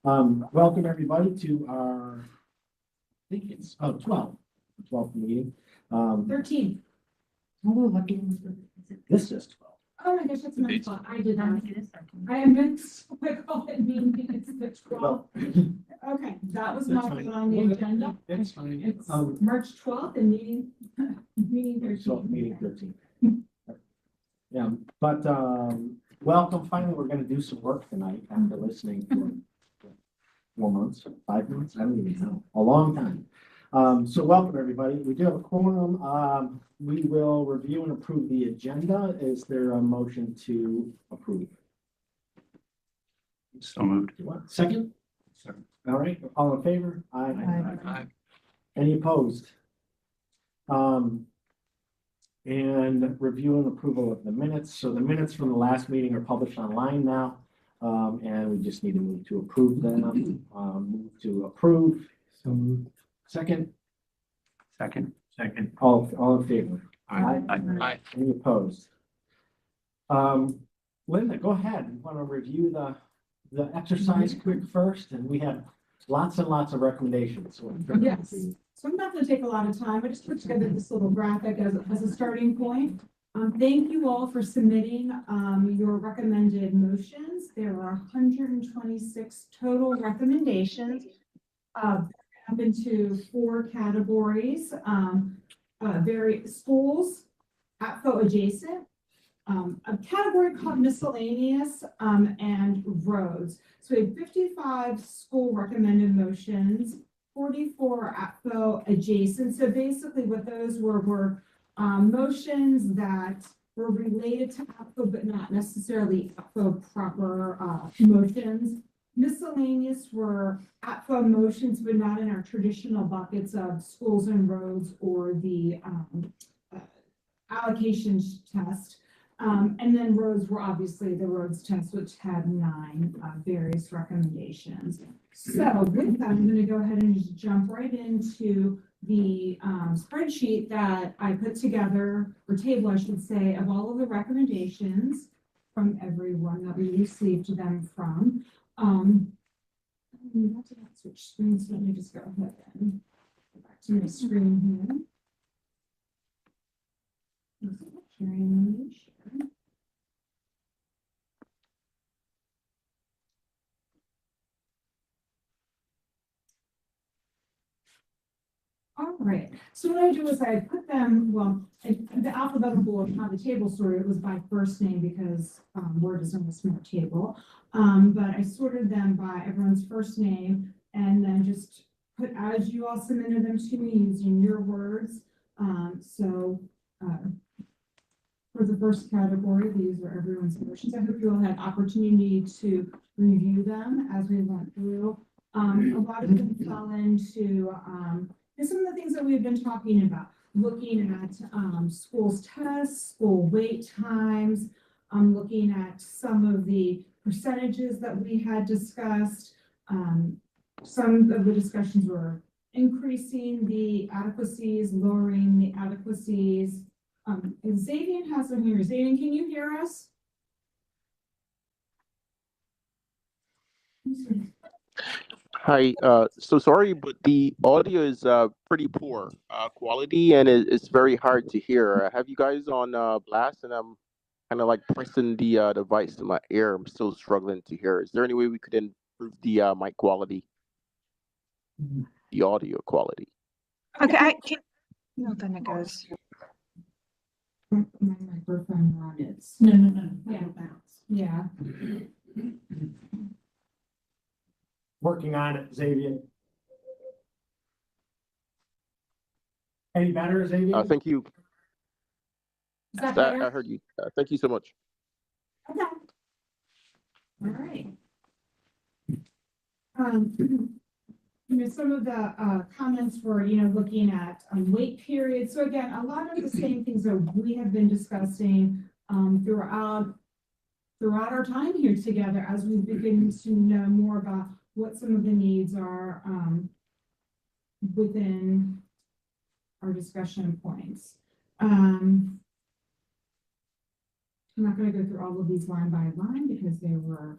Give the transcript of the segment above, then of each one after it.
Welcome everybody to our, I think it's, 12th meeting. 13. Oh, lucky this is 12. Oh my gosh, that's my fault. I did not. I meant to call it meeting. It's the 12th. Okay, that was my That's fine. fault on the agenda. It's fine. It's March 12th and meeting 12th 13. meeting 13. Yeah, but, welcome. Finally, we're gonna do some work tonight after listening for 4 months, 5 months, I don't even know, a long time. So welcome, everybody. We do have a quorum. We will review and approve the agenda. Is there a motion to approve? So moved. Second? Second. All right, all in favor? Aye. Any opposed? And review and approval of the minutes. So the minutes from the last meeting are published online now. And we just need to move to approve them. Move to approve. So moved. Second, Second. all in favor? Aye. Any opposed? Linda, go ahead. You want to review the exercise quick first? And we have lots and lots of recommendations. So Yes. So I'm not going to take a lot of time. I just put together this little graphic as a starting point. Thank you all for submitting your recommended motions. There are 126 total recommendations up into 4 categories. Schools, APFO adjacent, a category called miscellaneous, and roads. So we have 55 school recommended motions, 44 APFO adjacent. So basically what those were motions that were related to APFO, but not necessarily APFO proper motions. Miscellaneous were APFO motions, but not in our traditional buckets of schools and roads or the allocations test. And then roads were obviously the roads test, which had 9 various recommendations. So with that, I'm going to go ahead and just jump right into the spreadsheet that I put together, or table, I should say, of all of the recommendations from everyone that we received them from. Not to switch screens, so let me just go ahead and go back to my screen here. Sharing. All right, so what I do is I put them, the alphabetical of how the table sorted, it was by first name because Word is on a smart table. But I sorted them by everyone's first name and then just put as you all submitted them to me using your words. For the first category, these are everyone's motions. I hope you all had opportunity to review them as we went through. A lot of them fell into some of the things that we've been talking about, looking at schools tests, school wait times, looking at some of the percentages that we had discussed. Some of the discussions were increasing the adequacies, lowering the adequacies. And Xavier has them here. Xavier, can you hear us? Hi, so sorry, but the audio is pretty poor quality and it's very hard to hear. I have you guys on blast and I'm kind of like pressing the device to my ear. I'm still struggling to hear. Is there any way we could improve the mic quality, the audio quality? Okay, no, then it goes. My microphone on it's. No. Yeah. Yeah. Working on it, Xavier. Any better, Xavier? Thank you. Is that I better? heard you. Thank you so much. Okay. All right. Some of the comments were, looking at wait periods. So again, a lot of the same things that we have been discussing throughout our time here together as we begin to know more about what some of the needs are within our discussion points. I'm not going to go through all of these line by line because there were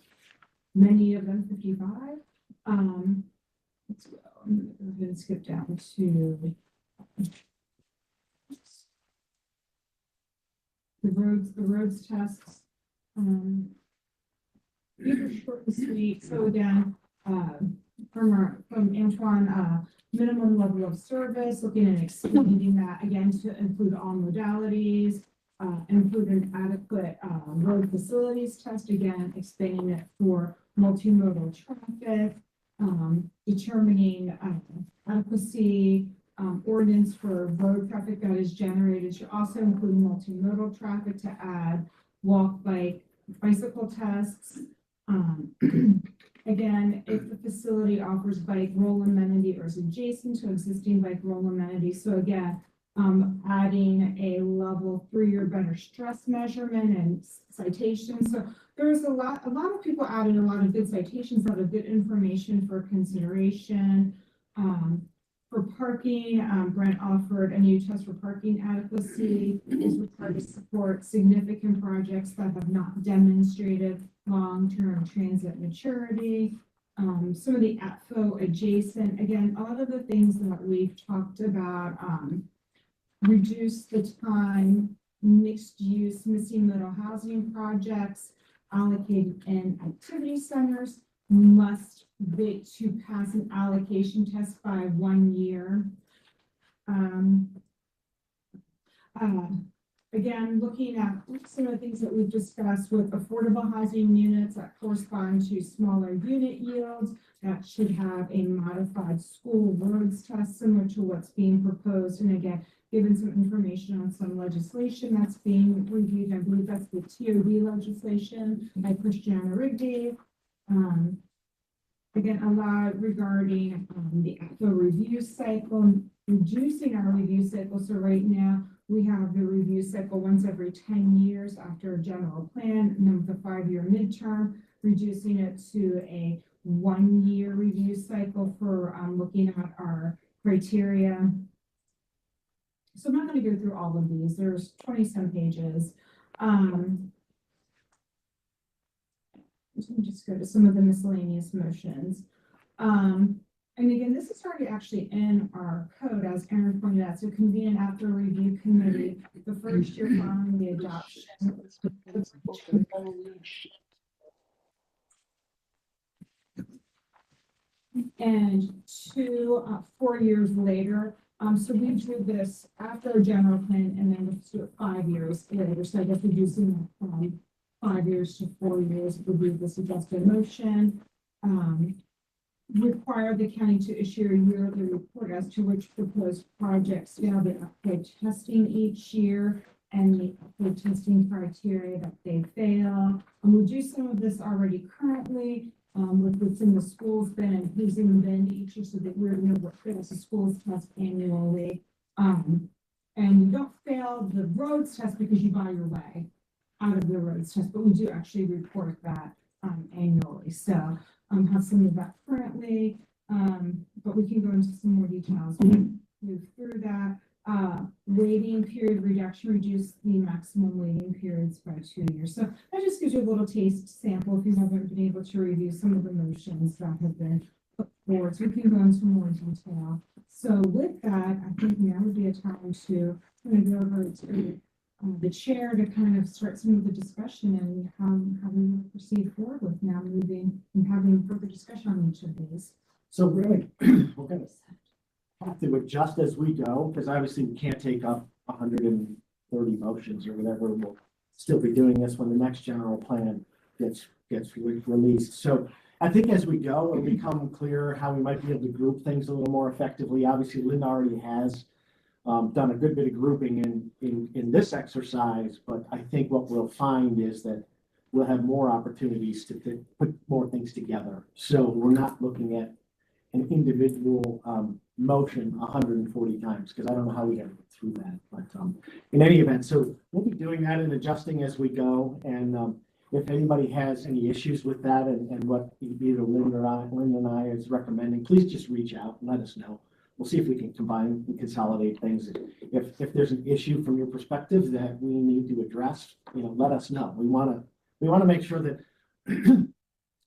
many of them, 55. Let's go, I'm gonna go ahead and skip down to the roads tests. These are short and sweet, so again, from Antoine, minimum level of service, looking at expanding that again to include all modalities, include an adequate, road facilities test, again, expanding it for multimodal traffic, determining, adequacy, ordinance for road traffic that is generated should also include multimodal traffic to add walk, bike, bicycle tests. Again, if the facility offers bike roll amenity or is adjacent to existing bike roll amenity. So again, adding a level 3 or better stress measurement and citations. So there's a lot of people added a lot of good citations, a lot of good information for consideration. For parking, Brent offered a new test for parking adequacy is required to support significant projects that have not demonstrated long-term transit maturity. Some of the ATFO adjacent, again, a lot of the things that we've talked about, reduce the time, mixed use, missing middle housing projects allocated in activity centers must wait to pass an allocation test by 1 year. Again, looking at some of the things that we've discussed with affordable housing units that correspond to smaller unit yields, that should have a modified school roads test similar to what's being proposed. And again, given some information on some legislation that's being reviewed, I believe that's the TOD legislation by Christiana Rigby. Again, a lot regarding the ACO review cycle, reducing our review cycle. So right now we have the review cycle once every 10 years after a general plan, and then with a 5-year midterm, reducing it to a 1-year review cycle for looking at our criteria. So I'm not going to go through all of these. There's 20-some pages. Let me just go to some of the miscellaneous motions. And again, this is already actually in our code, as Aaron pointed out. So convene an after review committee the first year following the adoption. And 4 years later. So we do this after a general plan and then let's do it 5 years later. So I guess reducing that from 5 years to 4 years would be this adjusted motion. Require the county to issue a yearly report as to which proposed projects fail the upgrade testing each year and the upgrade testing criteria that they fail. And we do some of this already currently with what's in the schools bin and who's in the bin each year so that we're going to what fails the schools test annually. And you don't fail the roads test because you buy your way out of the roads test, but we do actually report that annually. So have some of that currently, but we can go into some more details. Move through that. Waiting period reduction, reduce the maximum waiting periods by 2 years. So that just gives you a little taste sample if you haven't been able to review some of the motions that have been put forward. So we can go into more detail. So with that, I think now would be a time to kind of go over to the chair to kind of start some of the discussion and how we will proceed forward with now moving and having further discussion on each of these. So really, we're gonna have to adjust as we go, because obviously we can't take up 130 motions or whatever. We'll still be doing this when the next general plan gets released. So I think as we go, it'll become clearer how we might be able to group things a little more effectively. Obviously, Lynn already has done a good bit of grouping in this exercise, but I think what we'll find is that we'll have more opportunities to put more things together. So we're not looking at an individual motion 140 times, because I don't know how we get through that. But in any event, so we'll be doing that and adjusting as we go. And if anybody has any issues with that and what either Lynn and I is recommending, please just reach out and let us know. We'll see if we can combine and consolidate things. If there's an issue from your perspective that we need to address, let us know. We want to make sure that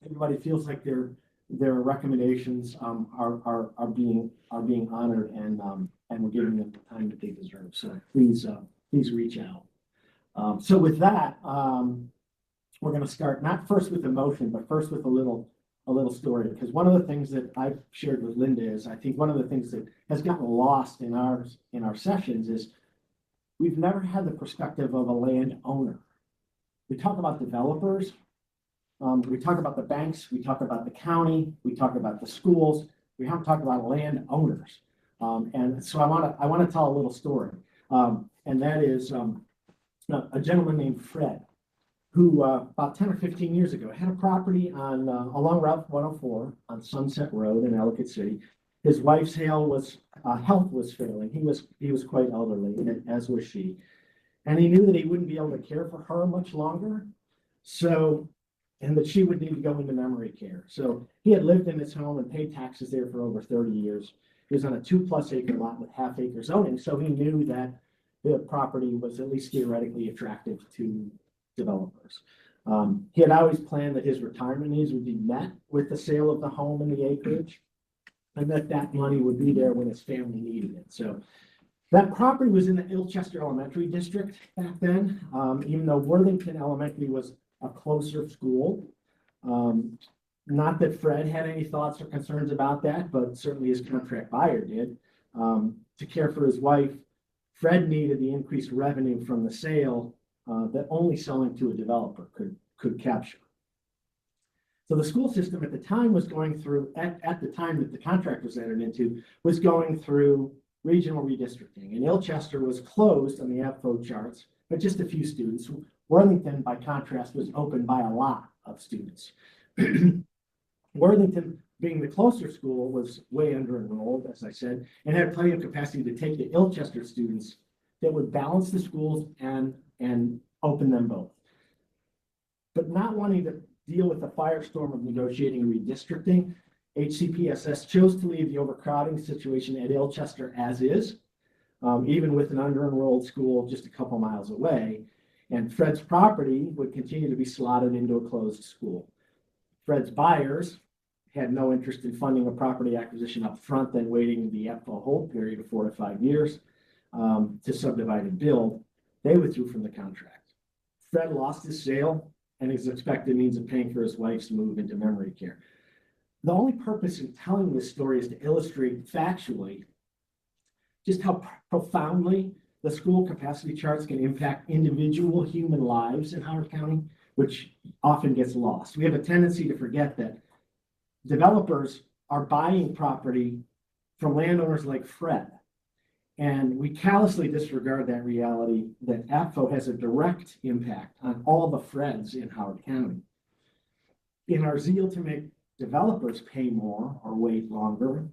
everybody feels like they're their recommendations, are being honored and we're giving them the time that they deserve. So please reach out. So with that, we're gonna start not first with the motion, but first with a little story. Because one of the things that I've shared with Linda is, I think one of the things that has gotten lost in our sessions is we've never had the perspective of a landowner. We talk about developers, we talk about the banks, we talk about the county, we talk about the schools, we haven't talked about landowners. And so I wanna tell a little story. And that is, a gentleman named Fred, who, about 10 or 15 years ago, had a property on, along Route 104 on Sunset Road in Ellicott City. His wife's health was failing. He was quite elderly, as was she. And he knew that he wouldn't be able to care for her much longer. So, and that she would need to go into memory care. So he had lived in his home and paid taxes there for over 30 years. He was on a 2+ acre lot with half-acre zoning, so he knew that the property was at least theoretically attractive to developers. He had always planned that his retirement needs would be met with the sale of the home and the acreage, and that money would be there when his family needed it. So that property was in the Ilchester Elementary District back then, even though Worthington Elementary was a closer school. Not that Fred had any thoughts or concerns about that, but certainly his contract buyer did. To care for his wife, Fred needed the increased revenue from the sale that only selling to a developer could capture. So the school system at the time was going through, at the time that the contract was entered into, was going through regional redistricting. And Ilchester was closed on the APFO charts, but just a few students. Worthington, by contrast, was opened by a lot of students. Worthington, being the closer school, was way under enrolled, as I said, and had plenty of capacity to take the Ilchester students that would balance the schools and open them both. But not wanting to deal with the firestorm of negotiating redistricting, HCPSS chose to leave the overcrowding situation at Ilchester as is, even with an under-enrolled school just a couple miles away. And Fred's property would continue to be slotted into a closed school. Fred's buyers had no interest in funding a property acquisition up front, then waiting the APFO hold period of 4 to 5 years to subdivide and build. They withdrew from the contract. Fred lost his sale and his expected means of paying for his wife's move into memory care. The only purpose in telling this story is to illustrate factually just how profoundly the school capacity charts can impact individual human lives in Howard County, which often gets lost. We have a tendency to forget that developers are buying property from landowners like Fred. And we callously disregard that reality that APFO has a direct impact on all the Freds in Howard County. In our zeal to make developers pay more or wait longer,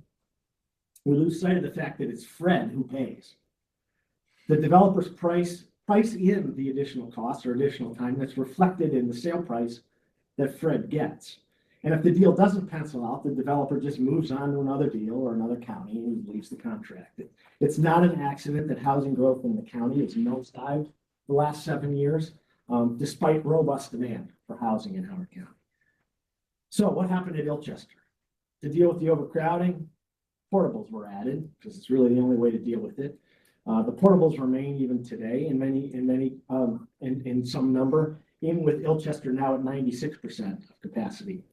we lose sight of the fact that it's Fred who pays. The developers price in the additional costs or additional time that's reflected in the sale price that Fred gets. And if the deal doesn't pencil out, the developer just moves on to another deal or another county and leaves the contract. It's not an accident that housing growth in the county has nosedived the last 7 years, despite robust demand for housing in Howard County. So what happened at Ilchester? To deal with the overcrowding, portables were added because it's really the only way to deal with it. The portables remain even today in some number, even with Ilchester now at 96% of capacity.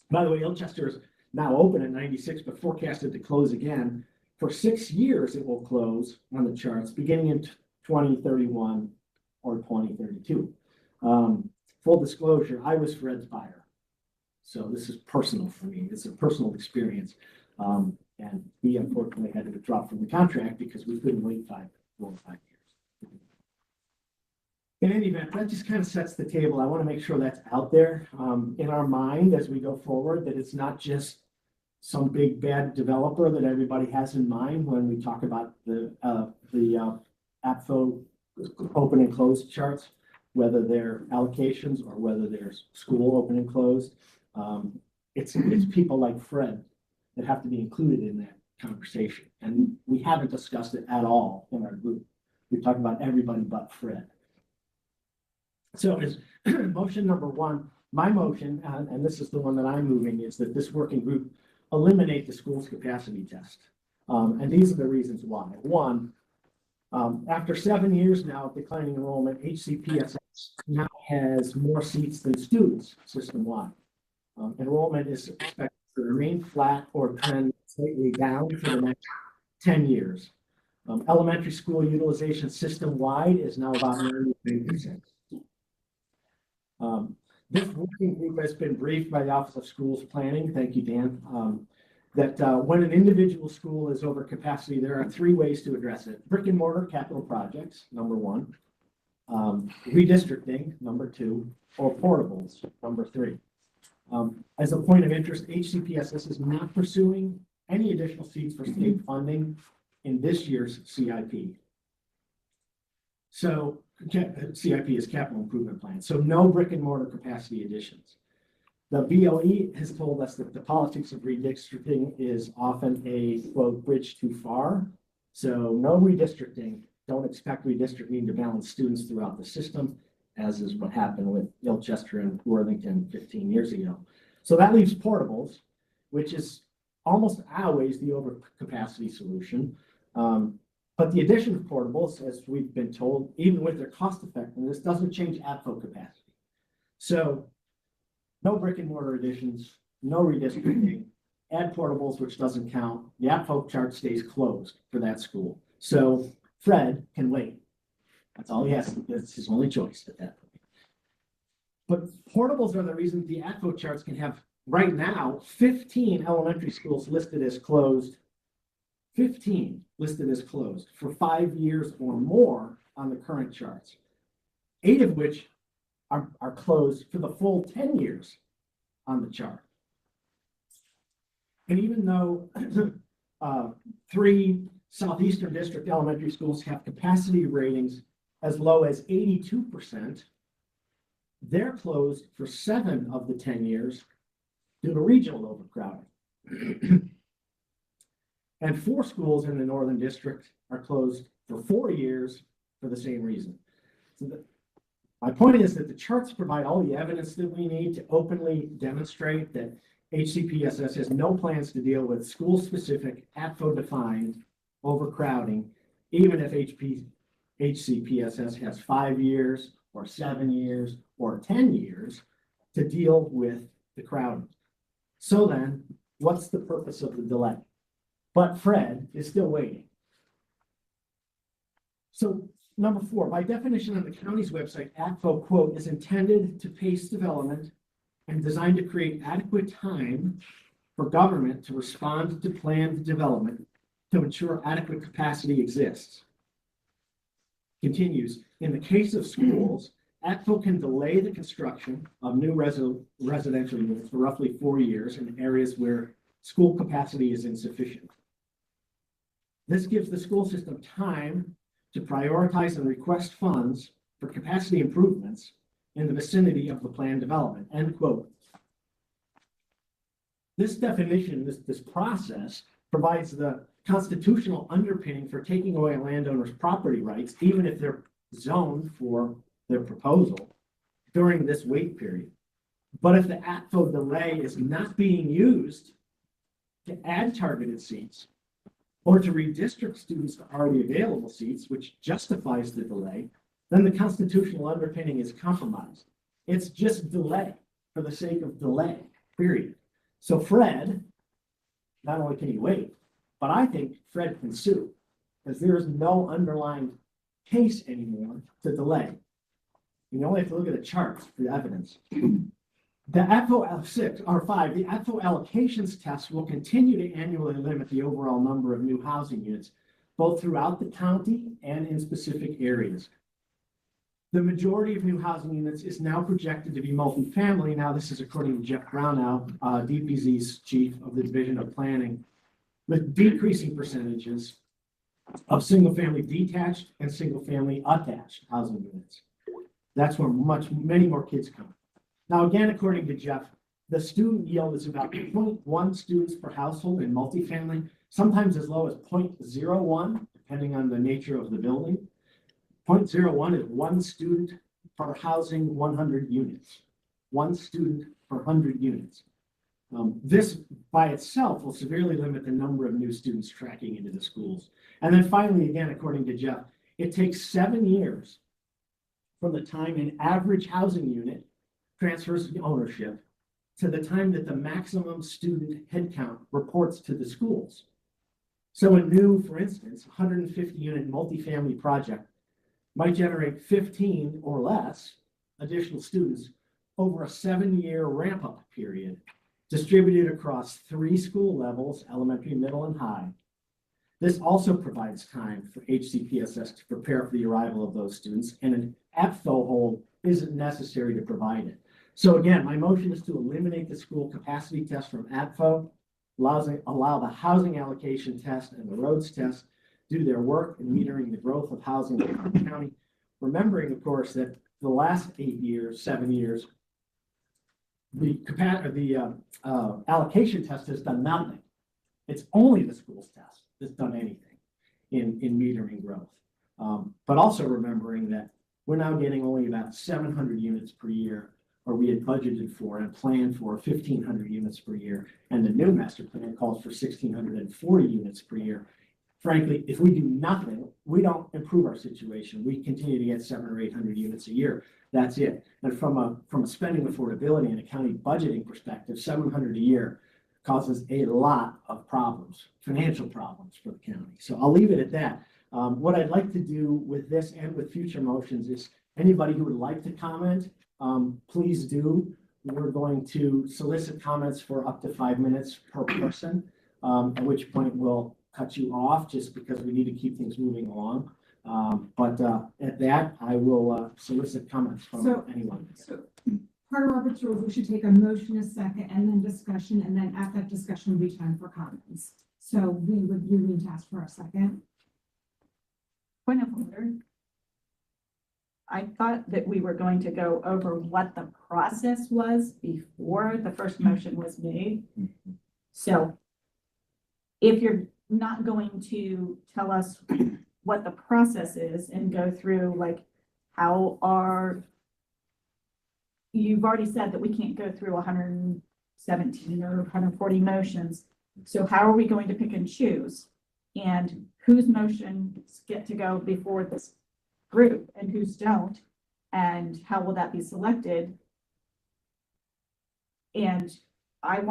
By the way, Ilchester is now open at 96, but forecasted to close again. For 6 years, it will close on the charts, beginning in 2031 or 2032. Full disclosure, I was Fred's buyer. So this is personal for me. It's a personal experience. And we unfortunately had to withdraw from the contract because we couldn't wait 4 or 5 years. In any event, that just kind of sets the table. I want to make sure that's out there in our mind as we go forward, that it's not just some big bad developer that everybody has in mind when we talk about the APFO open and closed charts, whether they're allocations or whether they're school open and closed. It's people like Fred that have to be included in that conversation. And we haven't discussed it at all in our group. We've talked about everybody but Fred. So as motion number one, my motion, and this is the one that I'm moving, is that this working group eliminate the school's capacity test. And these are the reasons why. One, after 7 years now of declining enrollment, HCPSS now has more seats than students system-wide. Enrollment is expected to remain flat or trend slightly down for the next 10 years. Elementary school utilization system-wide is now about 93%. This working group has been briefed by the Office of Schools Planning, thank you, Dan, that when an individual school is over capacity, there are 3 ways to address it. Brick and mortar capital projects, number 1. Redistricting, number 2, or portables, number 3. As a point of interest, HCPSS is not pursuing any additional seats for state funding in this year's CIP. So CIP is capital improvement plan. So no brick and mortar capacity additions. The BOE has told us that the politics of redistricting is often a, quote, bridge too far. So no redistricting. Don't expect redistricting to balance students throughout the system, as is what happened with Ilchester and Worthington 15 years ago. So that leaves portables, which is almost always the overcapacity solution. But the addition of portables, as we've been told, even with their cost effectiveness, doesn't change ATFO capacity. So no brick and mortar additions, no redistricting, add portables, which doesn't count. The ATFO chart stays closed for that school. So Fred can wait. That's all he has. That's his only choice at that point. But portables are the reason the ATFO charts can have right now 15 elementary schools listed as closed. 15 listed as closed for 5 years or more on the current charts, 8 of which are closed for the full 10 years on the chart. And even though 3 Southeastern District elementary schools have capacity ratings as low as 82%, they're closed for 7 of the 10 years due to regional overcrowding. And 4 schools in the Northern District are closed for 4 years for the same reason. So my point is that the charts provide all the evidence that we need to openly demonstrate that HCPSS has no plans to deal with school-specific, ATFO-defined overcrowding, even if HCPSS has 5 years or 7 years or 10 years to deal with the crowding. So then, what's the purpose of the delay? But Fred is still waiting. So number 4, by definition on the county's website, ATFO, quote, is intended to pace development and designed to create adequate time for government to respond to planned development to ensure adequate capacity exists. Continues, in the case of schools, ATFO can delay the construction of new residential units for roughly 4 years in areas where school capacity is insufficient. This gives the school system time to prioritize and request funds for capacity improvements in the vicinity of the planned development, end quote. This definition, this process provides the constitutional underpinning for taking away a landowner's property rights, even if they're zoned for their proposal during this wait period. But if the ATFO delay is not being used to add targeted seats or to redistrict students to already available seats, which justifies the delay, then the constitutional underpinning is compromised. It's just delay for the sake of delay, period. So Fred, not only can he wait, but I think Fred can sue because there is no underlying case anymore to delay. You only have to look at the charts for the evidence. The ATFO 6 or 5, the ATFO allocations test will continue to annually limit the overall number of new housing units, both throughout the county and in specific areas. The majority of new housing units is now projected to be multifamily. Now, this is according to Jeff Brownow, DPZ's chief of the Division of Planning, with decreasing percentages of single-family detached and single-family attached housing units. That's where many more kids come. Now, again, according to Jeff, the student yield is about 0.1 students per household in multifamily, sometimes as low as 0.01, depending on the nature of the building. 0.01 is 1 student per housing 100 units. one student per 100 units. This by itself will severely limit the number of new students tracking into the schools. And then finally, again, according to Jeff, it takes 7 years from the time an average housing unit transfers ownership to the time that the maximum student headcount reports to the schools. So a new, for instance, 150 unit multifamily project might generate 15 or less additional students over a 7-year ramp up period, distributed across 3 school levels, elementary, middle, and high. This also provides time for HCPSS to prepare for the arrival of those students, and an APFO hold isn't necessary to provide it. So again, my motion is to eliminate the school capacity test from APFO, allow the housing allocation test and the roads test do their work in metering the growth of housing in the county. Remembering, of course, that the last 8 years, 7 years, the allocation test has done nothing. It's only the schools test that's done anything in metering growth. But also remembering that we're now getting only about 700 units per year, or we had budgeted for and planned for 1,500 units per year. And the new master plan calls for 1,640 units per year. Frankly, if we do nothing, we don't improve our situation. We continue to get 700 or 800 units a year. That's it. And from a spending affordability and a county budgeting perspective, 700 a year causes a lot of problems, financial problems for the county. So I'll leave it at that. What I'd like to do with this and with future motions is anybody who would like to comment, please do. We're going to solicit comments for up to 5 minutes per person, at which point we'll cut you off just because we need to keep things moving along. But at that, I will solicit comments from anyone. So part of Robert's rules, we should take a motion, a second, and then discussion, and then at that discussion will be time for comments. So we need to ask for a second. Point of order. I thought that we were going to go over what the process was before the first motion was made. So if you're not going to tell us what the process is and go through like you've already said that we can't go through 117 or 140 motions. So how are we going to pick and choose? And whose motions get to go before this group and whose don't? And how will that be selected? And I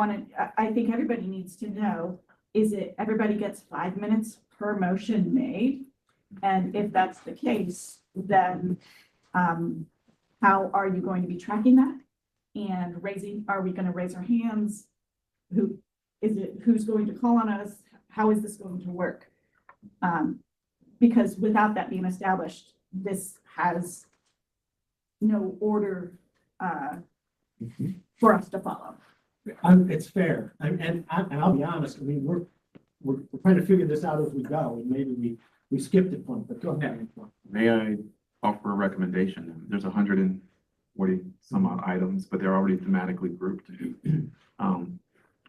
think everybody needs to know, is it everybody gets 5 minutes per motion made? And if that's the case, then how are you going to be tracking that? And are we going to raise our hands? Who's going to call on us? How is this going to work? Because without that being established, this has no order for us to follow. It's fair. And I'll be honest, I mean, we're trying to figure this out as we go, and maybe we skipped a point, but go ahead. May I offer a recommendation? There's 140 some odd items, but they're already thematically grouped.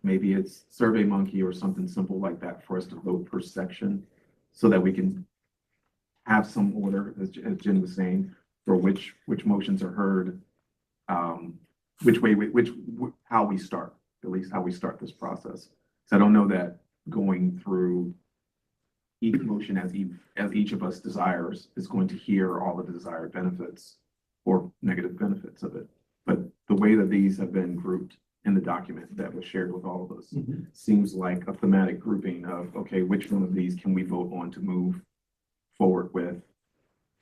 Maybe it's SurveyMonkey or something simple like that for us to vote per section so that we can have some order, as Jen was saying, for which motions are heard, how we start, at least how we start this process. So I don't know that going through each motion as each of us desires is going to hear all of the desired benefits or negative benefits of it. But the way that these have been grouped in the document that was shared with all of us seems like a thematic grouping of, okay, which one of these can we vote on to move forward with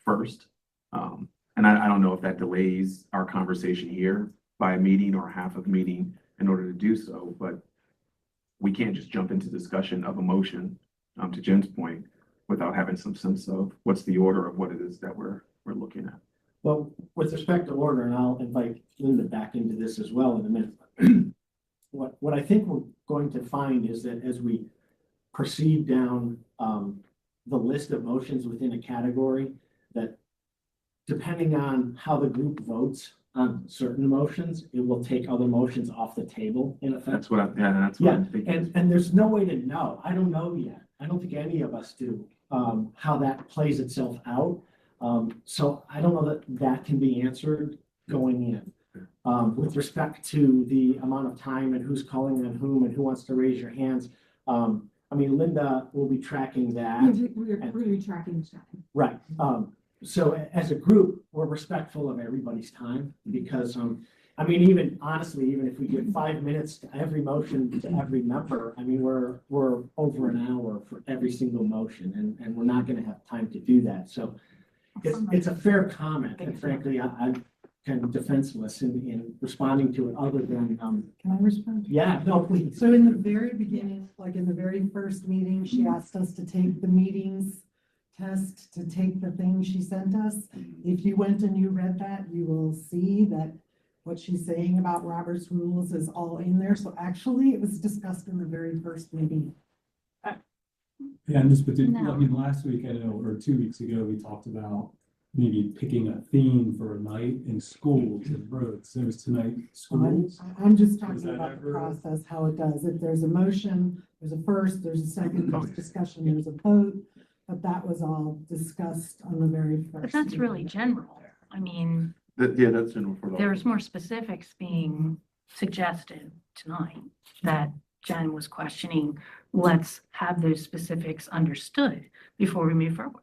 first? And I don't know if that delays our conversation here by a meeting or half of a meeting in order to do so, but we can't just jump into discussion of a motion, to Jen's point, without having some sense of what's the order of what it is that we're looking at. Well, with respect to order, and I'll invite Linda back into this as well in a minute. What I think we're going to find is that as we proceed down the list of motions within a category, that depending on how the group votes on certain motions, it will take other motions off the table in effect. That's what I'm thinking. And there's no way to know. I don't know yet. I don't think any of us do, how that plays itself out. So I don't know that can be answered going in. with respect to the amount of time and who's calling on whom and who wants to raise your hands. I mean, Linda will be tracking that. We're tracking the time. Right. So as a group, we're respectful of everybody's time because, I mean, even honestly, even if we give 5 minutes to every motion to every member, I mean, we're over an hour for every single motion and we're not going to have time to do that. So it's a fair comment. And frankly, I'm kind of defenseless in responding to it other than, Can I respond? yeah, no, please. So in the very beginning, like in the very first meeting, she asked us to take the meetings test, to take the thing she sent us. If you went and you read that, you will see that what she's saying about Robert's rules is all in there. So actually, it was discussed in the very first meeting. Yeah, and this particular, No. I mean, last week, I know, or 2 weeks ago, we talked about maybe picking a theme for a night in schools and roads. So is tonight schools? I'm just Is talking that about the ever- process, how it does. If there's a motion, there's a first, there's a second, there's discussion, there's a vote. But that was all discussed on the very first. But that's really meeting. general. I mean, Yeah, that's general for the. there's more specifics being suggested tonight that Jen was questioning. Let's have those specifics understood before we move forward.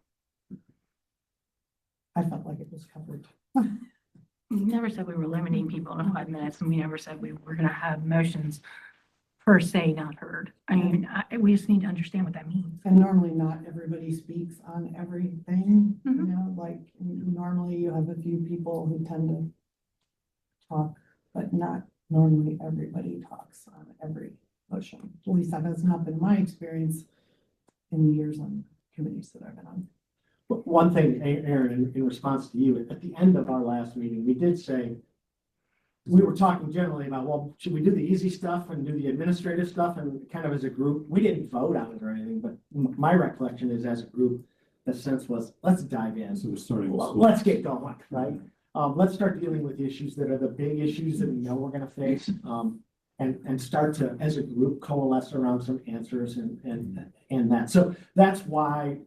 I felt like it was covered. We never said we were limiting people to 5 minutes, and we never said we were gonna have motions per se not heard. I mean, we just need to understand what that means. And normally not everybody speaks on everything, you Mhm. know, like normally you have a few people who tend to talk, but not normally everybody talks on every motion. At least that has not been my experience in the years on committees that I've been on. But one thing, Aaron, in response to you, at the end of our last meeting, we did say, we were talking generally about, well, should we do the easy stuff and do the administrative stuff and kind of as a group? We didn't vote on it or anything, but my recollection is as a group, the sense was, let's dive in. So we're starting. with schools. Let's get going, right? Let's start dealing with issues that are the big issues that we know we're gonna face. And start to, as a group, coalesce around some answers and that. So that's why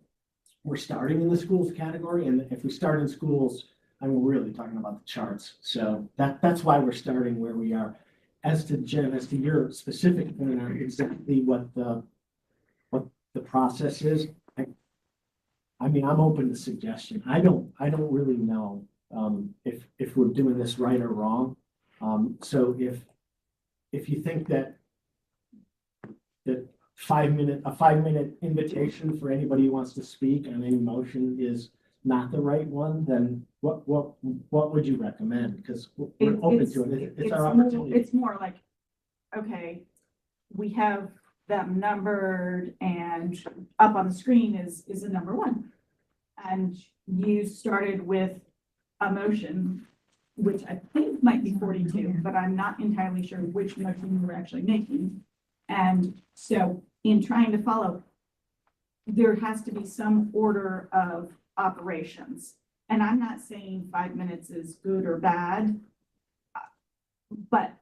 we're starting in the schools category. And if we start in schools, I mean, we're really talking about the charts. So that's why we're starting where we are. As to Jen, as to your specific point on exactly what the process is, I mean, I'm open to suggestion. I don't really know if we're doing this right or wrong. So if you think that a 5-minute invitation for anybody who wants to speak on any motion is not the right one, then what would you recommend? Because we're open to it. It's our opportunity. It's more like, okay, we have them numbered and up on the screen is a number one. And you started with a motion, which I think might be 42, but I'm not entirely sure which motion you were actually making. And so in trying to follow, there has to be some order of operations. And I'm not saying 5 minutes is good or bad, but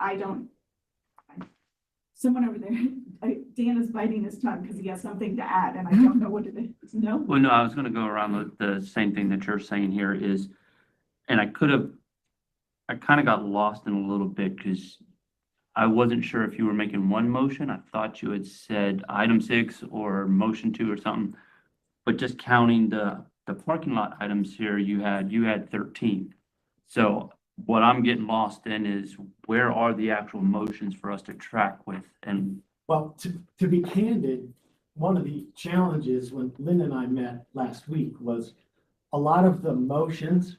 someone over there, Dan is biting his tongue because he has something to add and I don't know what it is. No? Well, no, I was gonna go around the same thing that you're saying here is, and I kind of got lost in a little bit because I wasn't sure if you were making one motion. I thought you had said item 6 or motion 2 or something. But just counting the parking lot items here, you had 13. So what I'm getting lost in is where are the actual motions for us to track with? And Well, to be candid, one of the challenges when Linda and I met last week was a lot of the motions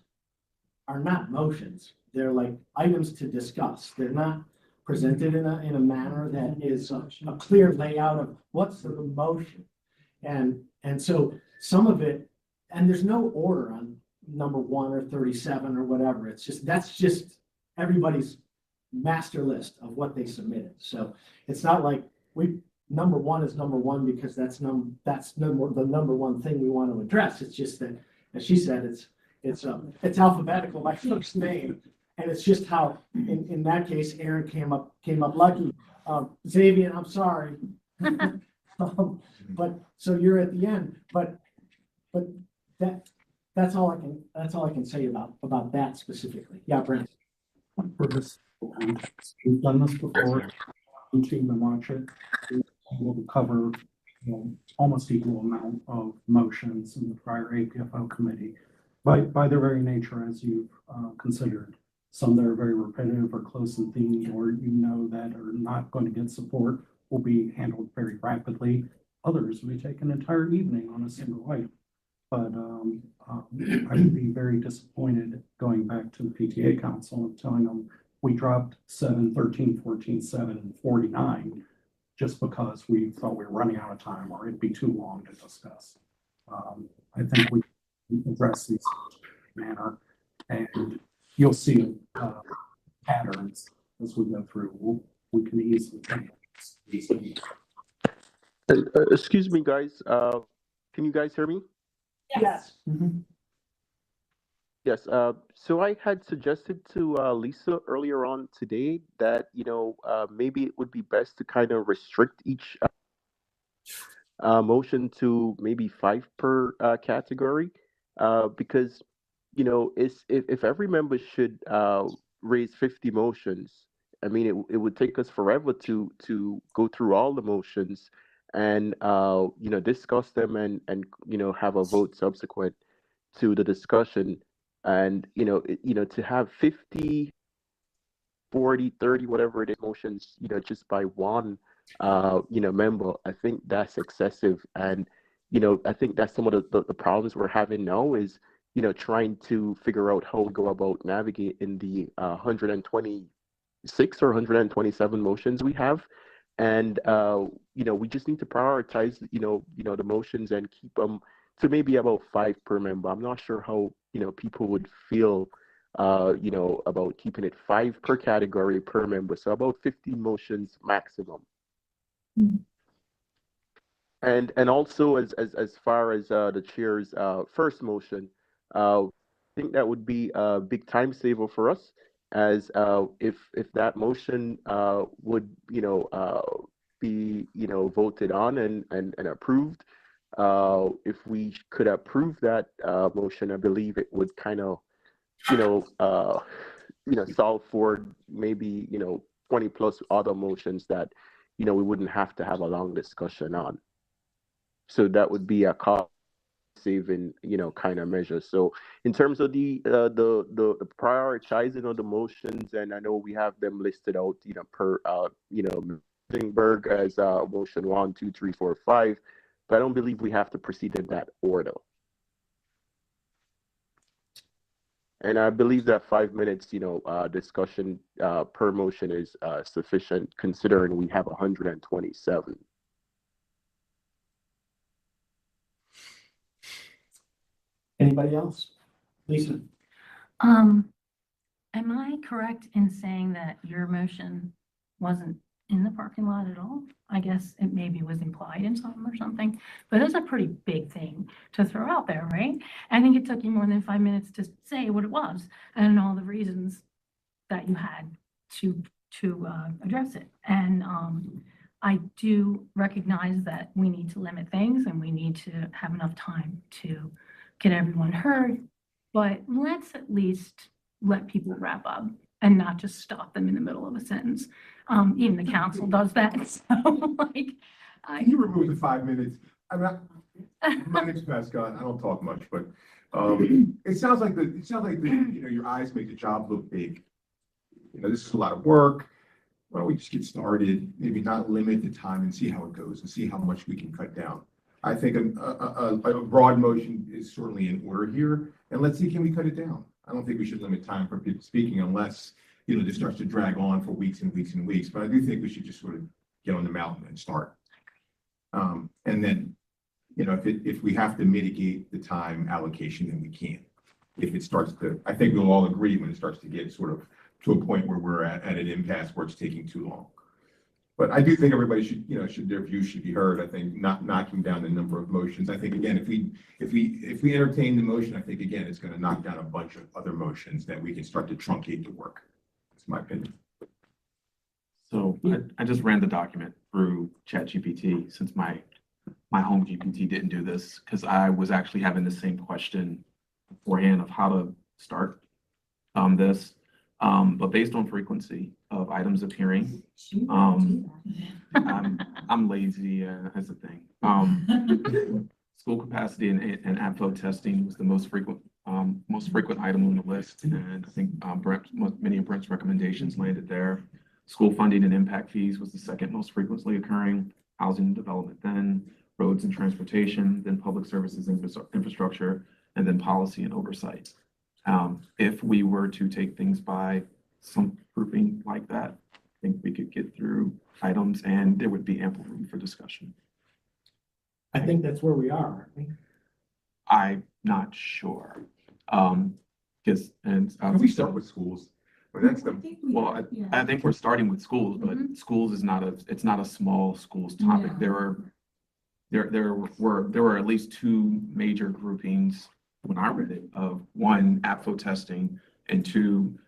are not motions. They're like items to discuss. They're not presented in a manner that is a clear layout of what's the motion. And so some of it, and there's no order on number 1 or 37 or whatever. That's just everybody's master list of what they submitted. So it's not like number 1 is number 1 because that's the number one thing we want to address. It's just that, as she said, it's alphabetical by first name. And it's just how, in that case, Aaron came up lucky. Xavier, I'm sorry. But, so you're at the end, but that's all I can say about that specifically. Yeah, Brent. for this. We've done this before, YouTube and watch it. We'll cover, almost equal amount of motions in the prior APFO committee. By their very nature, as you've considered, some that are very repetitive or close in theme, or that are not going to get support, will be handled very rapidly. Others may take an entire evening on a single item. But I would be very disappointed going back to the PTA council and telling them we dropped 7, 13, 14, 7, and 49 just because we thought we were running out of time or it'd be too long to discuss. I think we address these in a manner, and you'll see patterns as we go through. We can easily. Excuse me, guys. Can you guys hear me? Yes. Yes. So I had suggested to Lisa earlier on today that maybe it would be best to kind of restrict each motion to maybe 5 per category, because if every member should raise 50 motions, I mean it would take us forever to go through all the motions and discuss them and have a vote subsequent to the discussion. And to have 50, 40, 30, whatever it is, motions, just by one member, I think that's excessive. And I think that's some of the problems we're having now is trying to figure out how we go about navigating the 126 or 127 motions we have. And we just need to prioritize the motions and keep them to maybe about 5 per member. I'm not sure how people would feel about keeping it 5 per category per member, so about 50 motions maximum. And also as far as the chair's first motion, I think that would be a big time saver for us, as if that motion would be voted on and approved. If we could approve that motion, I believe it would kind of solve for maybe 20 plus other motions that we wouldn't have to have a long discussion on. So that would be a cost saving kind of measure. So in terms of the prioritizing of the motions, and I know we have them listed out per Thingberg as motion 1, 2, 3, 4, 5, but I don't believe we have to proceed in that order. And I believe that 5 minutes discussion per motion is sufficient, considering we have 127. Anybody else? Lisa? Am I correct in saying that your motion wasn't in the parking lot at all? I guess it maybe was implied in something or something, but it's a pretty big thing to throw out there, right? I think it took you more than 5 minutes to say what it was and all the reasons that you had to address it. And I do recognize that we need to limit things and we need to have enough time to get everyone heard, but let's at least let people wrap up and not just stop them in the middle of a sentence. Even the council does that, so like. Can you remove the 5 minutes? I mean, my name's Pascal, I don't talk much, but it sounds like your eyes make the job look big. This is a lot of work. Why don't we just get started, maybe not limit the time and see how it goes and see how much we can cut down. I think a broad motion is certainly in order here, and let's see, can we cut it down? I don't think we should limit time for people speaking unless, this starts to drag on for weeks and weeks and weeks, but I do think we should just sort of get on the mountain and start. And then, if we have to mitigate the time allocation, then we can. If it starts to, I think we'll all agree when it starts to get sort of to a point where we're at an impasse where it's taking too long. But I do think everybody should, their views should be heard. I think not knocking down the number of motions. I think, again, if we entertain the motion, I think, again, it's going to knock down a bunch of other motions that we can start to truncate the work. That's my opinion. So I just ran the document through ChatGPT, since my home GPT didn't do this, because I was actually having the same question beforehand of how to start this. But based on frequency of items appearing, She Um, did that. I'm lazy, that's the thing. School capacity and APFO testing was the most frequent item on the list. And I think, many of Brent's recommendations landed there. School funding and impact fees was the second most frequently occurring, housing and development then, roads and transportation, then public services and infrastructure, and then policy and oversight. If we were to take things by some grouping like that, I think we could get through items and there would be ample room for discussion. I think that's where we are, aren't we? I'm not sure. Because, and. Can we start with schools? Well, that's I the, think we Well, are, yeah. I think we're starting with schools, but schools is not it's not a small schools topic. No. There were at least two major groupings when I read it of one, APFO testing, and two,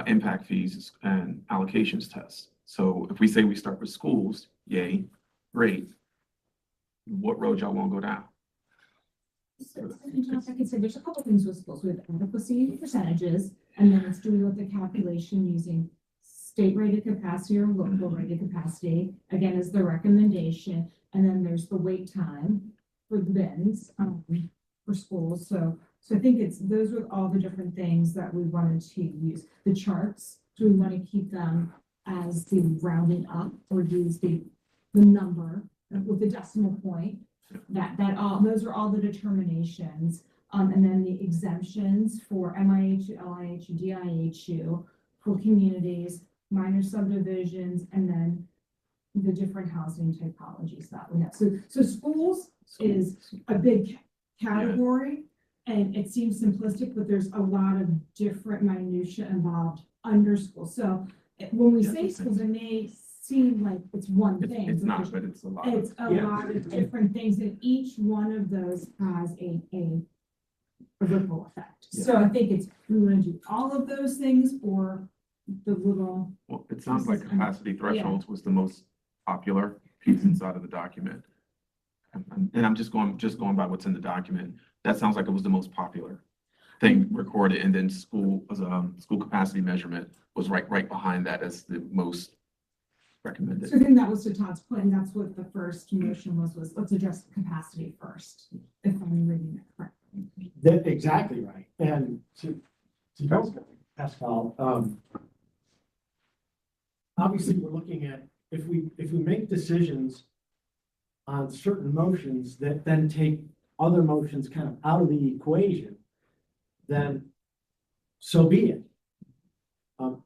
impact fees and allocations tests. So if we say we start with schools, yay, great. What road y'all want to go down? So, Josh, I can say there's a couple things with schools, with adequacy percentages, and then it's doing with the calculation using state rated capacity or local rated capacity, again, is the recommendation. And then there's the wait time for the bins, for schools. So I think those are all the different things that we wanted to use. The charts, do we want to keep them as the rounding up or use the number with the decimal point? Those are all the determinations. And then the exemptions for MIHU, LIHU, DIHU, for communities, minor subdivisions, and then the different housing typologies that we have. So schools is a big category, and it seems simplistic, but there's a lot of different minutia involved under school. So when we say schools, it may seem like it's one thing. It's not, but it's a lot. It's a lot of different things, and each one of those has a ripple effect. So I think we want to do all of those things or the little. Well, it sounds like capacity thresholds was the most popular piece inside of the document. And I'm just going by what's in the document. That sounds like it was the most popular thing recorded, and then school capacity measurement was right behind that as the most recommended. So I think that was to Todd's point, and that's what the first motion was let's address capacity first, if I'm reading it correctly. That's exactly right. And to Pascal, obviously, we're looking at, if we make decisions on certain motions that then take other motions kind of out of the equation, then so be it.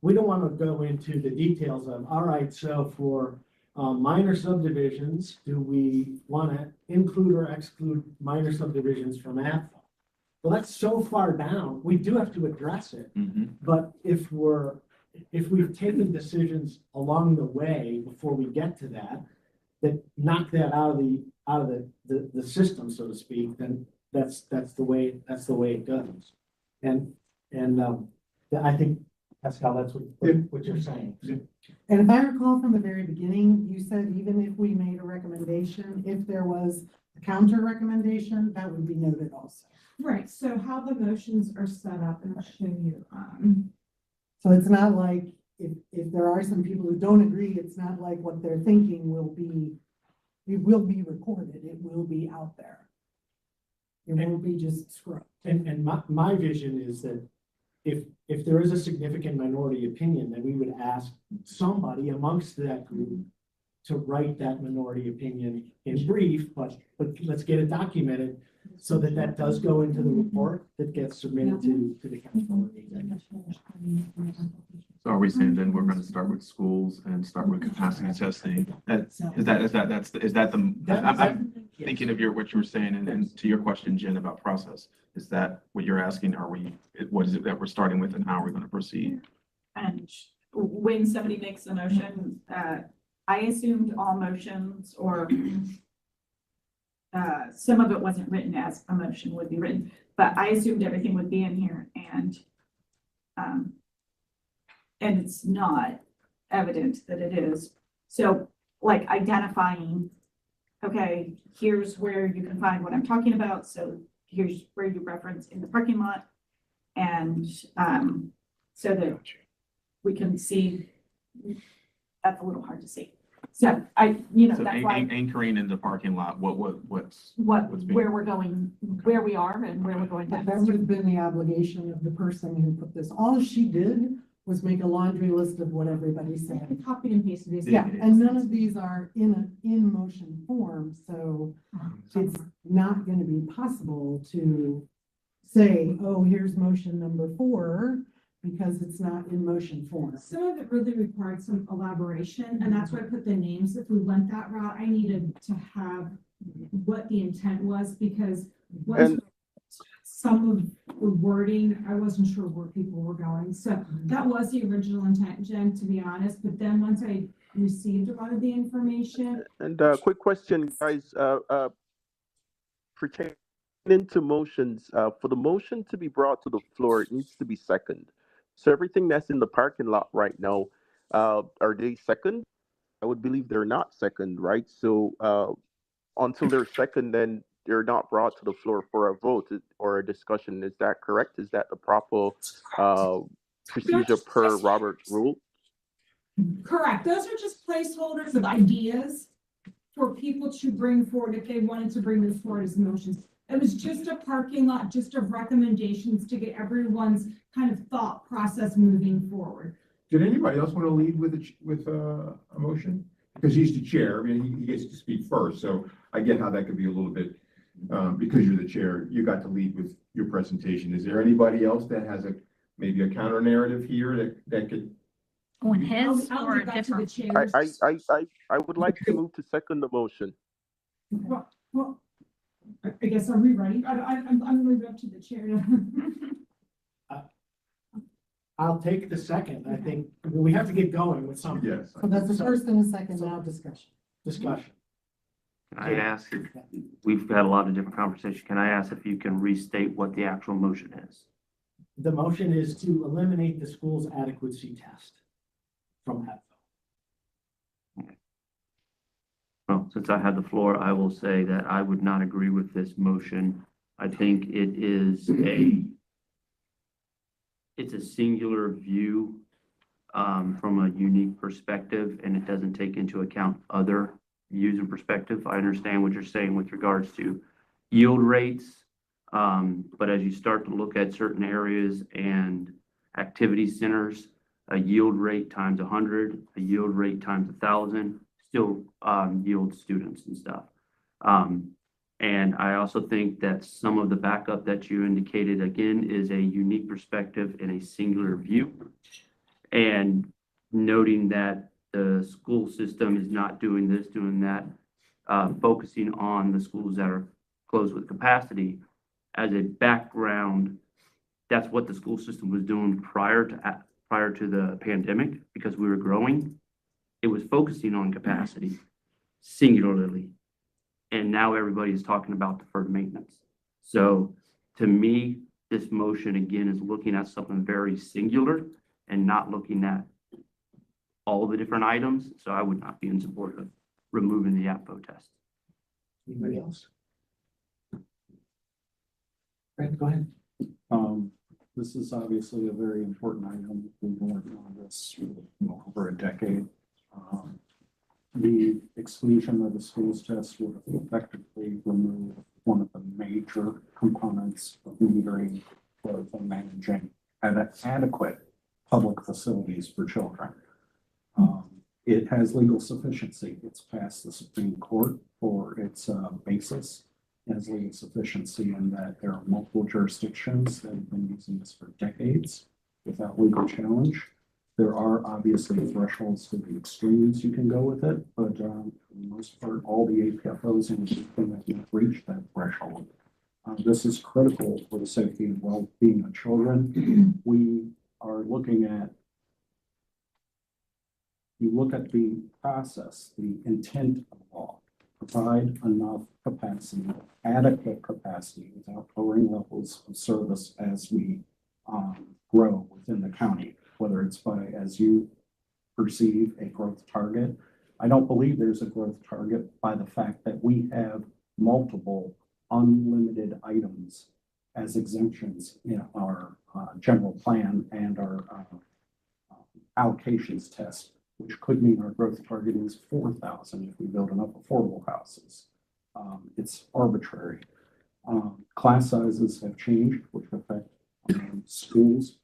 We don't want to go into the details of, all right, so for minor subdivisions, do we want to include or exclude minor subdivisions from APFO? Well, that's so far down, we do have to address it. But if we've taken decisions along the way before we get to that knock that out of the system, so to speak, then that's the way it goes. And I think, Pascal, that's what you're saying. And if I recall from the very beginning, you said even if we made a recommendation, if there was a counter recommendation, that would be noted also. Right, so how the motions are set up, and I'll show you, So it's not like, if there are some people who don't agree, it's not like what they're thinking it will be recorded, it will be out there. It won't be just scrubbed. And my vision is that if there is a significant minority opinion, then we would ask somebody amongst that group to write that minority opinion in brief, but let's get it documented so that does go into the report that gets submitted to the council. So are we saying then we're going to start with schools and start with capacity testing? I'm thinking of what you were saying, and to your question, Jen, about process. Is that what you're asking? What is it that we're starting with, and how are we going to proceed? And when somebody makes a motion, I assumed all motions or some of it wasn't written as a motion would be written, but I assumed everything would be in here, and it's not evident that it is. So like identifying, okay, here's where you can find what I'm talking about. So here's where you reference in the parking lot. And so that we can see, that's a little hard to see. So So that's why anchoring in the parking lot, what's being- where we're going, where we are and where we're going But next. that would have been the obligation of the person who put this. All she did was make a laundry list of what everybody said. Copy and paste these. Yeah, and none of these are in motion form, so it's not gonna be possible to say, oh, here's motion number 4, because it's not in motion form. Some of it really required some elaboration, and that's why I put the names. If we went that route, I needed to have what the intent was, because once some of the wording, I wasn't sure where people were going. So that was the original intent, Jen, to be honest. But then once I received a lot of the information, And quick question, guys, pertaining to motions, for the motion to be brought to the floor, it needs to be second. So everything that's in the parking lot right now, are they second? I would believe they're not second, right? So until they're second, then they're not brought to the floor for a vote or a discussion. Is that correct? Is that the proper procedure per Robert's rule? correct. Those are just placeholders of ideas for people to bring forward if they wanted to bring this forward as motions. It was just a parking lot, just of recommendations to get everyone's kind of thought process moving forward. Did anybody else want to lead with a motion? Because he's the chair, I mean, he gets to speak first, so I get how that could be a little bit, because you're the chair, you got to lead with your presentation. Is there anybody else that has maybe a counter narrative here that could? On his I'll or leave a that to the different? chairs. I would like to move to second the motion. Well, I guess, are we ready? I'm gonna leave it up to the chair. I'll take the second. I think we have to get going with something. Yes. So that's the first and the second, now discussion. Discussion. Can I ask, we've had a lot of different conversations. Can I ask if you can restate what the actual motion is? The motion is to eliminate the school's adequacy test from that. Well, since I had the floor, I will say that I would not agree with this motion. I think it's a singular view from a unique perspective, and it doesn't take into account other views and perspective. I understand what you're saying with regards to yield rates, but as you start to look at certain areas and activity centers, a yield rate times 100, a yield rate times 1,000, still yield students and stuff. And I also think that some of the backup that you indicated, again, is a unique perspective and a singular view. And noting that the school system is not doing this, doing that, focusing on the schools that are closed with capacity. As a background, that's what the school system was doing prior to the pandemic, because we were growing. It was focusing on capacity singularly. And now everybody is talking about deferred maintenance. So to me, this motion again is looking at something very singular and not looking at all the different items. So I would not be in support of removing the APFO test. Anybody else? Greg, go ahead. This is obviously a very important item. We've been working on this for over a decade. The exclusion of the schools test would effectively remove one of the major components of metering for managing adequate public facilities for children. It has legal sufficiency. It's passed the Supreme Court for its basis. It has legal sufficiency in that there are multiple jurisdictions that have been using this for decades without legal challenge. There are obviously thresholds to the extremes you can go with it, but for the most part, all the APFOs in the system have reached that threshold. This is critical for the safety and well-being of children. We are looking at, you look at the process, the intent of the law, provide enough capacity, adequate capacity without lowering levels of service as we grow within the county, whether it's by, as you perceive, a growth target. I don't believe there's a growth target by the fact that we have multiple unlimited items as exemptions in our general plan and our allocations test, which could mean our growth target is 4,000 if we build enough affordable houses. It's arbitrary. Class sizes have changed, which affect schools.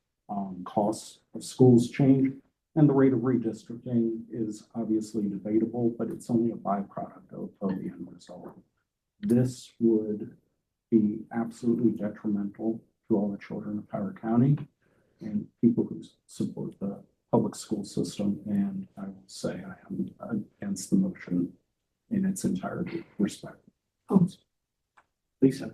Costs of schools change, and the rate of redistricting is obviously debatable, but it's only a byproduct of the end result. This would be absolutely detrimental to all the children of Howard County and people who support the public school system. And I will say I am against the motion in its entirety. Respect. Lisa?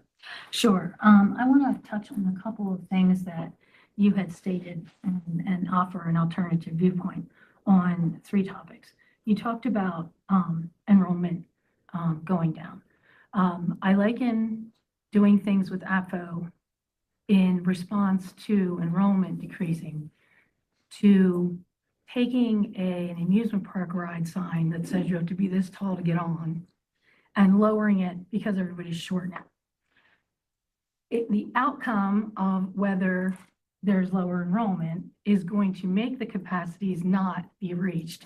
Sure. I want to touch on a couple of things that you had stated and offer an alternative viewpoint on 3 topics. You talked about enrollment going down. I liken doing things with APFO in response to enrollment decreasing to taking an amusement park ride sign that says you have to be this tall to get on and lowering it because everybody's short now. The outcome of whether there's lower enrollment is going to make the capacities not be reached.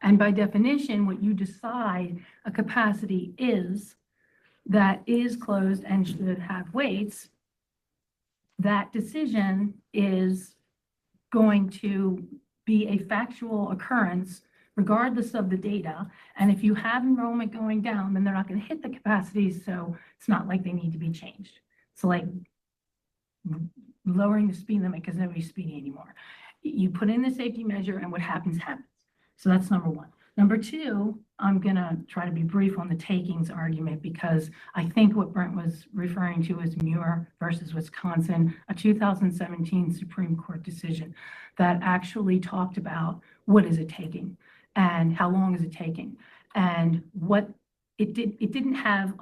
And by definition, what you decide a capacity is that is closed and should have weights, that decision is going to be a factual occurrence regardless of the data. And if you have enrollment going down, then they're not going to hit the capacities, so it's not like they need to be changed. So like lowering the speed limit because nobody's speeding anymore. You put in the safety measure and what happens, happens. So that's number 1. Number 2, I'm gonna try to be brief on the takings argument because I think what Brent was referring to is Muir versus Wisconsin, a 2017 Supreme Court decision that actually talked about what is it taking and how long is it taking. And what it didn't have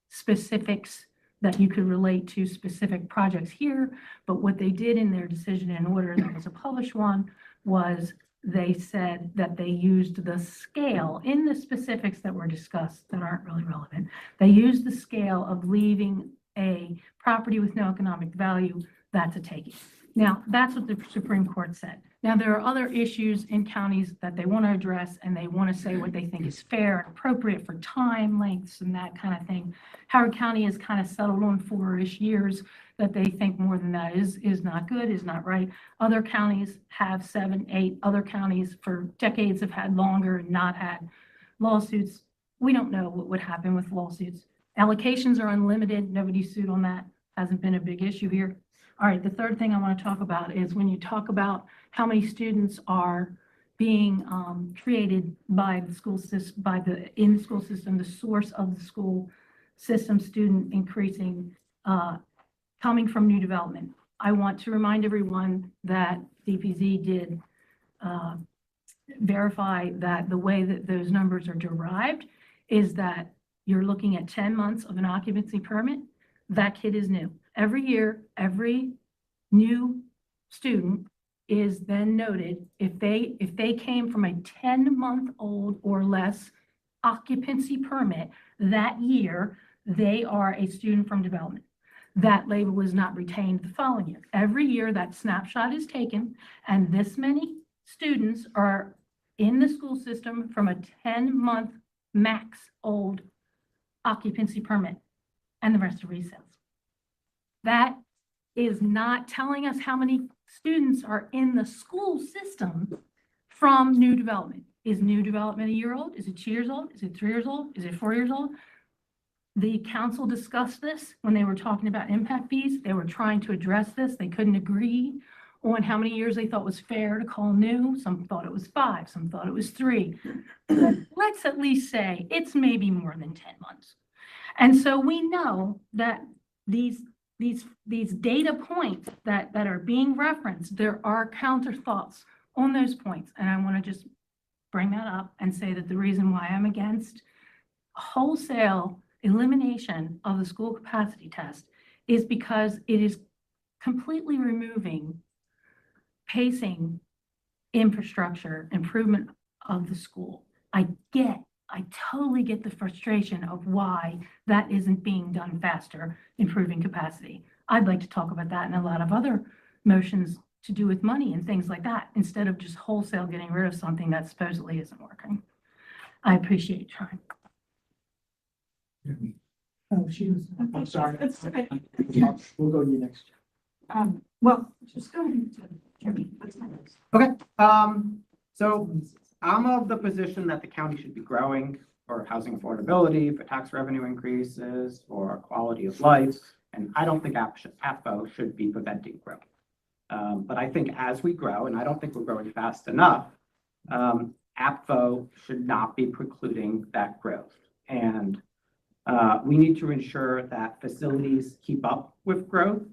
specifics that you could relate to specific projects here, but what they did in their decision in order that was a published one was they said that they used the scale in the specifics that were discussed that aren't really relevant. They used the scale of leaving a property with no economic value, that's a taking. Now, that's what the Supreme Court said. Now, there are other issues in counties that they want to address, and they want to say what they think is fair and appropriate for time lengths and that kind of thing. Howard County has kind of settled on 4-ish years that they think more than that is not good, is not right. Other counties have 7, 8. Other counties for decades have had longer and not had lawsuits. We don't know what would happen with lawsuits. Allocations are unlimited. Nobody sued on that. Hasn't been a big issue here. All right, the third thing I want to talk about is when you talk about how many students are being created by the school system, in the school system, the source of the school system student increasing coming from new development. I want to remind everyone that DPZ did verify that the way that those numbers are derived is that you're looking at 10 months of an occupancy permit. That kid is new. Every year, every new student is then noted if they came from a 10-month-old or less occupancy permit that year, they are a student from development. That label is not retained the following year. Every year that snapshot is taken and this many students are in the school system from a 10-month max old occupancy permit and the rest are resales. That is not telling us how many students are in the school system from new development. Is new development a year old? Is it 2 years old? Is it 3 years old? Is it 4 years old? The council discussed this when they were talking about impact fees. They were trying to address this. They couldn't agree on how many years they thought was fair to call new. Some thought it was 5, some thought it was 3. Let's at least say it's maybe more than 10 months. And so we know that these data points that are being referenced, there are counter thoughts on those points. And I want to just bring that up and say that the reason why I'm against wholesale elimination of the school capacity test is because it is completely removing pacing, infrastructure, improvement of the school. I totally get the frustration of why that isn't being done faster, improving capacity. I'd like to talk about that in a lot of other motions to do with money and things like that, instead of just wholesale getting rid of something that supposedly isn't working. I appreciate your time. Oh, she was. I'm sorry. That's okay. We'll go to you next. Well, just go ahead to Jimmy. What's next? So I'm of the position that the county should be growing for housing affordability, for tax revenue increases, for quality of life. And I don't think APFO should be preventing growth. But I think as we grow, and I don't think we're growing fast enough, APFO should not be precluding that growth. And we need to ensure that facilities keep up with growth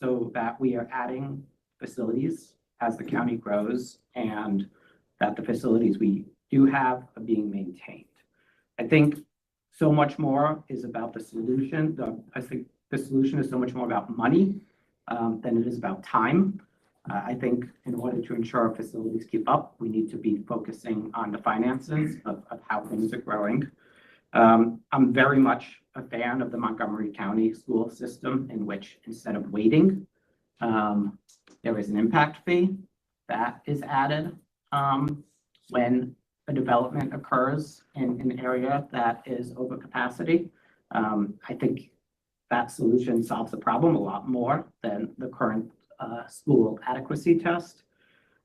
so that we are adding facilities as the county grows and that the facilities we do have are being maintained. I think so much more is about the solution. I think the solution is so much more about money than it is about time. I think in order to ensure our facilities keep up, we need to be focusing on the finances of how things are growing. I'm very much a fan of the Montgomery County school system, in which instead of waiting, there is an impact fee that is added when a development occurs in an area that is over capacity. I think that solution solves the problem a lot more than the current school adequacy test.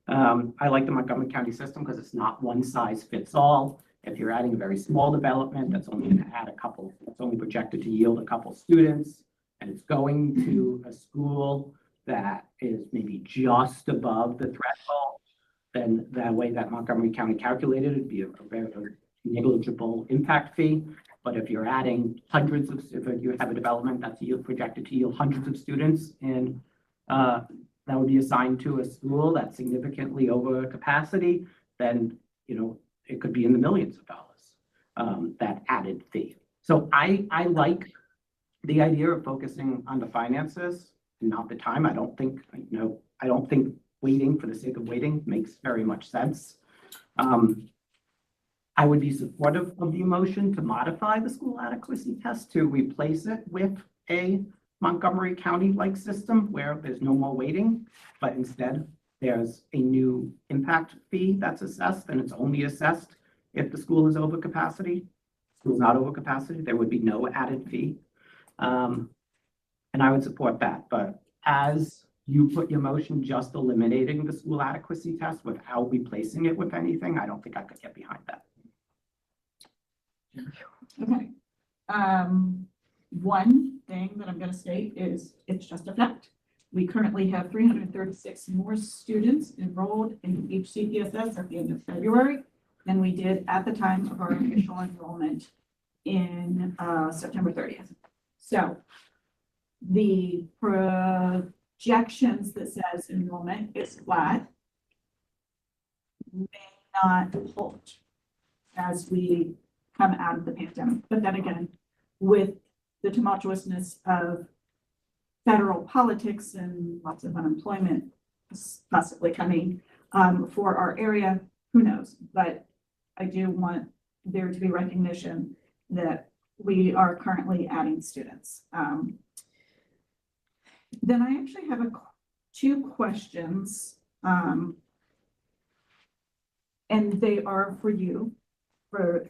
I like the Montgomery County system because it's not one size fits all. If you're adding a very small development that's only going to add it's only projected to yield a couple students, and it's going to a school that is maybe just above the threshold, then the way that Montgomery County calculated it would be a very negligible impact fee. But if you're adding if you have a development that's projected to yield hundreds of students in that would be assigned to a school that's significantly over capacity, then, it could be in the millions of dollars, that added fee. So I like the idea of focusing on the finances, not the time. I don't think waiting for the sake of waiting makes very much sense. I would be supportive of the motion to modify the school adequacy test to replace it with a Montgomery County-like system where there's no more waiting, but instead there's a new impact fee that's assessed, and it's only assessed if the school is over capacity. School's not over capacity, there would be no added fee. And I would support that, but as you put your motion just eliminating the school adequacy test without replacing it with anything, I don't think I could get behind that. Okay. One thing that I'm going to state is it's just a fact. We currently have 336 more students enrolled in HCPSS at the end of February than we did at the time of our initial enrollment in September 30th. So the projections that says enrollment is flat may not hold as we come out of the pandemic. But then again, with the tumultuousness of federal politics and lots of unemployment possibly coming for our area, who knows? But I do want there to be recognition that we are currently adding students. Then I actually have two questions, and they are for you for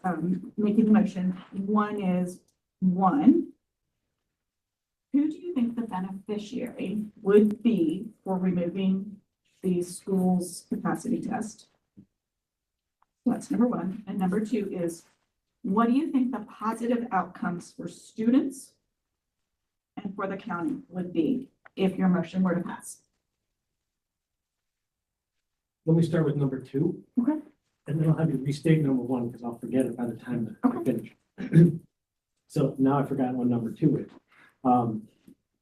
making the motion. One is, who do you think the beneficiary would be for removing the school's capacity test? That's number one. And number two is, what do you think the positive outcomes for students and for the county would be if your motion were to pass? Let me start with number two. Okay. And then I'll have you restate number one because I'll forget it by the time that I finish. So now I've forgotten what number two is.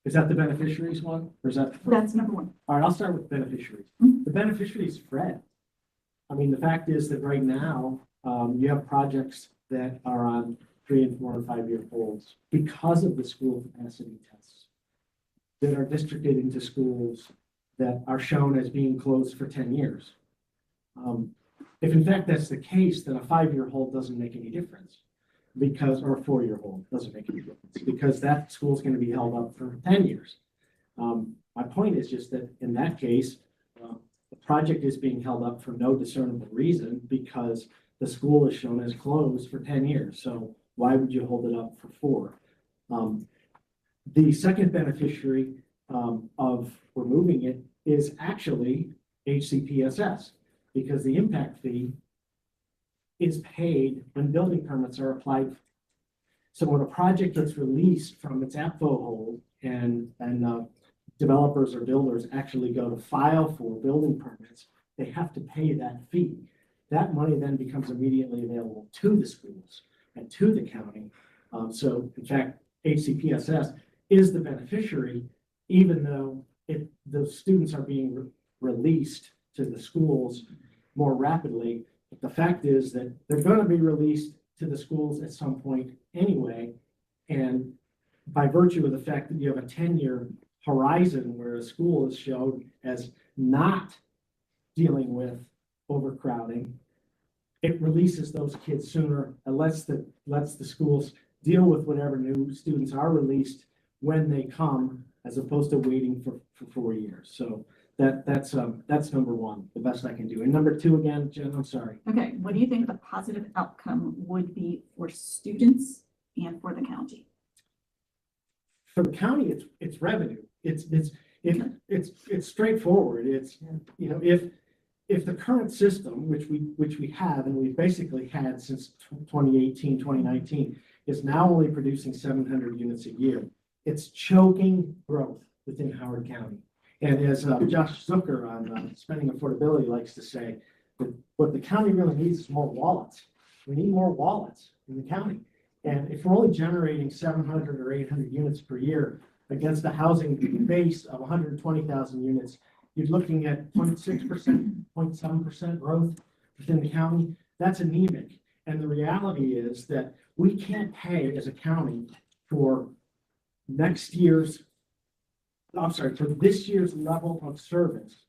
Is that the beneficiaries one, or is that? That's number one. All right, I'll start with beneficiaries. The beneficiaries, Fred. I mean, the fact is that right now, you have projects that are on 3 and 4 and 5 year holds because of the school capacity tests that are districted into schools that are shown as being closed for 10 years. If in fact that's the case, then a 5 year hold doesn't make any difference. Or a 4 year hold doesn't make any difference because that school is going to be held up for 10 years. My point is just that in that case, The project is being held up for no discernible reason because the school is shown as closed for 10 years. So why would you hold it up for 4? The second beneficiary of removing it is actually HCPSS, because the impact fee is paid when building permits are applied. So when a project gets released from its APFO hold and developers or builders actually go to file for building permits, they have to pay that fee. That money then becomes immediately available to the schools and to the county. So in fact, HCPSS is the beneficiary, even though the students are being released to the schools more rapidly. But the fact is that they're going to be released to the schools at some point anyway. And by virtue of the fact that you have a 10-year horizon where a school is shown as not dealing with overcrowding, it releases those kids sooner and lets the schools deal with whatever new students are released when they come, as opposed to waiting for 4 years. So that's number one, the best I can do. And number two, again, Jen, I'm sorry. Okay, what do you think the positive outcome would be for students and for the county? For the county, it's revenue. It's straightforward. It's, you know, if the current system, which we have, and we've basically had since 2018, 2019, is now only producing 700 units a year, it's choking growth within Howard County. And as Josh Zucker on Spending Affordability likes to say, that what the county really needs is more wallets. We need more wallets in the county. And if we're only generating 700 or 800 units per year against a housing base of 120,000 units, you're looking at 0.6%, 0.7% growth within the county. That's anemic. And the reality is that we can't pay as a county for for this year's level of service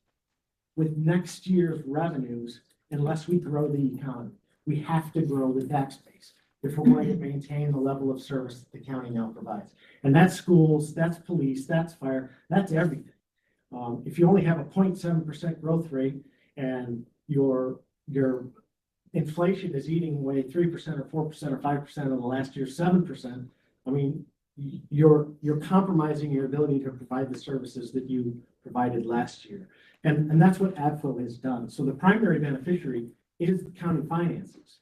with next year's revenues unless we grow the economy. We have to grow the tax base if we're going to maintain the level of service that the county now provides. And that's schools, that's police, that's fire, that's everything. If you only have a 0.7% growth rate and your inflation is eating away 3% or 4% or 5% of the last year's 7%, I mean, you're compromising your ability to provide the services that you provided last year. And that's what ADFO has done. So the primary beneficiary is the county finances.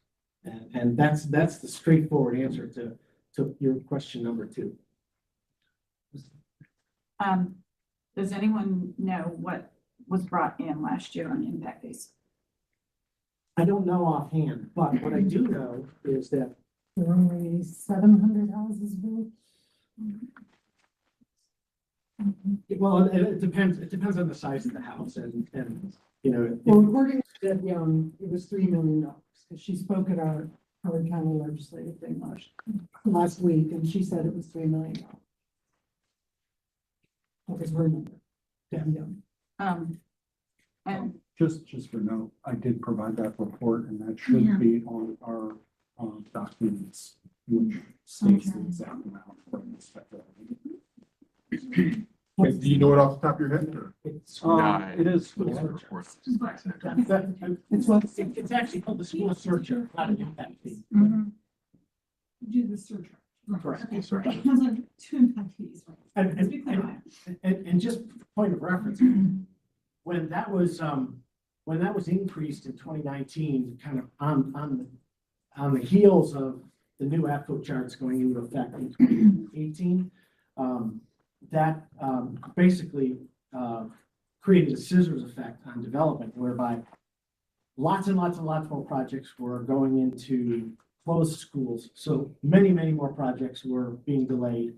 And that's the straightforward answer to your question number 2. Does anyone know what was brought in last year on impact fees? I don't know offhand, but what I do know is that There were only 700 houses built. well, it depends on the size of the house and you know. Well, according to Deb Young, it was $3 million, because she spoke at our Howard County legislative thing last week, and she said it was $3 million. That was her number, Deb Young. And Just for note, I did provide that report, and that Yeah. should be on our documents, which states the exact amount for this. Do you know it off the top of your head? Or? It's It is. it's actually called the school searcher, not an impact fee. Mhm. Do the surcharge. Correct. Okay, sorry. It has like 2 impact fees, right? And, Let's be clear on and just point of reference, when that was increased in 2019, kind of on the heels of the new APCO charts going into effect in 2018, that basically created a scissors effect on development, whereby lots and lots and lots more projects were going into closed schools. So many more projects were being delayed.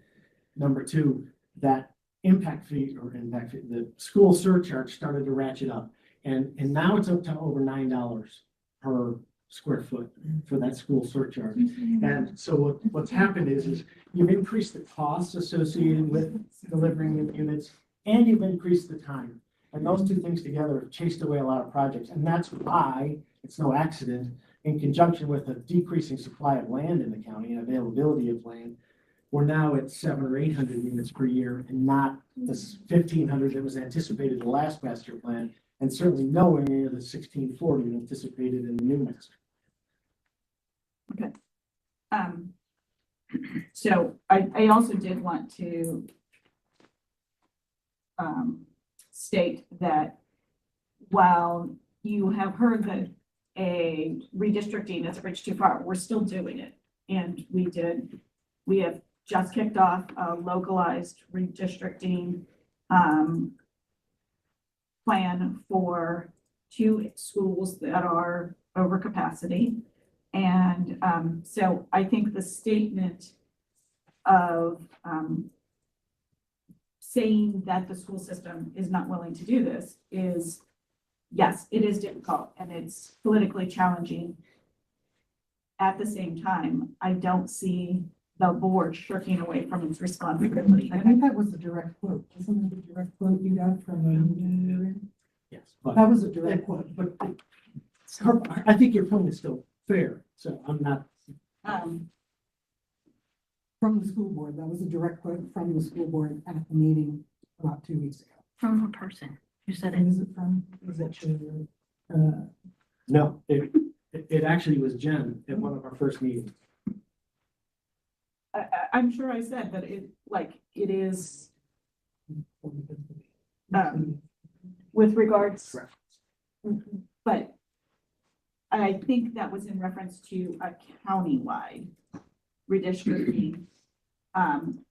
Number 2, that the school surcharge started to ratchet up. And now it's up to over $9 per square foot for that school surcharge. And so what's happened is you've increased the costs associated with delivering the units, and you've increased the time. And those two things together have chased away a lot of projects. And that's why, it's no accident, in conjunction with a decreasing supply of land in the county and availability of land, we're now at 700 or 800 units per year and not the 1,500 that was anticipated in the last master plan and certainly nowhere near the 1640 anticipated in the new master. So I also did want to state that while you have heard that a redistricting is a bridge too far, we're still doing it. And we have just kicked off a localized redistricting plan for 2 schools that are over capacity. And so I think the statement of saying that the school system is not willing to do this is, yes, it is difficult and it's politically challenging. At the same time, I don't see the board shirking away from its responsibility. I think that was a direct quote. Isn't it a direct quote you got from the meeting you were in? Yes. But That was a direct quote. but I think your point is still fair, so I'm not. From the school board. That was a direct quote from the school board at the meeting about 2 weeks ago. From a person who said And it. is it from, is it to, No, it actually was Jen at one of our first meetings. I'm sure I said that it is, with regards, but I think that was in reference to a countywide redistricting,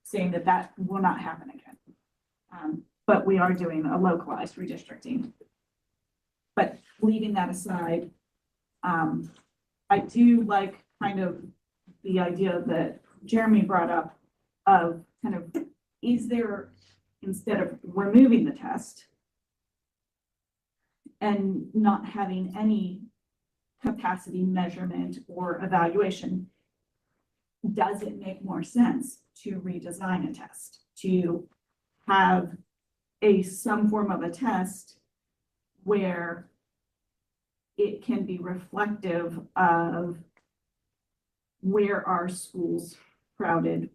saying that that will not happen again. But we are doing a localized redistricting. But leaving that aside, I do like kind of the idea that Jeremy brought up of kind of, is there, instead of removing the test and not having any capacity measurement or evaluation, does it make more sense to redesign a test, to have some form of a test where it can be reflective of where our schools crowded,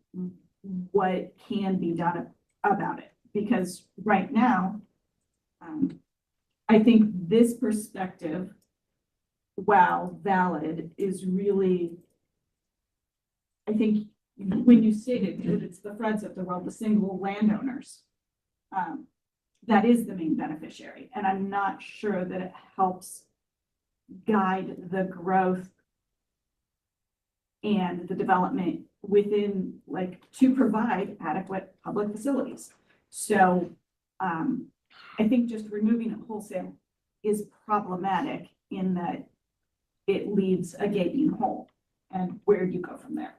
what can be done about it? Because right now, I think this perspective, while valid, is really, I think when you stated that it's the Freds of the world, the single landowners, that is the main beneficiary. And I'm not sure that it helps guide the growth and the development within, to provide adequate public facilities. So I think just removing it wholesale is problematic in that it leaves a gaping hole. And where do you go from there?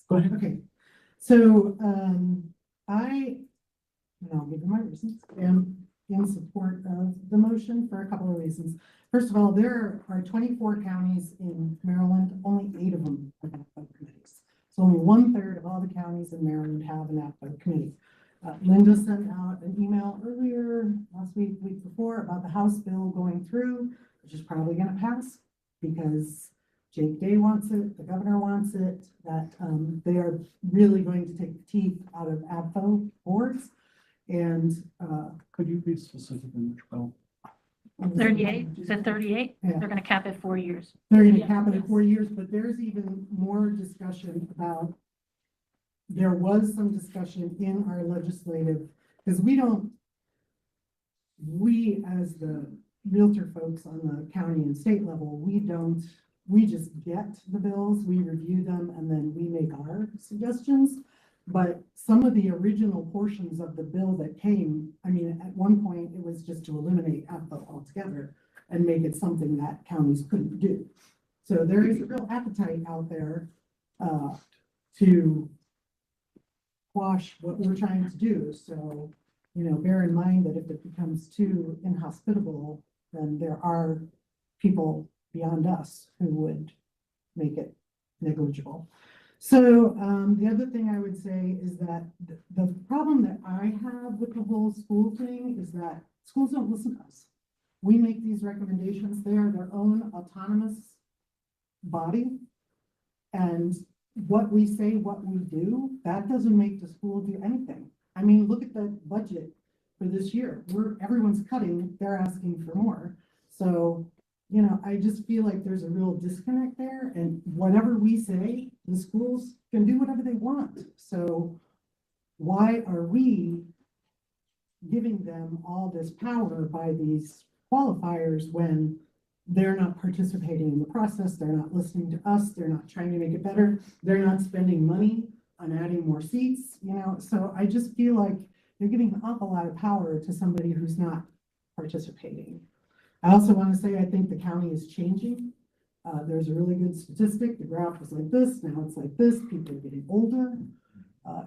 go ahead. Okay. So, and I'll give you my reasons, am in support of the motion for a couple of reasons. First of all, there are 24 counties in Maryland, only 8 of them have APFO committees. So only 1/3 of all the counties in Maryland have an APFO committee. Linda sent out an email earlier, last week, week before, about the House bill going through, which is probably gonna pass because Jake Day wants it, the governor wants it, that they are really going to take the teeth out of APFO boards. And Could you be specific in which bill? 38, is it 38? Yeah. They're gonna cap it 4 years. They're gonna cap it at 4 years, but there's even more discussion about, there was some discussion in our legislative, because we as the Realtor folks on the county and state level, we just get the bills, we review them, and then we make our suggestions. But some of the original portions of the bill that came, I mean, at one point, it was just to eliminate APFO altogether and make it something that counties couldn't do. So there is a real appetite out there to quash what we're trying to do. So, bear in mind that if it becomes too inhospitable, then there are people beyond us who would make it negligible. So the other thing I would say is that the problem that I have with the whole school thing is that schools don't listen to us. We make these recommendations. They are their own autonomous body. And what we say, what we do, that doesn't make the school do anything. I mean, look at the budget for this year. Everyone's cutting, they're asking for more. So, you know, I just feel like there's a real disconnect there, and whatever we say, the schools can do whatever they want. So why are we giving them all this power by these qualifiers when they're not participating in the process, they're not listening to us, they're not trying to make it better, they're not spending money on adding more seats, you know? So I just feel like they're giving an awful lot of power to somebody who's not participating. I also want to say, I think the county is changing. There's a really good statistic. The graph was like this, now it's like this. People are getting older.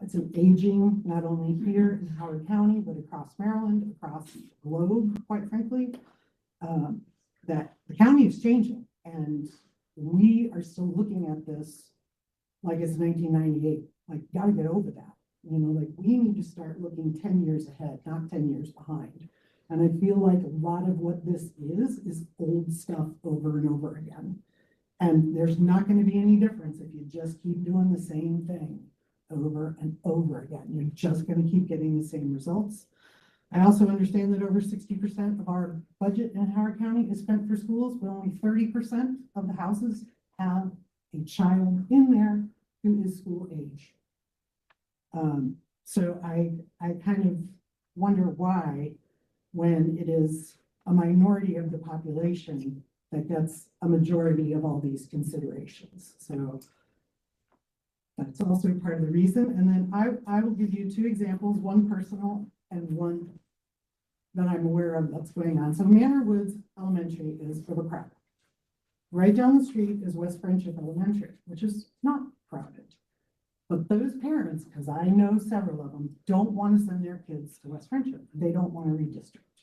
It's an aging, not only here in Howard County, but across Maryland, across the globe, quite frankly, that the county is changing. And we are still looking at this like it's 1998. Like, gotta get over that. You know, like we need to start looking 10 years ahead, not 10 years behind. And I feel like a lot of what this is old stuff over and over again. And there's not going to be any difference if you just keep doing the same thing over and over again. You're just going to keep getting the same results. I also understand that over 60% of our budget in Howard County is spent for schools, but only 30% of the houses have a child in there who is school age. So I kind of wonder why, when it is a minority of the population that gets a majority of all these considerations. So that's also part of the reason. And then I will give you two examples, one personal and one that I'm aware of that's going on. So Manor Woods Elementary is overcrowded. Right down the street is West Friendship Elementary, which is not crowded. But those parents, because I know several of them, don't want to send their kids to West Friendship. They don't want to redistrict.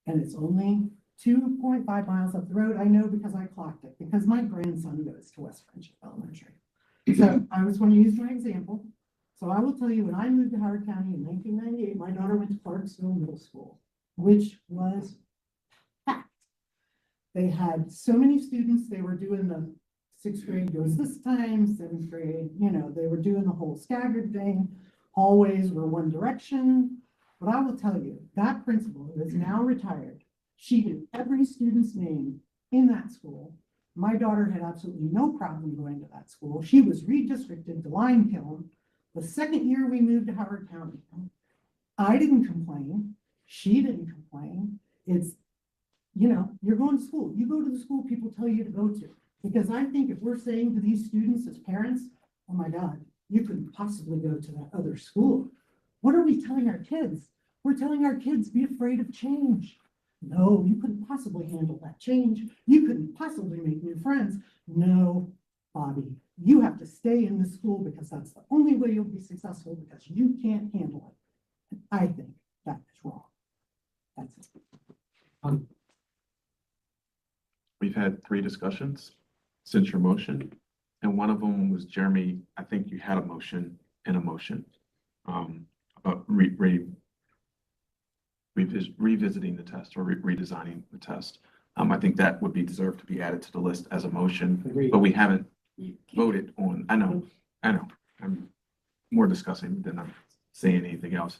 And it's only 2.5 miles up the road. I know because I clocked it, because my grandson goes to West Friendship Elementary. So I was going to use my example. So I will tell you, when I moved to Howard County in 1998, my daughter went to Clarksville Middle School, which was packed. They had so many students, they were doing the 6th grade goes this time, 7th grade, you know, they were doing the whole staggered thing. Hallways were one direction. But I will tell you, that principal, who is now retired, she knew every student's name in that school. My daughter had absolutely no problem going to that school. She was redistricted to Limekiln the second year we moved to Howard County. I didn't complain. She didn't complain. It's, you know, you're going to school. You go to the school people tell you to go to. Because I think if we're saying to these students as parents, oh my God, you couldn't possibly go to that other school. What are we telling our kids? We're telling our kids, be afraid of change. No, you couldn't possibly handle that change. You couldn't possibly make new friends. No, Bobby, you have to stay in the school because that's the only way you'll be successful, because you can't handle it. And I think that is wrong. That's it. We've had 3 discussions since your motion, and one of them was, Jeremy, I think you had a motion and a motion about revisiting the test or redesigning the test. I think that would be deserved to be added to the list as a motion, but we haven't voted on. I know. I'm more discussing than I'm saying anything else,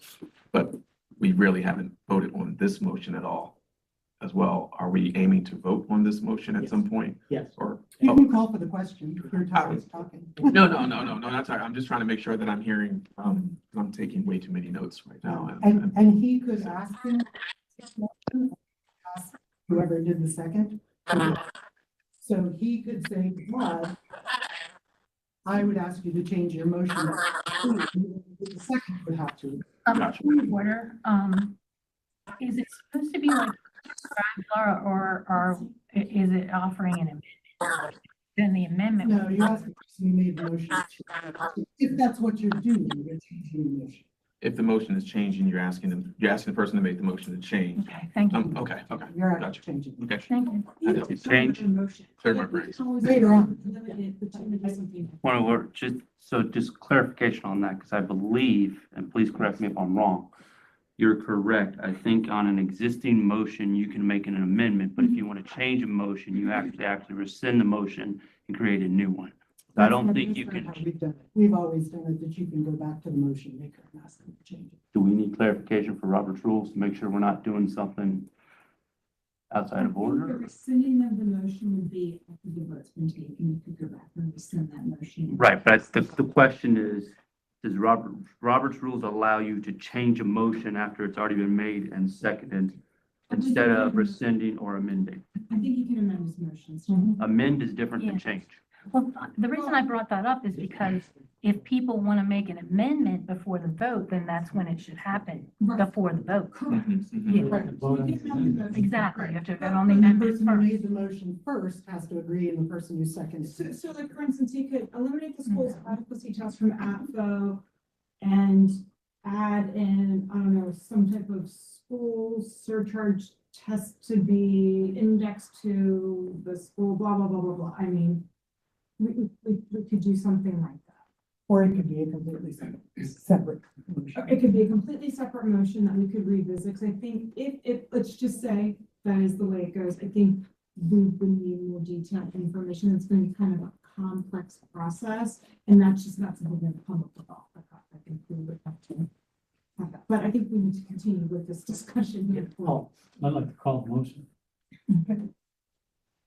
but we really haven't voted on this motion at all as well. Are we aiming to vote on this motion at some point? Yes. Or You can call for the question if you're tired of talking. no, not sorry. I'm just trying to make sure that I'm hearing, I'm taking way too many notes right now. And he could ask him, ask whoever did the second. So he could say, Bob, I would ask you to change your motion. The second would have to. Gotcha. Point of order, is it supposed to be like, or is it offering an amendment? Then the amendment. No, you asked the person who made the motion. If that's what you're doing, you're changing the motion. If the motion is changing, you're asking the person to make the motion to change. Okay, thank you. Okay. You're actually Gotcha. changing. Okay. Thank you. I think it's Change. clear my brain. Later on. Point of order, just clarification on that, because I believe, and please correct me if I'm wrong, you're correct. I think on an existing motion, you can make an amendment, but if you want to change a motion, you have to actually rescind the motion and create a new one. I don't think you That's not how can, We've done it. We've always done it, that you can go back to the motion maker and ask them to change it. do we need clarification for Robert's rules to make sure we're not doing something outside of The order? rescinding of the motion would be after the vote's been taken, you could go back and rescind that motion. Right, but the question is, does Robert's rules allow you to change a motion after it's already been made and seconded instead of rescinding or amending? I think you can amend his motions. Amend is different than Yeah. change. Well, the reason I brought that up is because if people want to make an amendment before the vote, then that's when it should happen, Right. before the vote. Correct. Yeah, Right. So you can amend the motion. exactly. You have to vote on the And the amendment person who first. made the motion first has to agree, and the person who seconded. So like, for instance, you could eliminate the school's adequacy test from APFO and add in, I don't know, some type of school surcharge test to be indexed to the school, blah, blah, blah, blah, blah. I mean, we could do something like that. Or it could be a completely separate motion. It could be a completely separate motion that we could revisit, because I think if, let's just say that is the way it goes, I think we would need more detailed information. It's going to be kind of a complex process, and that's what we're going to come up with off the cuff. I think we would have to have that, but I think we need to continue with this discussion here. Oh, I'd like to call a motion.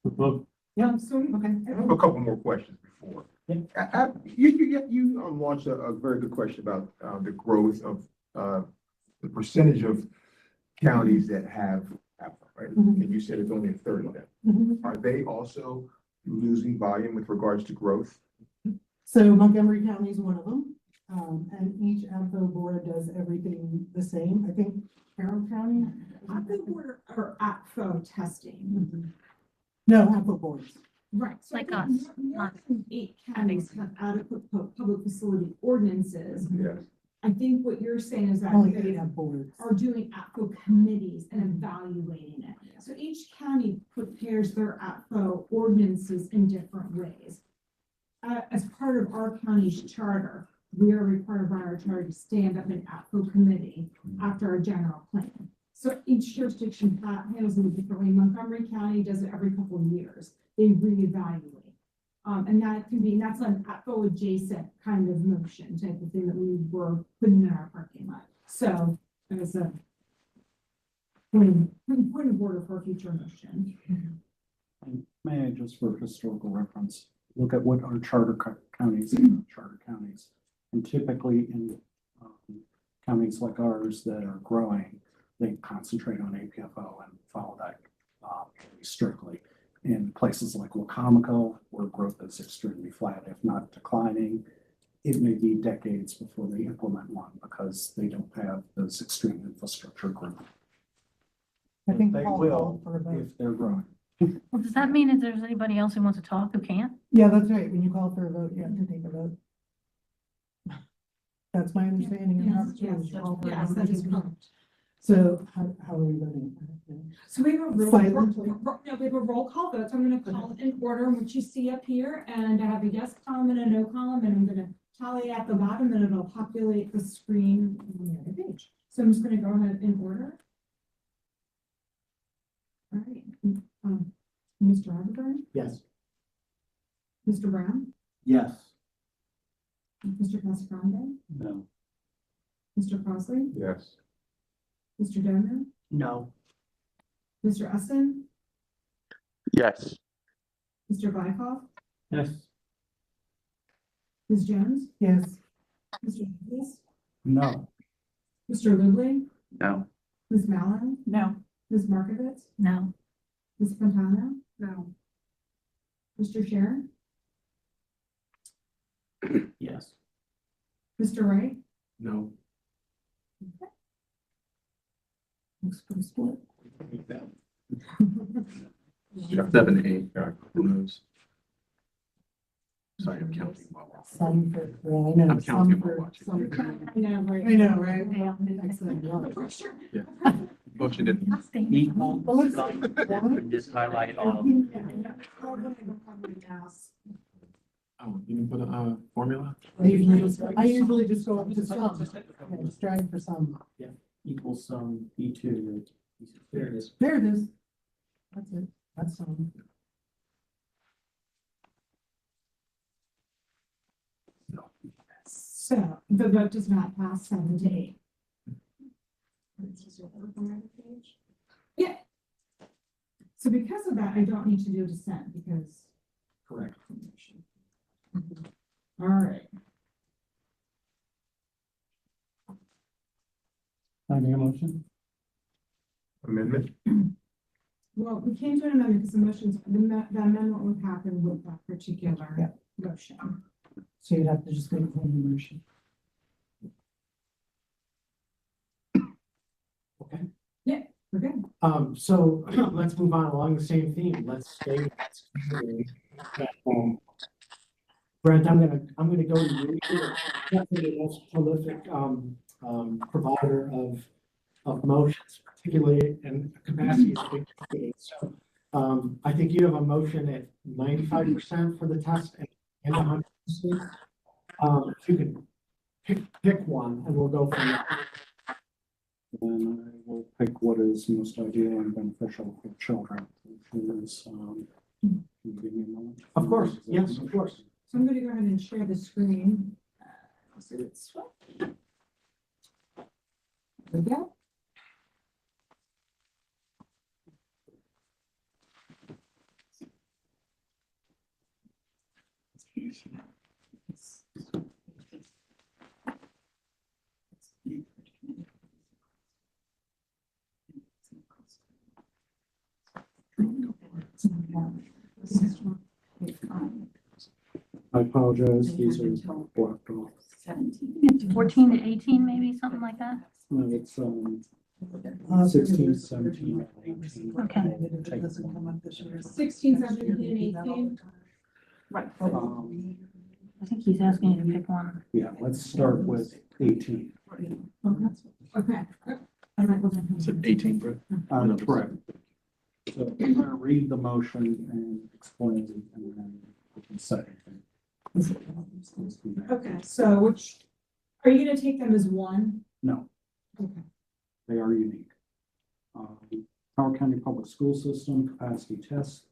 For vote. Yeah, so, okay. I have a couple more questions before. You launched a very good question about, the growth of, the percentage of counties that have, right? Mhm. And you said it's only a third of them. Mhm. Are they also losing volume with regards to growth? So Montgomery County is one of them, and each AMPO board does everything the same. I think Carroll County. I think we're APFO testing. No, AMPO boards. Right. So I Like think us, more not- than 8 counties have adequate public facility ordinances. Yes. I think what you're saying is that Only they 8 have boards. are doing APFO committees and evaluating it. So each county prepares their APFO ordinances in different ways. As part of our county's charter, we are required by our charter to stand up an APFO committee after our general plan. So each jurisdiction handles it differently. Montgomery County does it every couple of years. They reevaluate. And that's an APFO adjacent kind of motion type of thing that we were putting in our parking lot. So as a point of order for a future motion. And may I just for historical reference, look at what our counties, charter counties. And typically in counties like ours that are growing, they concentrate on APFO and follow that really strictly. In places like Wacomico, where growth is extremely flat, if not declining, it may be decades before they implement one because they don't have those extreme infrastructure growth. I think They Paul will called for a vote. if they're growing. Well, does that mean if there's anybody else who wants to talk who can't? Yeah, that's right. When you call for a vote, you have to take a vote. That's my understanding. of how it's Yes, changed. You call for a yes, vote, that you is take a vote. correct. So how are we voting? So we have a roll, Silently. no, we have a roll call vote, so I'm gonna call it in order, which you see up here, and I have a yes column and a no column, and I'm gonna tally at the bottom, and it'll populate the screen on the other page. So I'm just gonna go ahead in order. All right, Mr. Arterburn, Yes. Mr. Brown, Yes. Mr. Casagrande, No. Mr. Crossley, Yes. Mr. Downer, No. Mr. Essen, Yes. Mr. Vykoff, Yes. Ms. Jones, Yes. Mr. Davis, No. Mr. Ludwig, No. Ms. Mallon, No. Ms. Markovitz, No. Ms. Fontana, No. Mr. Sharon, Yes. Mr. Wright, No. Looks pretty split. Yeah, 7 to 8, who knows? Sorry, I'm counting while we're. Some for, well, I know. I'm some counting while for- watching. some for- I know, right? I know, right? Excellent. Motion didn't. Equal. Well, let's see. Just highlight all. Oh, you didn't put a, formula? I usually just go up to some. Yeah, just trying for some. Equals some E2. There it is. There it is. That's it. That's some. So the vote does not pass 7-8. Yeah. So because of that, I don't need to do a dissent because. Correct. All right. I make a motion? Amendment? Well, we can't do an amendment because the motions, the amendment would happen with that particular motion. So you'd have to just make a whole new motion. Okay. We're good. So let's move on along the same theme. Let's stay. Brent, I'm gonna go to you. You're definitely the most prolific, provider of motions, particularly in capacity as a big company. So, I think you have a motion at 95% for the test and 100%. If you can pick one and we'll go from there. Then I will pick what is most ideal and beneficial for children, which is, can you give me a moment? Of course, yes, of course. So I'm going to go ahead and share the screen. So it's. There we go. I apologize, these are blocked off. 14 to 18, maybe, something like that? No, it's, 16, 17, 18. Okay. It doesn't come up this year. 16, 17, 18. Right. I think he's asking you to pick one. Yeah, let's start with 18. Okay. Is it 18, Brett? Correct. So I'm gonna read the motion and explain, and then we can say. Okay, so which, are you gonna take them as one? No, Okay. they are unique. Howard County Public School System capacity test.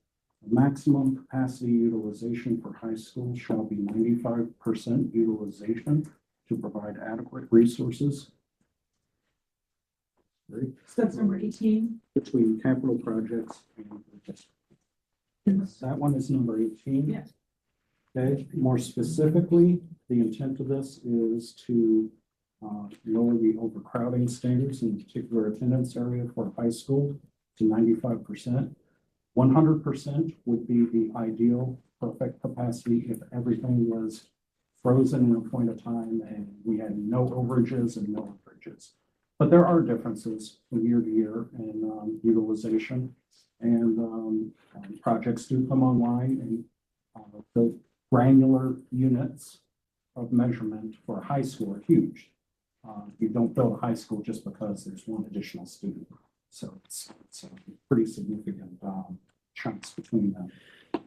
Maximum capacity utilization for high school shall be 95% utilization to provide adequate resources. Right, Steps number 18. between capital projects and that one is number 18. Yes. Okay, more specifically, the intent of this is to lower the overcrowding standards in particular attendance area for high school to 95%. 100% would be the ideal perfect capacity if everything was frozen in a point of time and we had no overages and no overages. But there are differences from year to year in utilization, and projects do come online, and the granular units of measurement for high school are huge. You don't build a high school just because there's one additional student. So it's a pretty significant chunks between them.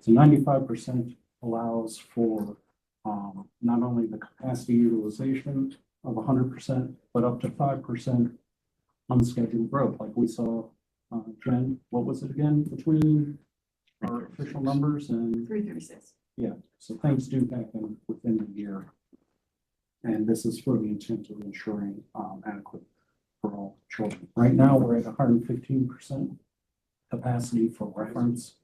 So 95% allows for not only the capacity utilization of 100%, but up to 5% unscheduled growth, like we saw. Jen, what was it again between our official numbers and? 336. Yeah, so things do happen within the year. And this is for the intent of ensuring adequate for all children. Right now, we're at 115% capacity for reference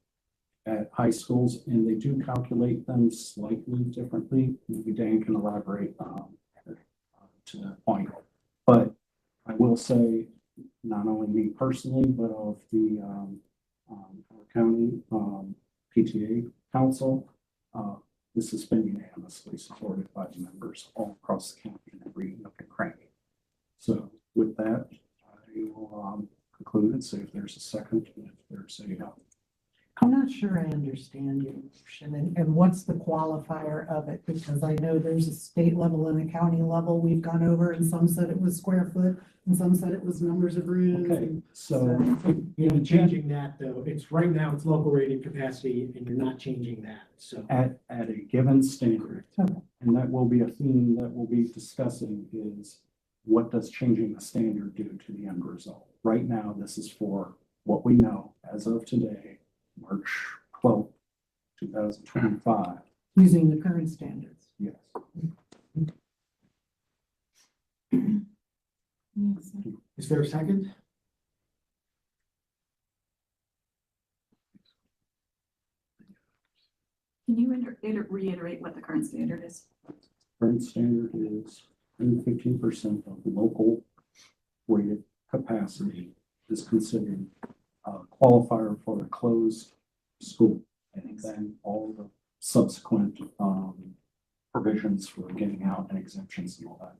at high schools, and they do calculate them slightly differently. Maybe Dan can elaborate to that point. But I will say, not only me personally, but of the Howard County PTA Council, this has been unanimously supported by the members all across the county in every nook and cranny. So with that, I will conclude and see if there's a second, and if there's a I'm not sure I understand your motion and what's the qualifier of it, because I know there's a state level and a county level we've gone over, and some said it was square foot and some said it was numbers of rooms. Okay, and- so You're not changing that though. It's right now, it's local rated capacity and you're not changing that. So at a given standard, Okay. and that will be a theme that we'll be discussing, is what does changing the standard do to the end result? Right now, this is for what we know as of today, March 12th, 2025. Using the current standards. Yes. Is there a second? Can you reiterate what the current standard is? Current standard is 15% of local weighted capacity is considered a qualifier for a closed school. And then all the subsequent provisions for getting out and exemptions and all that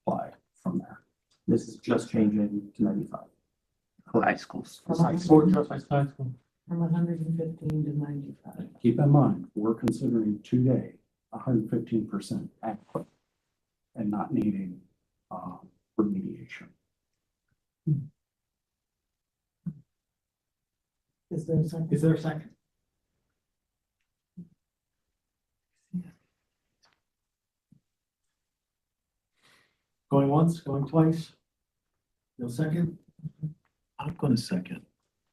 apply from there. This is just changing to 95. High schools. High school, just high school. From 115 to 95. Keep in mind, we're considering today 115% adequate and not needing remediation. Is there a second? Is there a second? Going once, going twice? No second? I'm gonna second.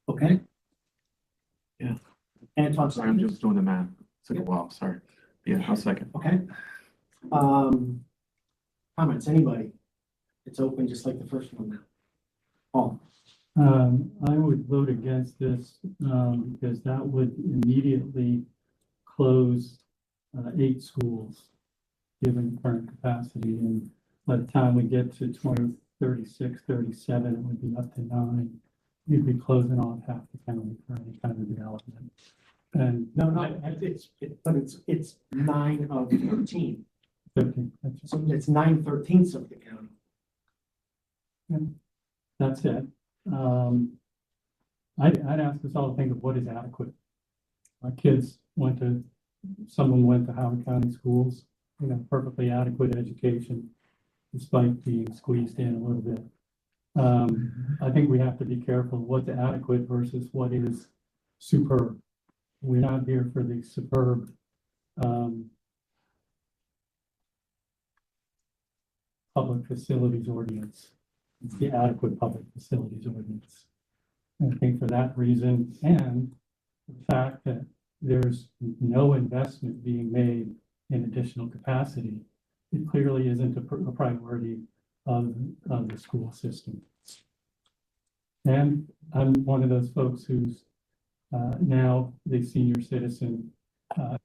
Okay. Yeah. Anton, Sorry, I'm second. just doing the math. Took a while, sorry. Yeah, I'll second. Okay. Comments, anybody? It's open just like the first one now. Paul? I would vote against this, because that would immediately close, 8 schools, given current capacity, and by the time we get to 2036, 37, it would be up to 9. You'd be closing off half the county for any kind of development. And No, but it's 9 of 13. 13, So it's 9/13 of the county. that's it. I'd ask us all to think of what is adequate. My kids someone went to Howard County schools, perfectly adequate education, despite being squeezed in a little bit. I think we have to be careful what's adequate versus what is superb. We're not here for the superb, public facilities ordinance. It's the adequate public facilities ordinance. And I think for that reason, and the fact that there's no investment being made in additional capacity, it clearly isn't a priority of the school system. And I'm one of those folks who's now the senior citizen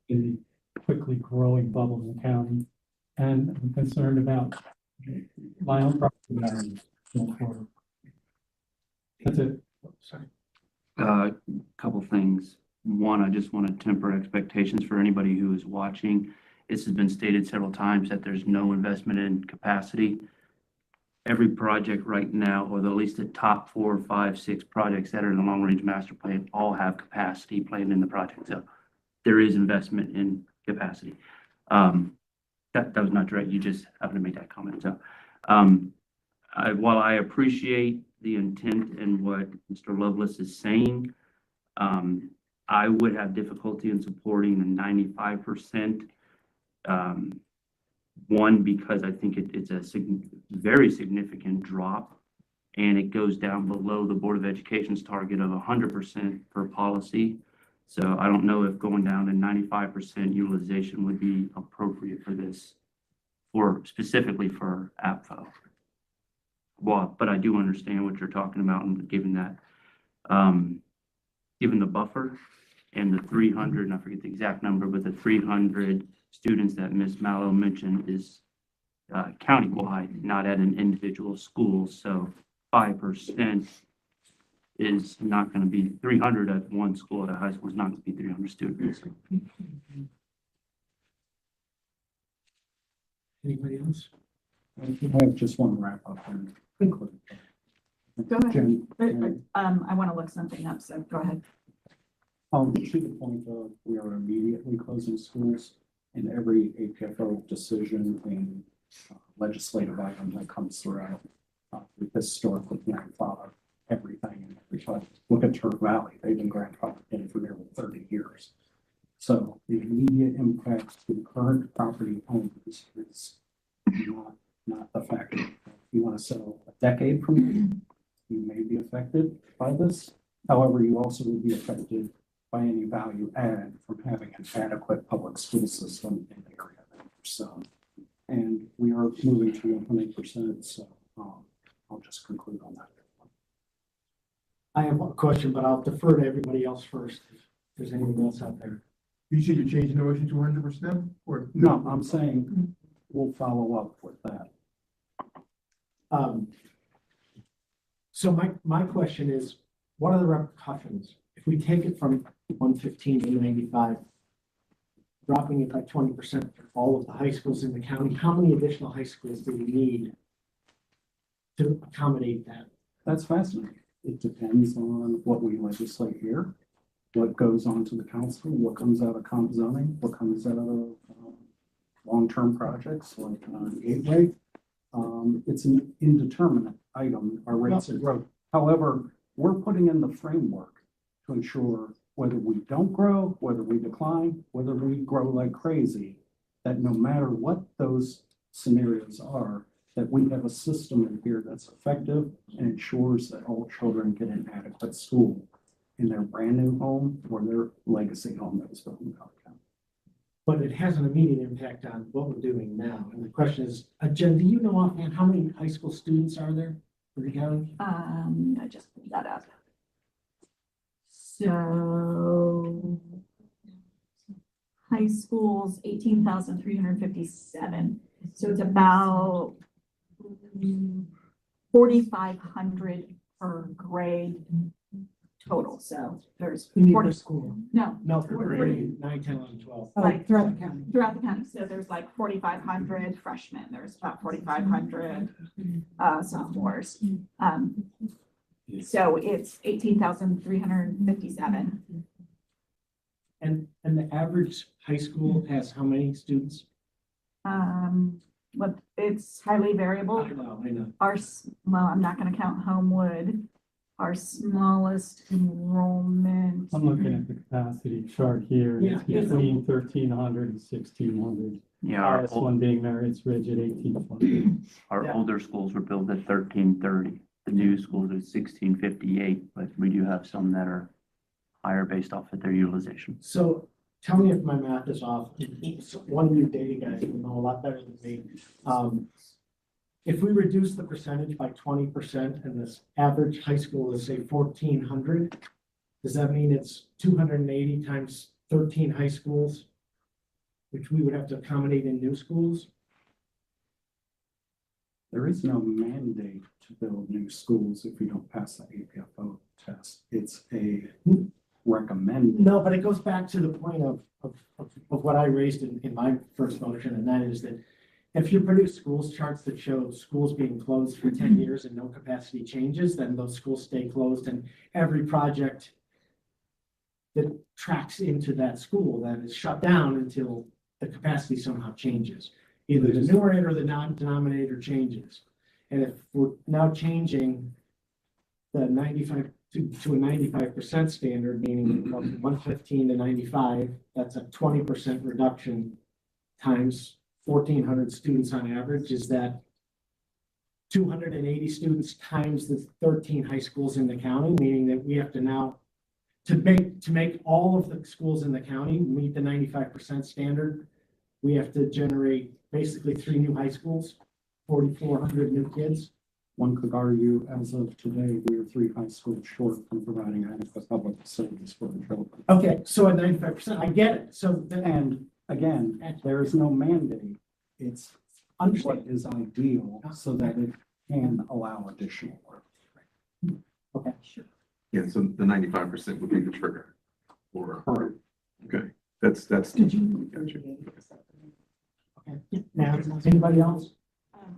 in the quickly growing bubble in the county. And I'm concerned about my own property values going forward. That's it. Couple things. One, I just want to temper expectations for anybody who is watching. This has been stated several times that there's no investment in capacity. Every project right now, or at least the top 4, 5, 6 projects that are in the long-range master plan, all have capacity planned in the project. So there is investment in capacity. That was not direct. You just happened to make that comment. So while I appreciate the intent and what Mr. Lovelace is saying, I would have difficulty in supporting the 95%. One, because I think it's a very significant drop, and it goes down below the Board of Education's target of 100% for policy. So I don't know if going down to 95% utilization would be appropriate for this, or specifically for APFO. Well, but I do understand what you're talking about, and given that, given the buffer and the 300, and I forget the exact number, but the 300 students that Ms. Mallow mentioned is countywide, not at an individual school. So 5% is not going to be 300 at one school. At a high school is not going to be 300 students. Anybody else? I just want to wrap up and conclude. Go ahead. Jen, I want to look something up, so go ahead. to the point of we are immediately closing schools, and every APFO decision and legislative item that comes throughout, we historically grandfather everything and everybody. Look at Turk Valley, they've been grandfathered in for nearly 30 years. So the immediate impact to current property owners is not the factor. If you want to sell a decade from now, you may be affected by this. However, you also will be affected by any value add from having an adequate public school system in the area. So, and we are moving to 100%. So I'll just conclude on that. I have one question, but I'll defer to everybody else first, if there's anyone else out there. You said you're changing the motion to 100% or? No, I'm saying we'll follow up with that. So my question is, what are the repercussions? If we take it from 115 to 95, dropping it by 20% for all of the high schools in the county, how many additional high schools do we need to accommodate that? That's fascinating. It depends on what we legislate here, what goes on to the council, what comes out of comp zoning, what comes out of long-term projects like Gateway. It's an indeterminate item, our rates of growth. However, we're putting in the framework to ensure whether we don't grow, whether we decline, whether we grow like crazy, that no matter what those scenarios are, that we have a system in here that's effective and ensures that all children get an adequate school in their brand new home or their legacy home that was built in Pelican County. But it has an immediate impact on what we're doing now. And the question is, Jen, do you know offhand how many high school students are there for the county? I just pulled that up. So high schools, 18,357. So it's about 4,500 per grade total. So there's You need 40, per school. no, No, for grade 9, 10, 11, 12. Oh, Like- throughout the county. throughout the county. So there's like 4,500 freshmen. There's about 4,500 sophomores. So it's 18,357. And the average high school has how many students? But it's highly variable. I know. Well, I'm not gonna count Homewood. Our smallest enrollment. I'm looking at the capacity chart here. Yeah. It's between 1,300 and 1,600. Yeah, our, Highest one being Marriott's Ridge at 1,820. our Yeah. older schools were built at 1,330. The new schools are 1,658, but we do have some that are higher based off of their utilization. So tell me if my math is off. One of you data guys will know a lot better than me. If we reduce the percentage by 20% and this average high school is say 1,400, does that mean it's 280 times 13 high schools, which we would have to accommodate in new schools? There is no mandate to build new schools if you don't pass the APFO test. It's a recommended. No, but it goes back to the point of what I raised in my first motion, and that is that if you produce schools charts that show schools being closed for 10 years and no capacity changes, then those schools stay closed, and every project that tracks into that school then is shut down until the capacity somehow changes. Either the numerator or the denominator changes. And if we're now changing the 95 to a 95% standard, meaning from 115 to 95, that's a 20% reduction times 1,400 students on average. Is that 280 students times the 13 high schools in the county, meaning that we have to now, to make all of the schools in the county meet the 95% standard, we have to generate basically 3 new high schools, 4,400 new kids. One could argue, as of today, we are 3 high schools short from providing adequate public facilities for the children. Okay, so at 95%, I get it. So then, And again, there is no mandate. It's what understand. is ideal so that it can allow additional work. Okay. Yeah, so the 95% would be the trigger or, okay, that's. Gotcha. Okay. Now, anybody else?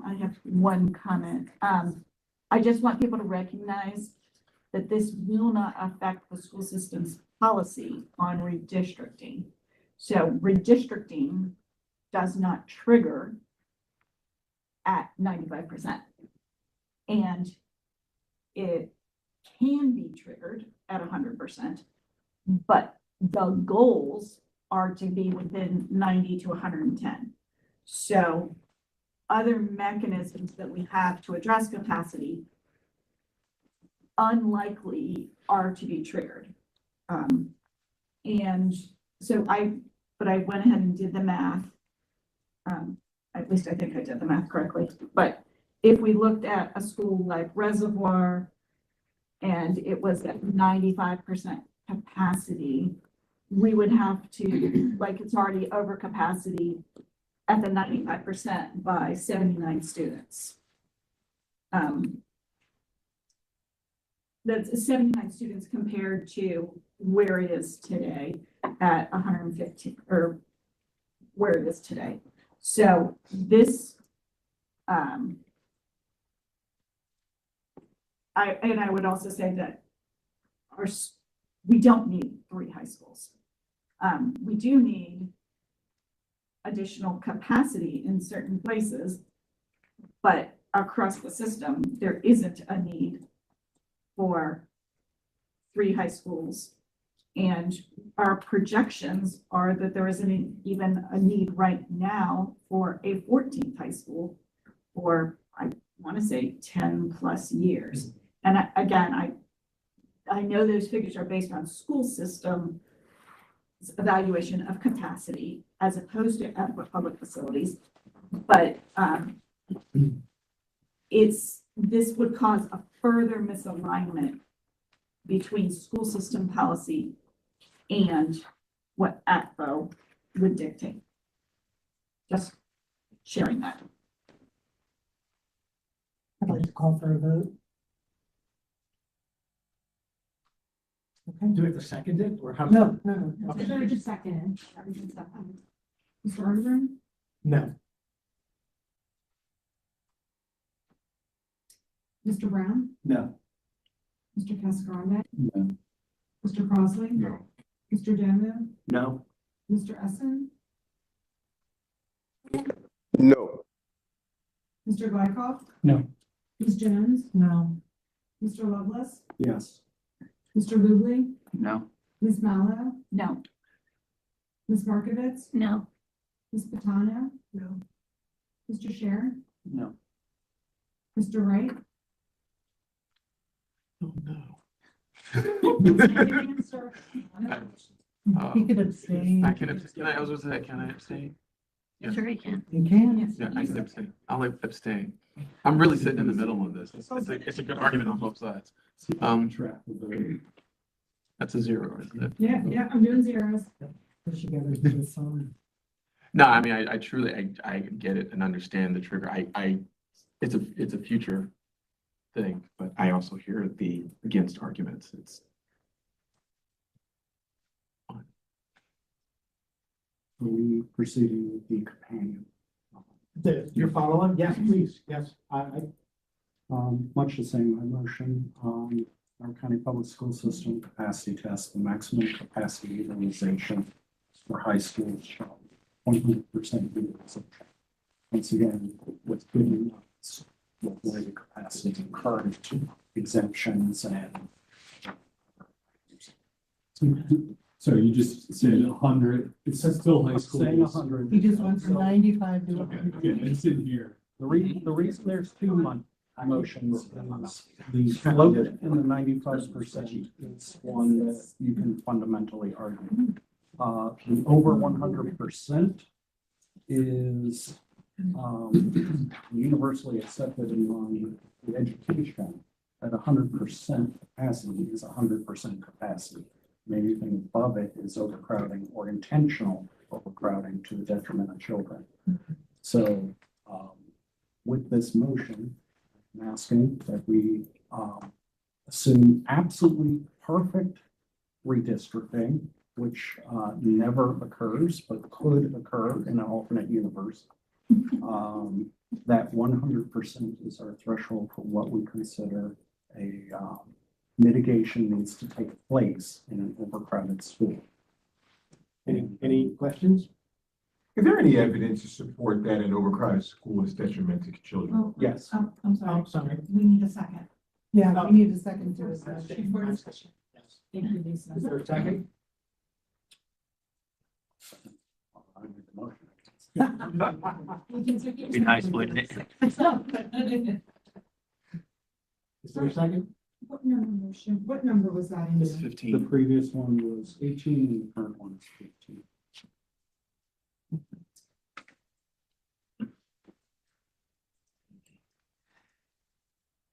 I have one comment. I just want people to recognize that this will not affect the school system's policy on redistricting. So redistricting does not trigger at 95%. And it can be triggered at 100%, but the goals are to be within 90 to 110. So other mechanisms that we have to address capacity unlikely are to be triggered. And so I went ahead and did the math. At least I think I did the math correctly, but if we looked at a school like Reservoir and it was at 95% capacity, we would have to, like, it's already over capacity at the 95% by 79 students. That's 79 students compared to where it is today at 115, or where it is today. So this, I would also say that we don't need 3 high schools. We do need additional capacity in certain places, but across the system, there isn't a need for 3 high schools. And our projections are that there isn't even a need right now for a 14th high school for, I want to say, 10 plus years. And again, I know those figures are based on school system evaluation of capacity as opposed to adequate public facilities, but this would cause a further misalignment between school system policy and what ACFO would dictate. Just sharing that. I'd like to call for a vote. Okay. Do we have to second it or how? No. Okay. So just second. Everything's second. Mr. Arterburn? No. Mr. Brown? No. Mr. Cascarande? No. Mr. Crossley? No. Mr. Domu? No. Mr. Essen? No. Mr. Glykoff? No. Ms. Jones? No. Mr. Lovelace? Yes. Mr. Ruble? No. Ms. Mallow? No. Ms. Markovitz? No. Ms. Patano? No. Mr. Sharon? No. Mr. Wright? Oh, no. Answer. He could abstain. I can abstain. I was gonna say, can I abstain? Yeah. Sure you can. You can. Yeah, I can abstain. I'll abstain. I'm really sitting in the middle of this. It's a good argument on both sides. Track of the- That's a 0, isn't it? Yeah, I'm doing zeros. Push together to the song. No, I mean, I truly, I get it and understand the trigger. It's a future thing, but I also hear the against arguments. It's Are we proceeding with the companion? You're following? Yes, please. Yes. Much the same, my motion, our county public school system capacity test, the maximum capacity utilization for high schools shall 100% utilization. Once again, what's good is what way the capacity current exemptions and. So you just said 100, it says still high school. Saying 100. He just went from 95 to Okay, 100. it's in here. The reason there's 2 motions is the float in the 95% is one that you can fundamentally argue. The over 100% is universally accepted among the education at 100% capacity is 100% capacity. Anything above it is overcrowding or intentional overcrowding to the detriment of children. So with this motion, I'm asking that we assume absolutely perfect redistricting, which never occurs, but could occur in an alternate universe. That 100% is our threshold for what we consider a mitigation needs to take place in an overcrowded school. Any questions? Is there any evidence to support that an overcrowded school is detrimental to children? Oh, Yes. oh, I'm sorry. Sorry. We need a second. Yeah, we need a second to Yes. discuss. Thank you, Lisa. Is there a second? I make the motion. Be nice, wouldn't it? Is there a second? What number was that in? It's there? 15. The previous one was 18 and the current one is 15.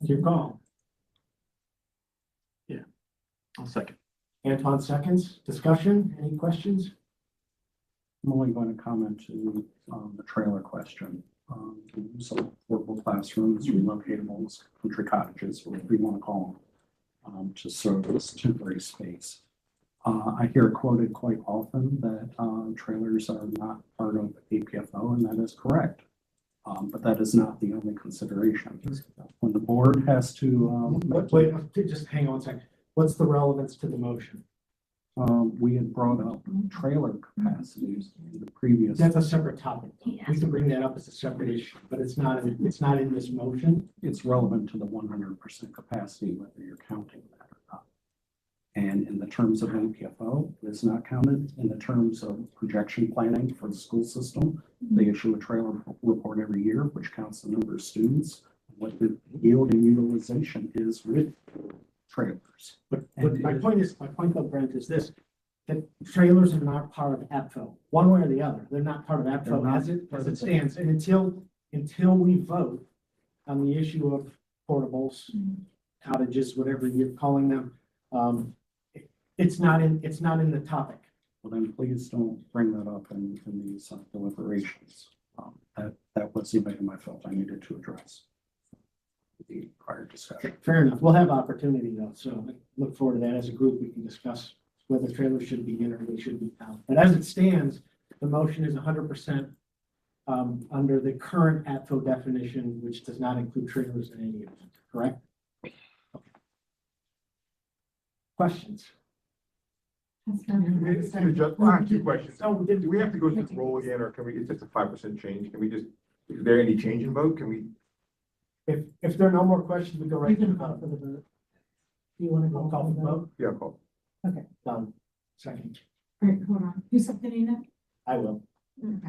Your call. I'll second. Anton seconds. Discussion? Any questions? I'm only going to comment to, the trailer question. So portable classrooms, relocatables, country cottages, whatever you want to call them, to serve as temporary space. I hear quoted quite often that, trailers are not part of APFO, and that is correct. But that is not the only consideration. When the board has to, Wait, just hang on a second. What's the relevance to the motion? we had brought up trailer capacities in the previous. That's a separate topic. We Yes. can bring that up as a separate issue, but it's not in this motion. It's relevant to the 100% capacity, whether you're counting that or not. And in the terms of APFO, it's not counted. In the terms of projection planning for the school system, they issue a trailer report every year, which counts the number of students, what the yield and utilization is with trailers. But my point though, Brent, is this, that trailers are not part of APFO, one way or the other. They're not part of They're APFO not. as it stands. And until we vote on the issue of portables, cottages, whatever you're calling them, it's not in the topic. Well, then please don't bring that up in these deliberations. That was the item I felt I needed to address. The prior discussion. Fair enough. We'll have opportunity though, so I look forward to that. As a group, we can discuss whether trailers should be in or they should be out. But as it stands, the motion is 100% under the current APFO definition, which does not include trailers in any event, correct? Okay. Questions? I have two questions. So Do we have to go through the roll again, or can we, it's just a 5% change? Can we just, is there any change in vote? Can we? if there are no more questions, we go right You to the can call vote. for the vote. Do you want to We'll call for the vote? Yeah, call. Done. Second. All right, hold on. Who's seconding it? I will. Okay.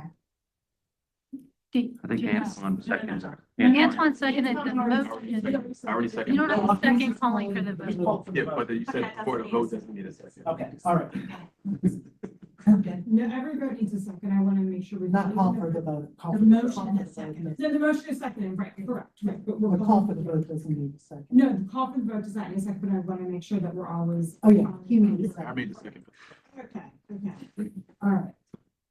I think Antoine second. Antoine seconded the motion. I already You seconded. don't have a second calling for the vote. Yeah, but you said before the vote doesn't need a second. Okay, all right. Okay, No, every vote needs a second. I want to make sure we. not call for the vote. The motion is seconded. No, the motion is seconded, right, correct, right. But The we're call for the vote doesn't need a second. No, the call for the vote does not need a second, but I want to make sure that we're always. Oh, yeah, he made the I second. made the second. Okay, all right.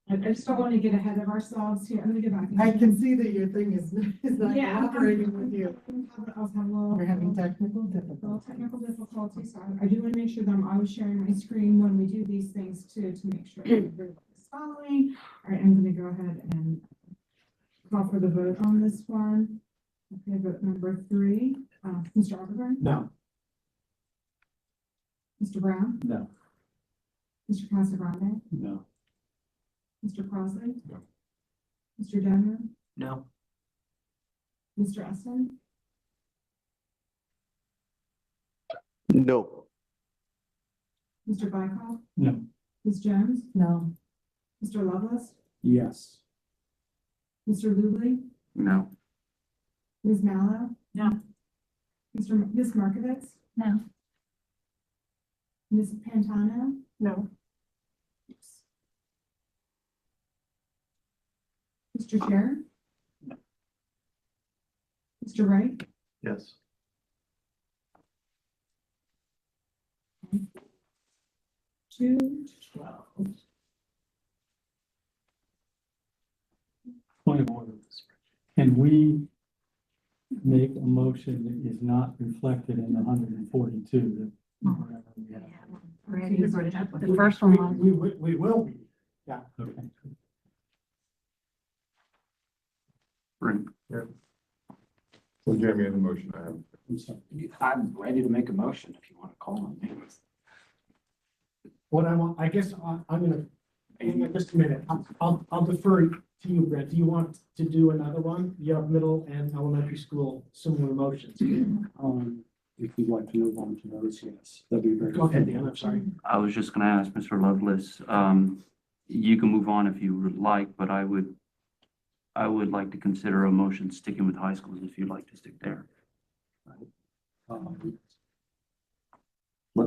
I just don't want to get ahead of ourselves here. I'm gonna get back. I can see that your thing is not Yeah. cooperating with you. I was having a little. We're having technical Little difficulties. technical difficulties, so I do want to make sure that I'm always sharing my screen when we do these things to make sure everybody's following. All right, I'm gonna go ahead and call for the vote on this one. Okay, vote number 3, Mr. Overburn, No. Mr. Brown, No. Mr. Casagrande, No. Mr. Crossley. No. Mr. Denver, No. Mr. Eston, No. Mr. Bykov. No. Ms. Jones, No, Mr. Lovelace, Yes. Mr. Lubley, No. Ms. Mallow. No. Ms. Markovitz, No. Ms. Pantano. No. Mr. Chair? Mr. Wright? Yes. Two to 12. Point of order. Can we make a motion that is not reflected in the 142? The first one was. We will be. Okay. Brent. So Jeremy has a motion. I have. I'm sorry. I'm ready to make a motion if you want to call on me. What I want, I guess I'm gonna, hang on just a minute. I'll defer to you, Brent. Do you want to do another one? You have middle and elementary school similar motions. If you'd like to move on to those, yes, that'd be very. Go ahead, Dan, I'm sorry. I was just gonna ask Mr. Lovelace, you can move on if you would like, but I would like to consider a motion sticking with high schools if you'd like to stick there. I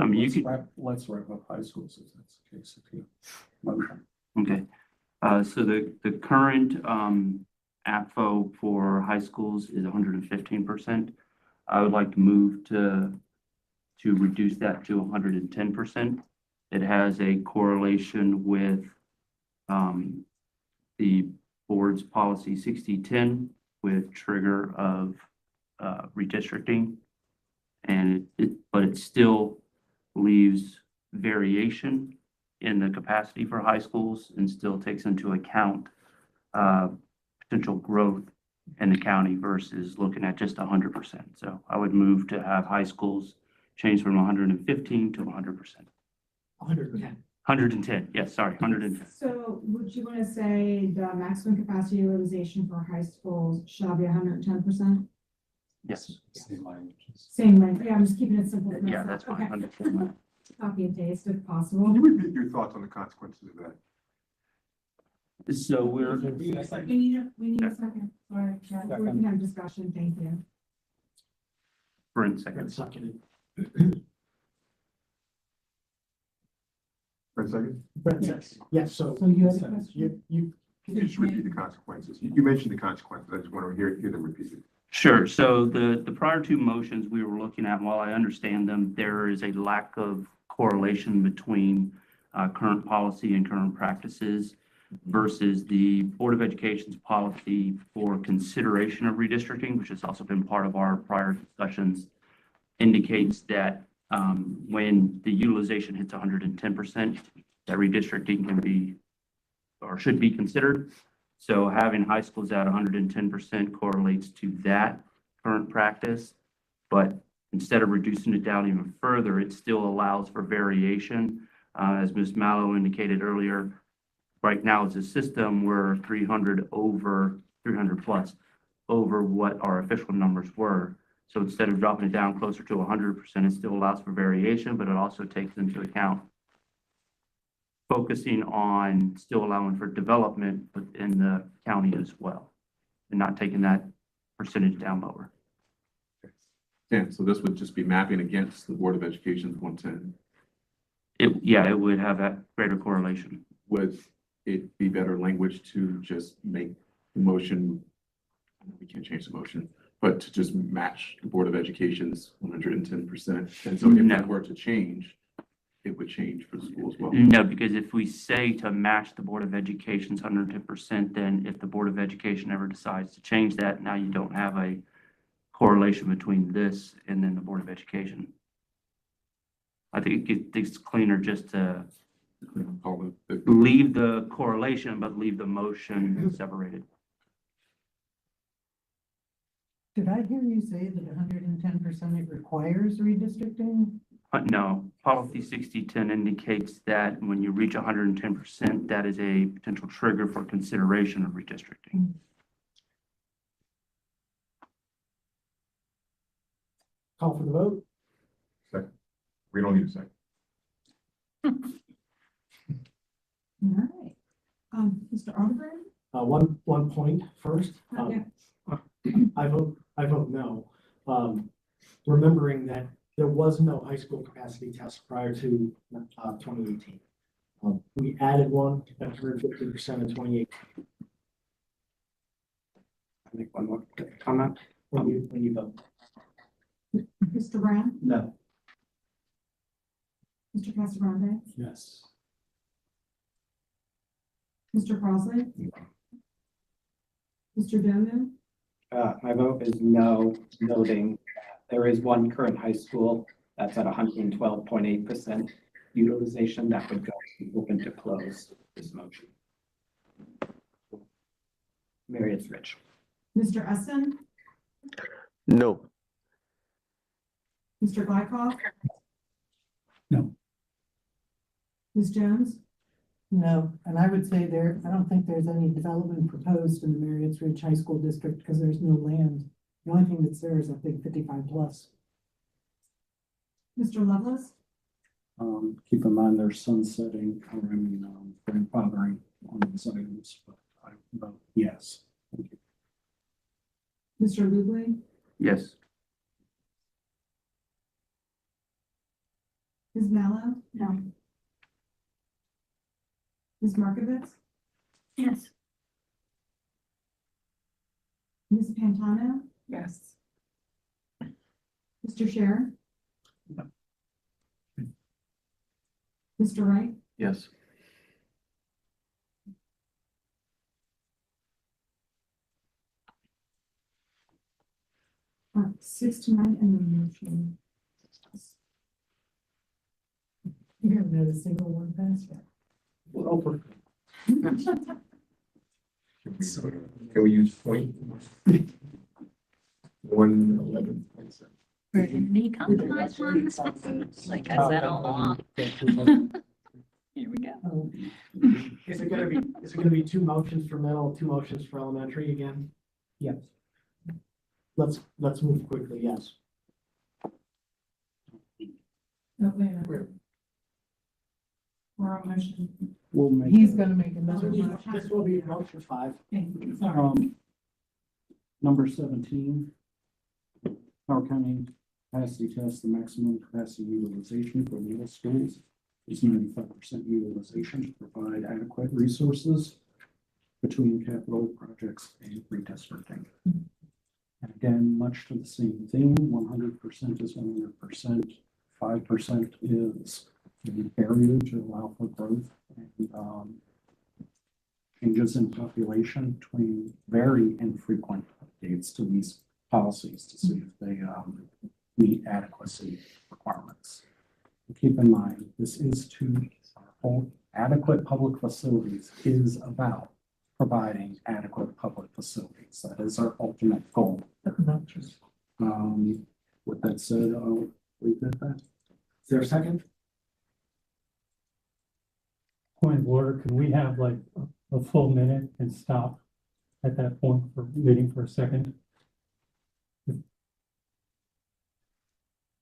mean, you could- Let's wrap up high schools if that's the case, if you motion. Okay, so the current APFO for high schools is 115%. I would like to move to reduce that to 110%. It has a correlation with the board's policy 6010 with trigger of redistricting. And but it still leaves variation in the capacity for high schools and still takes into account potential growth in the county versus looking at just 100%. So I would move to have high schools change from 115 to 100%. 110. 110, yes, sorry, 110. So would you want to say the maximum capacity utilization for high schools shall be 110%? Yes, Same language. Same way, yeah, I'm just keeping it simple. for yeah, myself. that's fine. Okay. 110. Copy and paste if Can possible. you repeat your thoughts on the consequences of that? So we're, We need a second, sorry, yeah, we can have discussion, thank you. Brent second. Seconded. For a second, Brent, yes, so. So you had a question? You, can you just repeat the consequences? You mentioned the consequences. I just want to hear them repeated. Sure. So the prior two motions we were looking at, while I understand them, there is a lack of correlation between current policy and current practices versus the Board of Education's policy for consideration of redistricting, which has also been part of our prior discussions, indicates that when the utilization hits 110%, that redistricting can be or should be considered. So having high schools at 110% correlates to that current practice, but instead of reducing it down even further, it still allows for variation. As Ms. Mallow indicated earlier, right now it's a system where 300 plus over what our official numbers were. So instead of dropping it down closer to 100%, it still allows for variation, but it also takes into account focusing on still allowing for development within the county as well, and not taking that percentage down lower. Yeah, so this would just be mapping against the Board of Education's 110. It would have that greater correlation. Would it be better language to just make the motion, we can't change the motion, but to just match the Board of Education's 110%? And so if No. that were to change, it would change for the school as well. No, because if we say to match the Board of Education's 110%, then if the Board of Education ever decides to change that, now you don't have a correlation between this and then the Board of Education. I think it's cleaner just to Call it leave the correlation, but leave the motion separated. Did I hear you say that 110% it requires redistricting? No, policy 6010 indicates that when you reach 110%, that is a potential trigger for consideration of redistricting. call for the vote? Second. We don't need a second. All right. Mr. Arterburn? One point first. I vote no. Remembering that there was no high school capacity test prior to 2018. We added one at 150% in 2018. I make one more comment. When you vote. Mr. Brown? No. Mr. Casagrande? Yes. Mr. Crossley? Mr. Domu? My vote is no, noting there is one current high school that's at 112.8% utilization that would go open to close this motion. Marriott's Rich. Mr. Essen? No. Mr. Glykoff? No. Ms. Jones? No, and I would say I don't think there's any development proposed in the Marriott's Ridge High School District because there's no land. The only thing that's there is, I think, 55 plus. Mr. Lovelace? Keep in mind there's sunsetting or grandfathering on these items, but I vote yes. Thank you. Mr. Lubley? Yes. Ms. Mallow? No. Ms. Markovitz? Yes. Ms. Pantano? Yes. Mr. Scher? Mr. Wright? Yes. Six to nine and the motion. You haven't had a single one pass yet. Can we use point? 111.7. Did he compromise one? Like I said all along. Here we go. Is it gonna be two motions for middle, two motions for elementary again? Yes. Let's move quickly, yes. No, wait, wait. We're on motion. We'll make. He's gonna make another motion. This will be motion 5. Sorry. Number 17. Howard County capacity test, the maximum capacity utilization for middle schools is 95% utilization to provide adequate resources between capital projects and redistricting. And again, much to the same theme, 100% is 100%, 5% is the barrier to allow for growth and changes in population between very infrequent updates to these policies to see if they meet adequacy requirements. Keep in mind, this is to hold adequate public facilities is about providing adequate public facilities. That is our ultimate goal. With that said, I'll leave it at that. Is there a second? Point of order, can we have like a full minute and stop at that point for waiting for a second?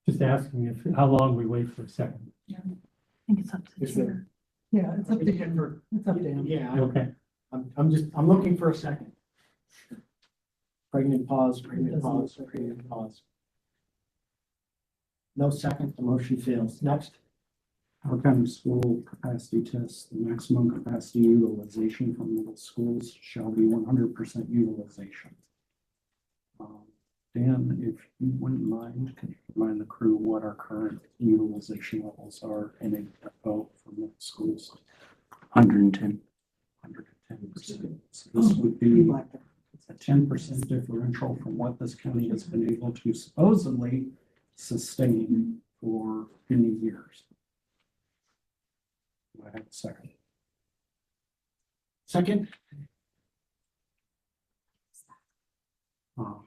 Just asking if, how long we wait for a second. I think it's up to the Is there- chair. Yeah, it's up to him. It's up to him. Yeah, Okay, I'm looking for a second. Pregnant pause, pregnant pause, pregnant pause. No second, the motion fails. Next. Howard County School capacity test, the maximum capacity utilization for middle schools shall be 100% utilization. Dan, if you wouldn't mind, could you remind the crew what our current utilization levels are in a depot for middle schools? 110. 110%. So this would be a 10% differential from what this county has been able to supposedly sustain for many years. Do I have a second? Second,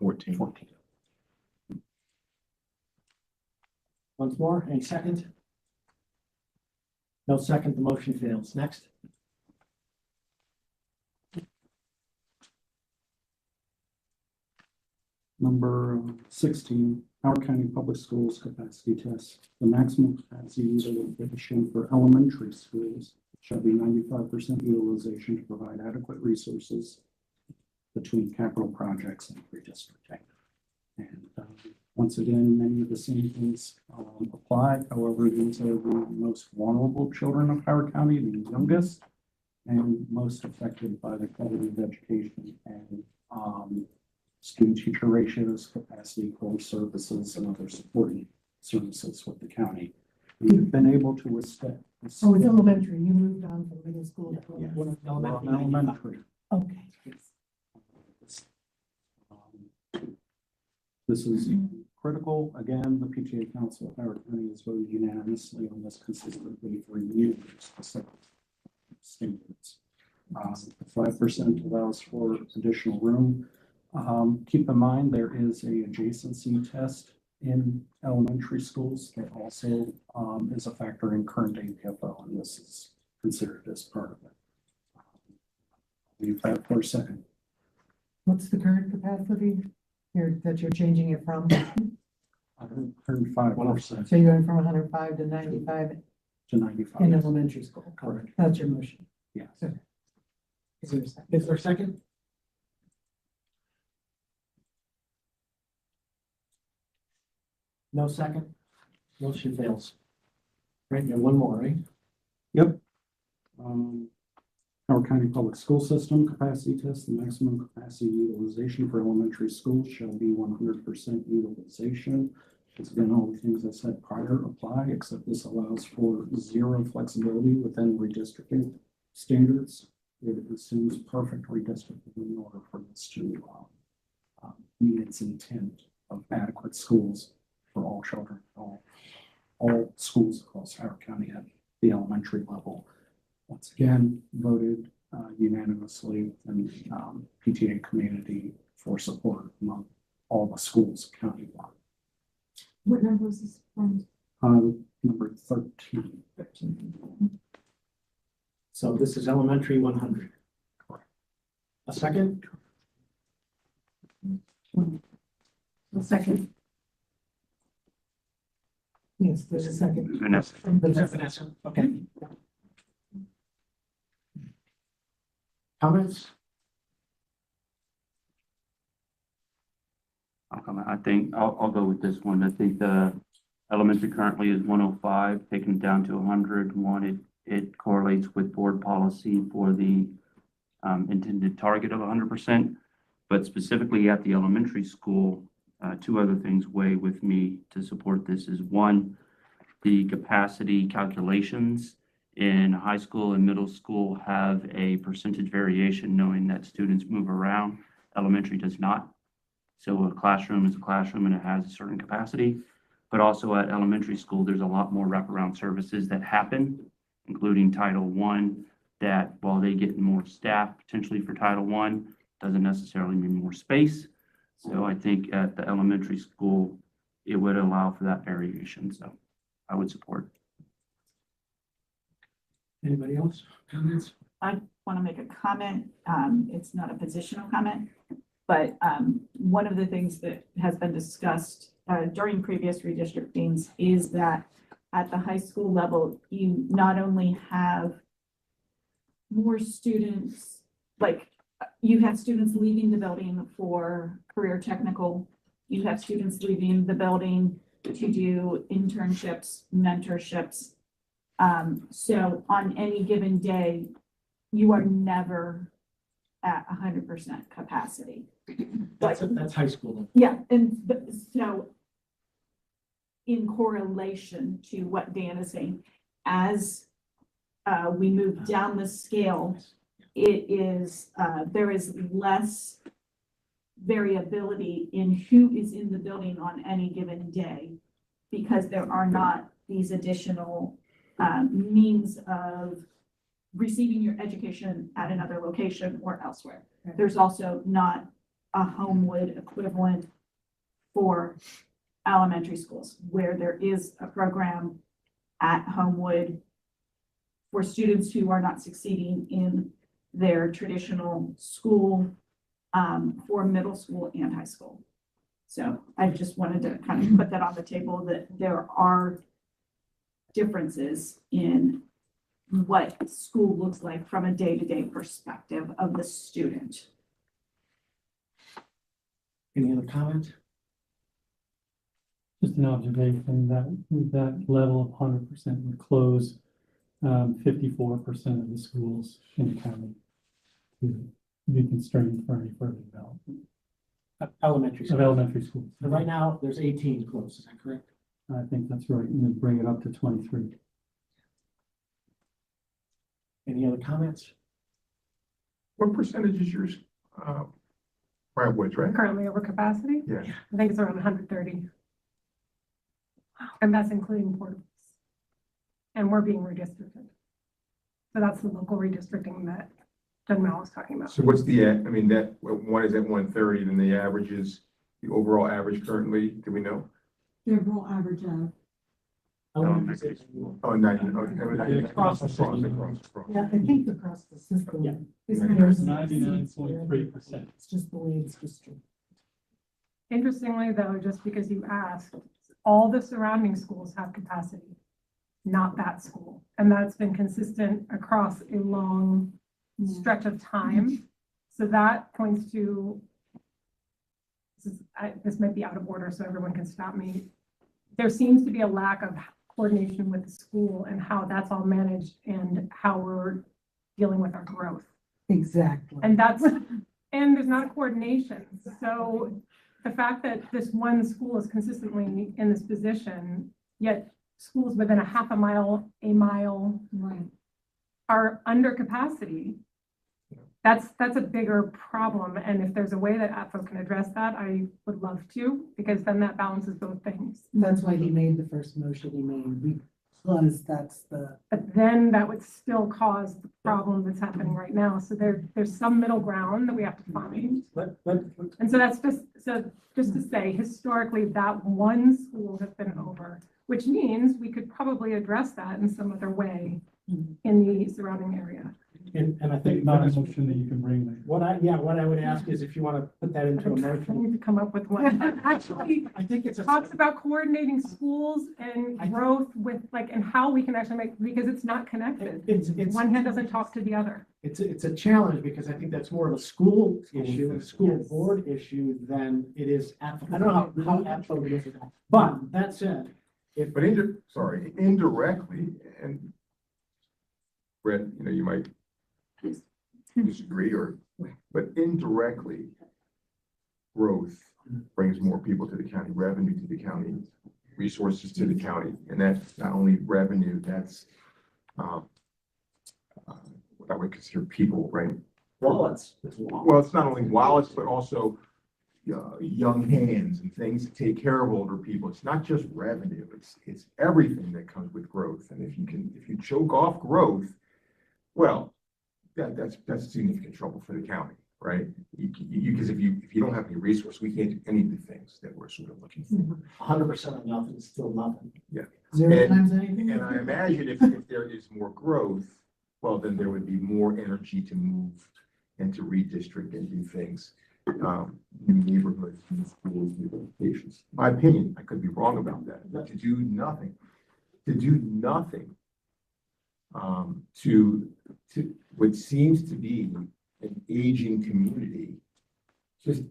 14. 14. once more, any second? No second, the motion fails. Next. Number 16, Howard County Public Schools capacity test. The maximum capacity utilization for elementary schools shall be 95% utilization to provide adequate resources between capital projects and redistricting. And once again, many of the same things apply. However, these are the most vulnerable children of Howard County, the youngest, and most affected by the quality of education and student-teacher ratios, capacity, core services, and other supporting services with the county. We've been able to withstand. Oh, it's elementary. You moved on from middle school to Yeah. elementary. Elementary. Okay. This is critical. Again, the PTA Council of Howard County has voted unanimously on this consistently for years. Standards. 5% allows for additional room. Keep in mind, there is a adjacency test in elementary schools that also is a factor in current APFO, and this is considered as part of it. Leave that for a second. What's the current capacity here that you're changing it from? 105%. So you're going from 105 to 95 to 95. in elementary school. Correct. That's your motion. Yes. Is there a second? No second, motion fails. Right, you have one more, right? Yep. Howard County Public School System capacity test, the maximum capacity utilization for elementary schools shall be 100% utilization Again, all the things I said prior apply, except this allows for zero flexibility within redistricting standards. It assumes perfect redistricting in order for this to meet its intent of adequate schools for all children, all schools across Howard County at the elementary level. Once again, voted unanimously in PTA community for support among all the schools countywide. What number is this from? Number 13. So this is elementary 100. A second? A second. Yes, there's a second. Vanessa. Vanessa, okay. Comments? I think I'll go with this one. I think the elementary currently is 105, taken down to 100. One, it correlates with board policy for the intended target of 100%. But specifically at the elementary school, two other things weigh with me to support this is one, the capacity calculations in high school and middle school have a percentage variation, knowing that students move around. Elementary does not. So a classroom is a classroom and it has a certain capacity. But also at elementary school, there's a lot more wraparound services that happen, including Title I, that while they get more staff potentially for Title I, doesn't necessarily mean more space. So I think at the elementary school, it would allow for that variation. So I would support. Anybody else? Comments? I want to make a comment. It's not a positional comment, but one of the things that has been discussed during previous redistrictings is that at the high school level, you not only have more students, like you have students leaving the building for career technical, you have students leaving the building to do internships, mentorships. So on any given day, you are never at 100% capacity. That's high school. Yeah, and so in correlation to what Dan is saying, as we move down the scale, it is, there is less variability in who is in the building on any given day because there are not these additional means of receiving your education at another location or elsewhere. There's also not a Homewood equivalent for elementary schools where there is a program at Homewood for students who are not succeeding in their traditional school for middle school and high school. So I just wanted to kind of put that on the table that there are differences in what school looks like from a day-to-day perspective of the student. Any other comments? Just an observation that that level of 100% would close 54% of the schools in the county to be constrained for any further development Elementary of school. elementary schools. So right now, there's 18 close, is that correct? I think that's right, and then bring it up to 23. Any other comments? What percentage is yours? Briar Woods, right? Currently over capacity, Yeah. I think it's around 130. And that's including portables. And we're being redistricted. So that's the local redistricting that Jen Mel was talking about. So what's the, I mean, that one is at 130, then the average is, the overall average currently, do we know? The overall average of, Elementary. Oh, 90, okay. Across the city. Across. Yeah, I think across the system. Yeah. It's There's not- 99.3%. It's just the way it's distributed. Interestingly, though, just because you asked, all the surrounding schools have capacity, not that school. And that's been consistent across a long stretch of time. So that points to, this might be out of order, so everyone can stop me. There seems to be a lack of coordination with the school and how that's all managed and how we're dealing with our growth. Exactly. And that's, and there's not coordination. So the fact that this one school is consistently in this position, yet schools within a half a mile Right. are under capacity. That's a bigger problem, and if there's a way that ATFO can address that, I would love to, because then that balances both things. That's why he made the first motion he made, because that's the, But then that would still cause the problem that's happening right now, so there's some middle ground that we have to find. But, And so that's just to say, historically, that one school has been over, which means we could probably address that in some other way in the surrounding area. and I I think think not a motion that you can bring. what I would ask is if you want to put that into a I'm motion. trying to come up with one that actually I think it's a. talks about coordinating schools and growth with like, and how we can actually make, because it's not connected. It's, One hand doesn't talk to the other. it's a challenge because I think that's more of a school issue, a school Yes. board issue than it is. I don't know how APFO it is. But that said, if. But indirectly, and Brett, you know, you might disagree but indirectly, growth brings more people to the county, revenue to the county, resources to the county, and that's not only revenue, that's what I would consider people, right? Wallets. Well, it's not only wallets, but also young hands and things to take care of older people. It's not just revenue, it's everything that comes with growth. And if you choke off growth, well, that's significant trouble for the county, right? Because if you don't have any resource, we can't do any of the things that we're sort of looking for. 100% of nothing is still nothing. zero times anything. And I imagine if there is more growth, well, then there would be more energy to move and to redistrict and do things. New neighborhoods, new schools, new locations. My opinion, I could be wrong about that, but to do nothing to what seems to be an aging community, just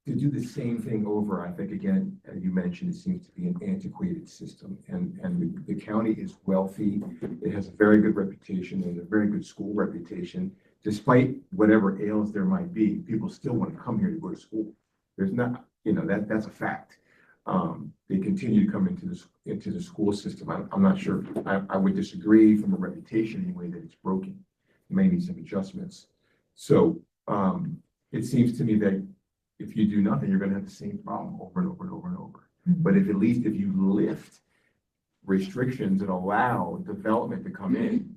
to do the same thing over, I think, again, as you mentioned, it seems to be an antiquated system, and the county is wealthy. It has a very good reputation and a very good school reputation. Despite whatever ails there might be, people still want to come here to go to school. There's not, that's a fact. They continue to come into the school system. I'm not sure. I would disagree from a reputation anyway that it's broken. Maybe some adjustments. So it seems to me that if you do nothing, you're going to have the same problem over and over and over and over. But if you lift restrictions and allow development to come in,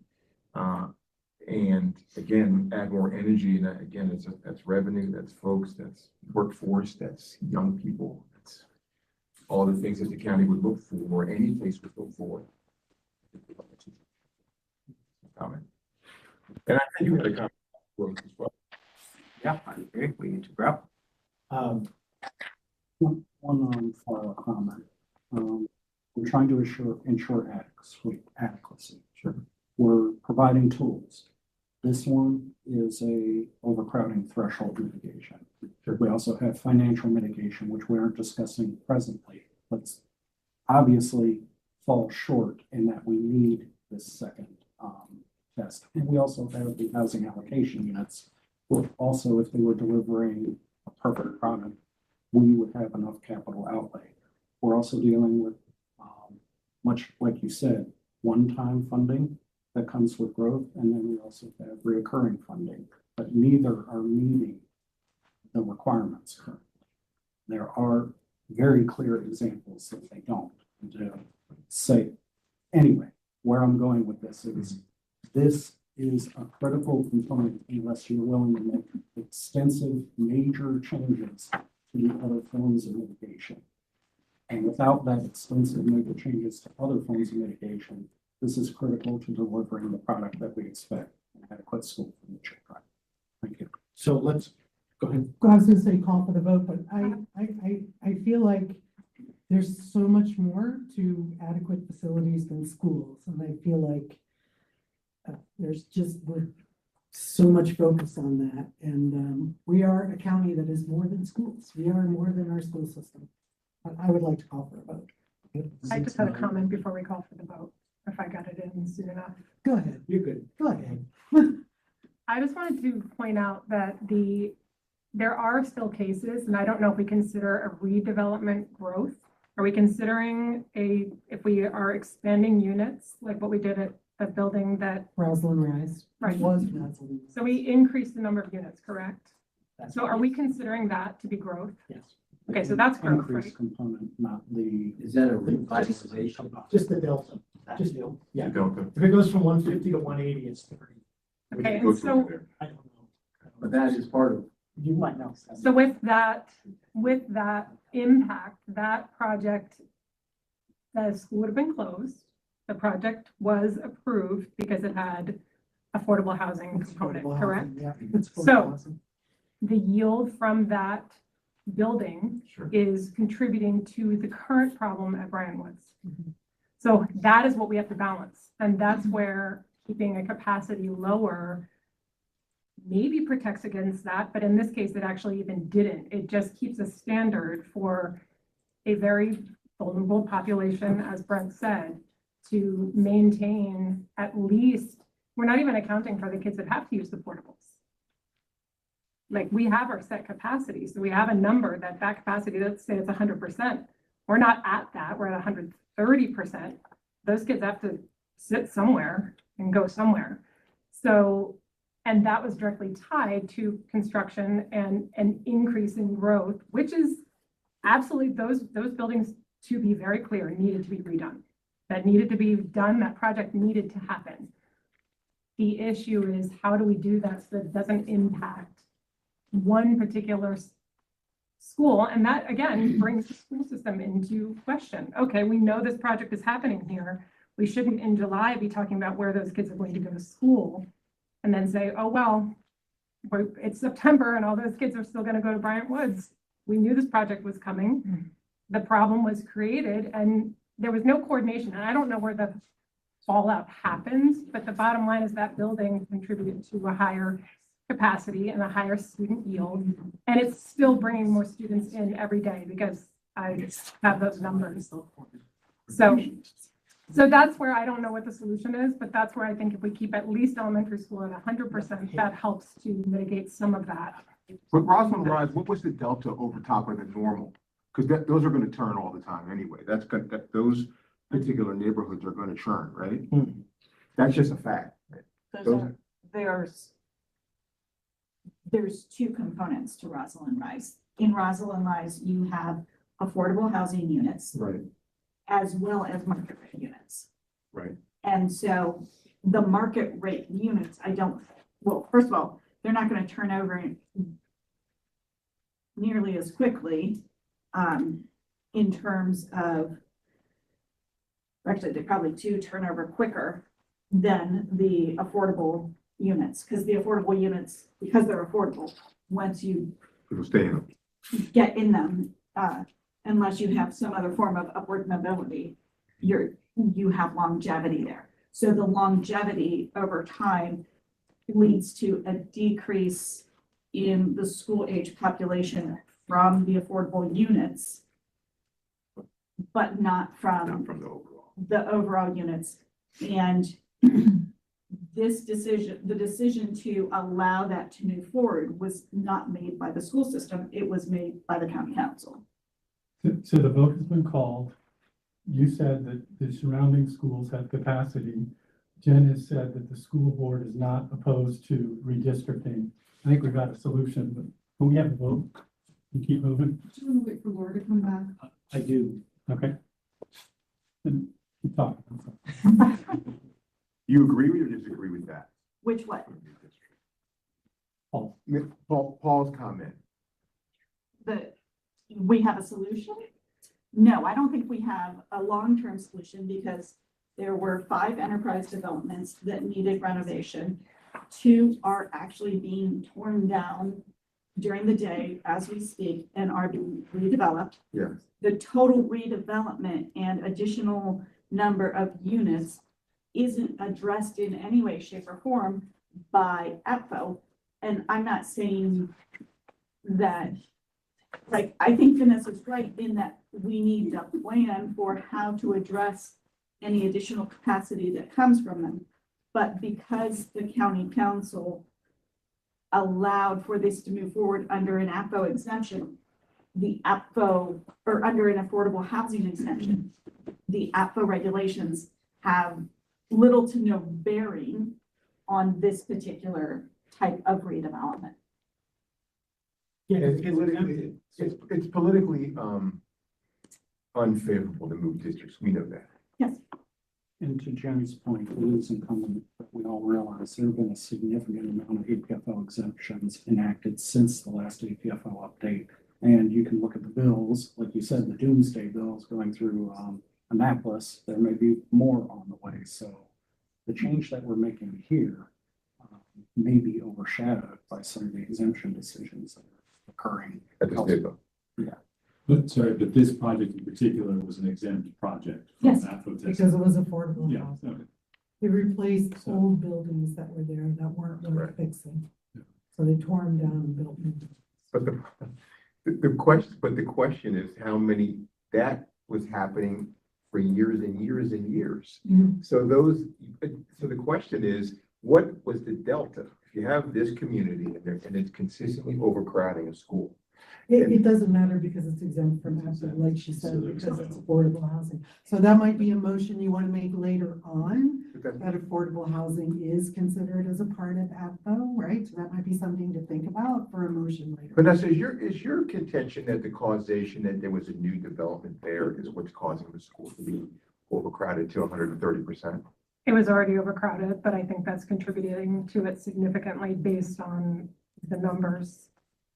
and again, add more energy, and again, that's revenue, that's folks, that's workforce, that's young people, that's all the things that the county would look for, or any place would look for. Comment. And I think you had a comment as well. Yeah, I agree. We need to grow. One follow comment. We're trying to ensure adequacy. Sure. We're providing tools. This one is a overcrowding threshold mitigation. Sure. We also have financial mitigation, which we aren't discussing presently, but obviously falls short in that we need this second test. And we also have the housing allocation units. Also, if they were delivering a perfect product, we would have enough capital outlay. We're also dealing with, much like you said, one-time funding that comes with growth, and then we also have recurring funding, but neither are meeting the requirements currently. There are very clear examples that they don't. Say, anyway, where I'm going with this is a critical component unless you're willing to make extensive major changes to the other forms of mitigation. And without that extensive major changes to other forms of mitigation, this is critical to delivering the product that we expect in adequate school for the children. Thank you. So let's go ahead. I was gonna say call for the vote, but I feel like there's so much more to adequate facilities than schools, and I feel like we're so much focus on that, and we are a county that is more than schools. We are more than our school system. I would like to call for a vote. I just had a comment before we call for the vote, if I got it in soon enough. Go ahead. You're good. Go ahead. I just wanted to point out that the there are still cases, and I don't know if we consider a redevelopment growth. Are we considering if we are expanding units, like what we did at the building that, Rosalind Rise. Right. It was Rosalind. so we increased the number of units, correct? That's- So are we considering that to be growth? Yes. Okay, so that's growth, Increase right? component, not the. Is that a revitalization? Just the delta, just the, yeah. Delta. If it goes from 150 to 180, it's 30. We Okay, can go and through so, there. I don't know. But that is part of, you might know. so with that impact, that project, the school would have been closed. The project was approved because it had affordable housing It's component, affordable correct? housing, yeah, it's affordable So- housing. The yield from that building Sure. is contributing to the current problem at Bryan Woods. Mhm. So that is what we have to balance. And that's where keeping a capacity lower maybe protects against that, but in this case, it actually even didn't. It just keeps a standard for a very vulnerable population, as Brent said, to maintain at least, we're not even accounting for the kids that have to use the portables. Like, we have our set capacity, so we have a number that capacity, let's say it's 100%. We're not at that, we're at 130%. Those kids have to sit somewhere and go somewhere. So, and that was directly tied to construction and an increase in growth, which is absolutely, those buildings, to be very clear, needed to be redone. That needed to be done, that project needed to happen. The issue is, how do we do that so that it doesn't impact one particular school? And that, again, brings the school system into question. Okay, we know this project is happening here. We shouldn't in July be talking about where those kids are going to go to school and then say, oh, well, it's September and all those kids are still going to go to Bryant Woods. We knew this project was coming. The problem was created and there was no coordination. And I don't know where the fallout happens, but the bottom line is that building contributed to a higher capacity and a higher student yield. And it's still bringing more students in every day because I have those numbers. So that's where I don't know what the solution is, but that's where I think if we keep at least elementary school at 100%, that helps to mitigate some of that. But Rosalind Rise, what was the delta over top of the normal? Because those are gonna turn all the time anyway. Those particular neighborhoods are gonna churn, right? Hmm. That's just a fact. There's two components to Rosalind Rise. In Rosalind Rise, you have affordable housing units Right. as well as market rate units. Right. And so the market rate units, well, first of all, they're not going to turn over nearly as quickly in terms of, actually, they probably do turn over quicker than the affordable units, because the affordable units, because they're affordable, once you People stay in them. get in them, unless you have some other form of upward mobility, you have longevity there. So the longevity over time leads to a decrease in the school age population from the affordable units, but not from From the overall. the overall units. And this decision, the decision to allow that to move forward was not made by the school system. It was made by the county council. So the vote has been called. You said that the surrounding schools have capacity. Jen has said that the school board is not opposed to redistricting. I think we've got a solution, but can we have a vote and keep moving? Do you want to wait for Laura to come back? I do. Okay. Then keep talking. You agree with or disagree with that? Which what? Paul. Paul's comment. We have a solution? No, I don't think we have a long-term solution because there were 5 enterprise developments that needed renovation. 2 are actually being torn down during the day as we speak and are being redeveloped. Yeah. The total redevelopment and additional number of units isn't addressed in any way, shape, or form by APFO. And I'm not saying that, like, I think Vanessa's right in that we need a plan for how to address any additional capacity that comes from them. But because the county council allowed for this to move forward under an APFO exemption, the APFO, or under an affordable housing exemption, the APFO regulations have little to no bearing on this particular type of redevelopment. Yeah, It's because politically, it's politically, unfavorable to move districts, we know that. Yes. And to Jenny's point, it is incumbent that we all realize there have been a significant amount of APFO exemptions enacted since the last APFO update. And you can look at the bills, like you said, the doomsday bills going through Annapolis, there may be more on the way. So the change that we're making here may be overshadowed by some of the exemption decisions that are occurring. At the state level. But sorry, but this project in particular was an exempt project. from Yes. AFO testing. Because it was affordable Yeah, housing. okay. They replaced old buildings that were there that weren't worth Right. fixing. So they tore them down and built new. But the question is how many, that was happening for years and years and years. So the question is, what was the delta? If you have this community and it's consistently overcrowding a school. It doesn't matter because it's exempt from APFO, like she said, because it's affordable housing. So that might be a motion you want to make later on, that affordable housing is considered as a part of APFO, right? So that might be something to think about for a motion later. Vanessa, is your contention that the causation that there was a new development there is what's causing the school to be overcrowded to 130%? It was already overcrowded, but I think that's contributing to it significantly based on the numbers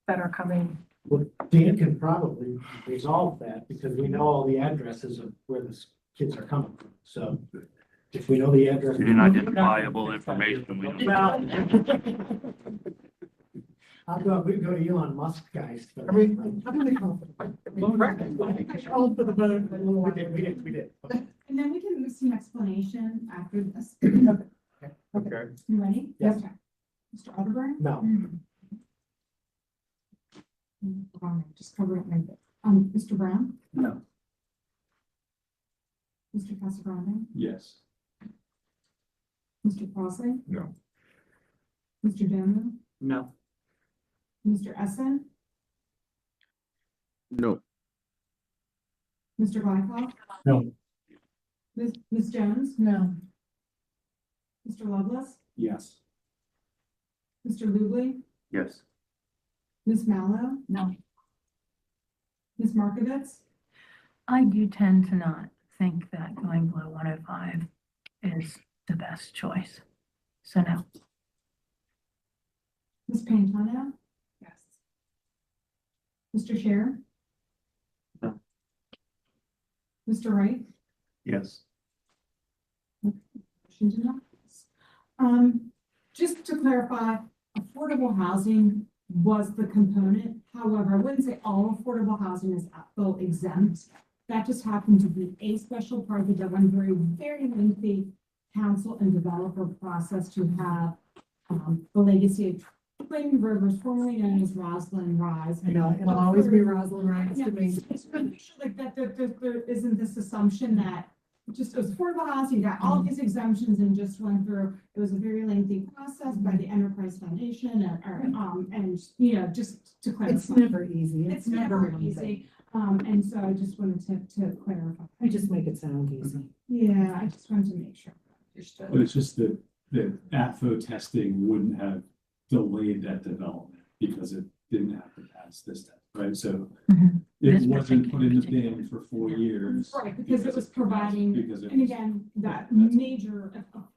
that are coming. Well, Dan can probably resolve that because we know all the addresses of where the kids are coming from. So if we know the address. You didn't identifiable information. We don't- I'll go, we can go to Elon Musk guys. I mean, I'm really confident. practically. Called for the vote. We did. And then we can do some explanation after this. Okay. You ready? Yes. Okay. Mr. Alderburn? No. Just cover it right there. Mr. Brown? No. Mr. Casagrande? Yes. Mr. Crossley? No. Mr. Donu? No. Mr. Essen? No. Mr. Blackoff? No. Ms. Jones? No. Mr. Lovelace? Yes. Mr. Lubley? Yes. Ms. Mallow? No. Ms. Markovitz? I do tend to not think that going below 105 is the best choice. So no. Ms. Pantano? Yes. Mr. Scher? No. Mr. Wright? Yes. Motion denies. Just to clarify, affordable housing was the component. However, I wouldn't say all affordable housing is APFO exempt. That just happened to be a special part of the Devonbury, very lengthy council and developer process to have the legacy of Twin Rivers, formerly known as Roslyn Rise. I know, it'll always be Rosalind Rice Yeah, to me. it's to make sure like that there isn't this assumption that just it was affordable housing, got all these exemptions and just went through. It was a very lengthy process by the Enterprise Foundation and, you know, just to clarify. It's never easy. It's never easy. And so I just wanted to clarify. I just make it sound easy. Yeah, I just wanted to make sure. But it's just that AFO testing wouldn't have delayed that development because it didn't have to pass this test, right? So This it wasn't put in the particular bin for 4 years. Right, because it was providing, Because it and was- again, that that's- major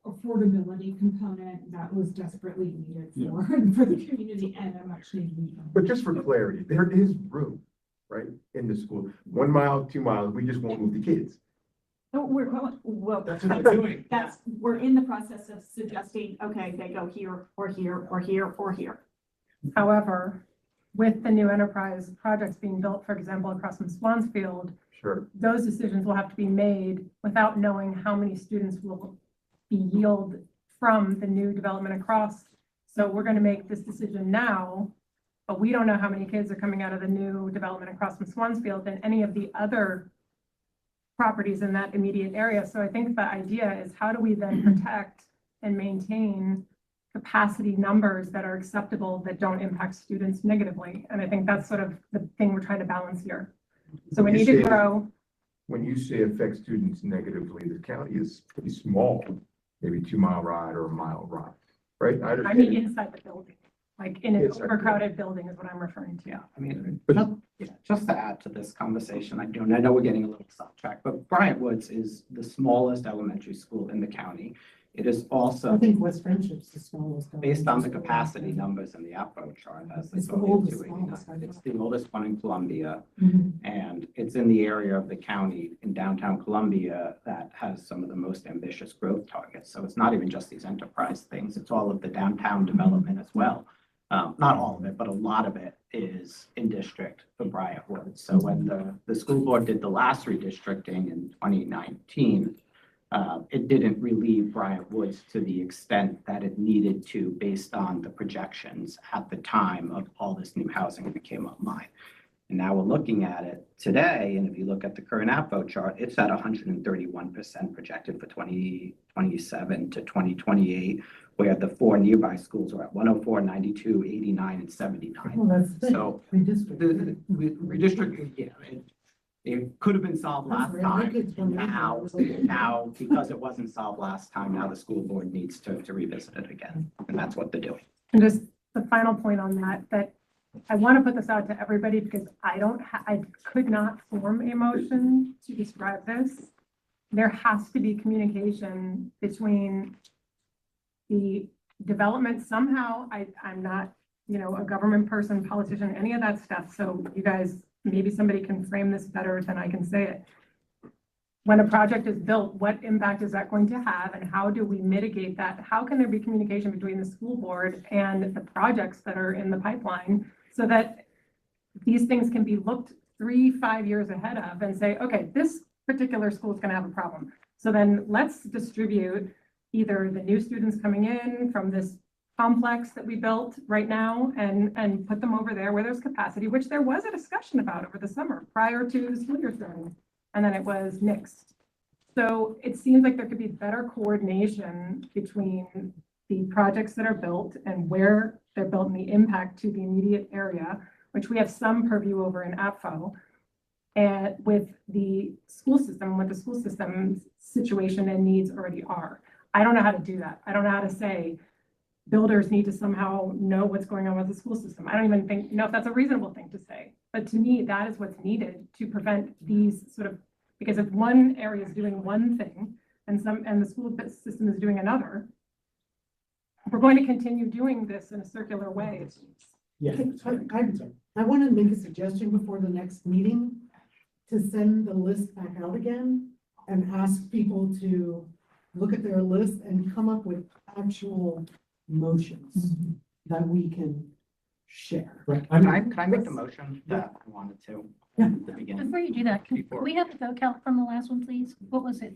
affordability component that was desperately needed Yeah. for the community and a much needed need. But just for clarity, there is room, right, in the school. 1 mile, 2 miles, we just won't move the kids. No, well, That's what they're doing. we're in the process of suggesting, okay, they go here or here or here or here. However, with the new enterprise projects being built, for example, across from Swansfield, Sure. those decisions will have to be made without knowing how many students will be yielded from the new development across. So we're going to make this decision now, but we don't know how many kids are coming out of the new development across from Swansfield than any of the other properties in that immediate area. So I think the idea is how do we then protect and maintain capacity numbers that are acceptable that don't impact students negatively. And I think that's sort of the thing we're trying to balance here. So we When you need to say- grow. When you say affect students negatively, the county is pretty small, maybe 2 mile ride or a mile ride, right? I mean, understand. inside the building, like in an Inside the building. overcrowded building is what I'm referring to. Yeah, I mean, But- just to add to this conversation, I know we're getting a little sidetracked, but Bryant Woods is the smallest elementary school in the county. It is I also, think West Friendship's the smallest. based on the capacity numbers in the APO chart, has It's the total of oldest, 289. smallest, I It's thought. the oldest one in Columbia, Mhm. and it's in the area of the county in downtown Columbia that has some of the most ambitious growth targets. So it's not even just these enterprise things, it's all of the downtown development as well. Not all of it, but a lot of it is in district for Bryant Woods. So when the school board did the last redistricting in 2019, it didn't relieve Bryant Woods to the extent that it needed to based on the projections at the time of all this new housing that came online. And now we're looking at it today, and if you look at the current APO chart, it's at 131% projected for 2027 to 2028, where the 4 nearby schools are at 104, 92, 89, and 79. Well, that's the thing, So redistricting. the redistricting, yeah, it could have been solved last That's right. My time. kids were And there. now, It was like- now, because it wasn't solved last time, now the school board needs to revisit it again, and that's what they're doing. And just the final point on that I want to put this out to everybody because I could not form a motion to describe this. There has to be communication between the development. Somehow, I'm not, a government person, politician, any of that stuff. So you guys, maybe somebody can frame this better than I can say it. When a project is built, what impact is that going to have and how do we mitigate that? How can there be communication between the school board and the projects that are in the pipeline so that these things can be looked 3-5 years ahead of and say, okay, this particular school is going to have a problem. So then let's distribute either the new students coming in from this complex that we built right now and put them over there where there's capacity, which there was a discussion about over the summer prior to the school year starting. And then it was nixed. So it seems like there could be better coordination between the projects that are built and where they're built and the impact to the immediate area, which we have some purview over in APFO, and with the school system, what the school system's situation and needs already are. I don't know how to do that. I don't know how to say builders need to somehow know what's going on with the school system. I don't even know if that's a reasonable thing to say. But to me, that is what's needed to prevent these sort of, because if one area is doing one thing and the school system is doing another, we're going to continue doing this in a circular way. Yeah. I want to make a suggestion before the next meeting to send the list back out again and ask people to look at their list and come up with actual motions that we can share. Right. Can I make the motion that I wanted to at the beginning? Before you do that, can Before. we have the vote count from the last one, please? What was it?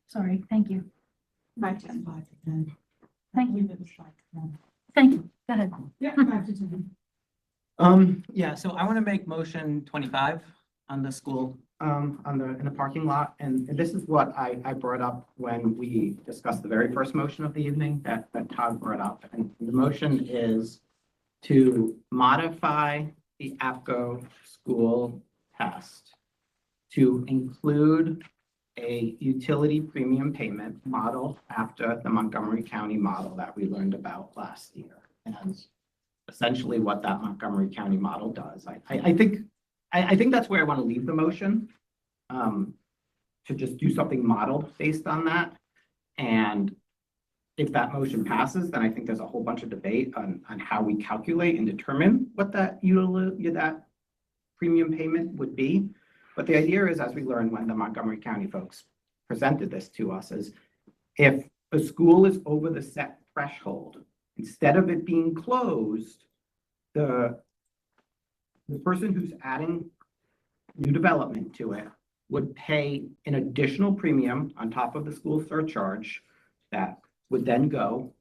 Sorry, thank you. 5-10. 5 to 10. Thank you. It was 5 to 10. Thank you. Go ahead. Yeah, 5 to 10. Yeah, so I want to make motion 25 on the school, in the parking lot. And this is what I brought up when we discussed the very first motion of the evening that Todd brought up. And the motion is to modify the APCO school test to include a utility premium payment model after the Montgomery County model that we learned about last year. And essentially what that Montgomery County model does. I think that's where I want to leave the motion, to just do something modeled based on that. And if that motion passes, then I think there's a whole bunch of debate on how we calculate and determine what that premium payment would be. But the idea is, as we learned when the Montgomery County folks presented this to us, is if a school is over the set threshold, instead of it being closed, the person who's adding new development to it would pay an additional premium on top of the school surcharge that would then go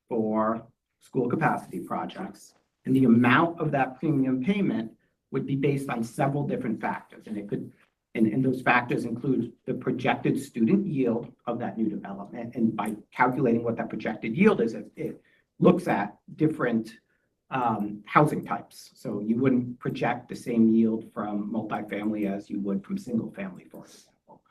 for school capacity projects. And the amount of that premium payment would be based on several different factors. And it could, and those factors include the projected student yield of that new development. And by calculating what that projected yield is, looks at different housing types. So you wouldn't project the same yield from multifamily as you would from single family, for example.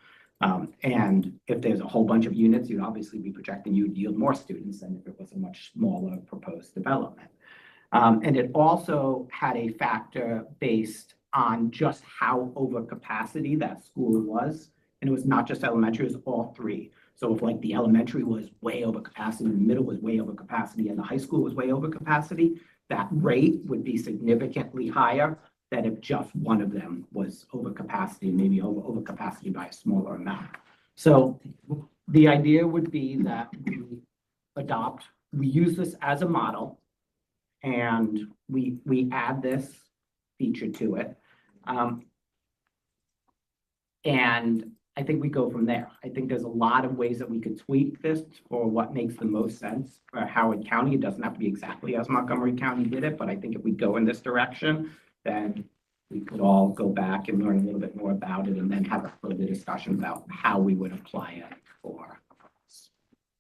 And if there's a whole bunch of units, you'd obviously be projecting you'd yield more students than if it was a much smaller proposed development. And it also had a factor based on just how over capacity that school was. And it was not just elementary, it was all three. So if like the elementary was way over capacity, the middle was way over capacity, and the high school was way over capacity, that rate would be significantly higher than if just one of them was over capacity, maybe over capacity by a smaller amount. So the idea would be that we use this as a model, and we add this feature to it. And I think we go from there. I think there's a lot of ways that we could tweak this for what makes the most sense for Howard County. It doesn't have to be exactly as Montgomery County did it, but I think if we go in this direction, then we could all go back and learn a little bit more about it and then have a further discussion about how we would apply it for.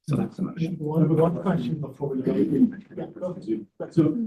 So that's the motion. One question before we go. Yeah, go ahead. So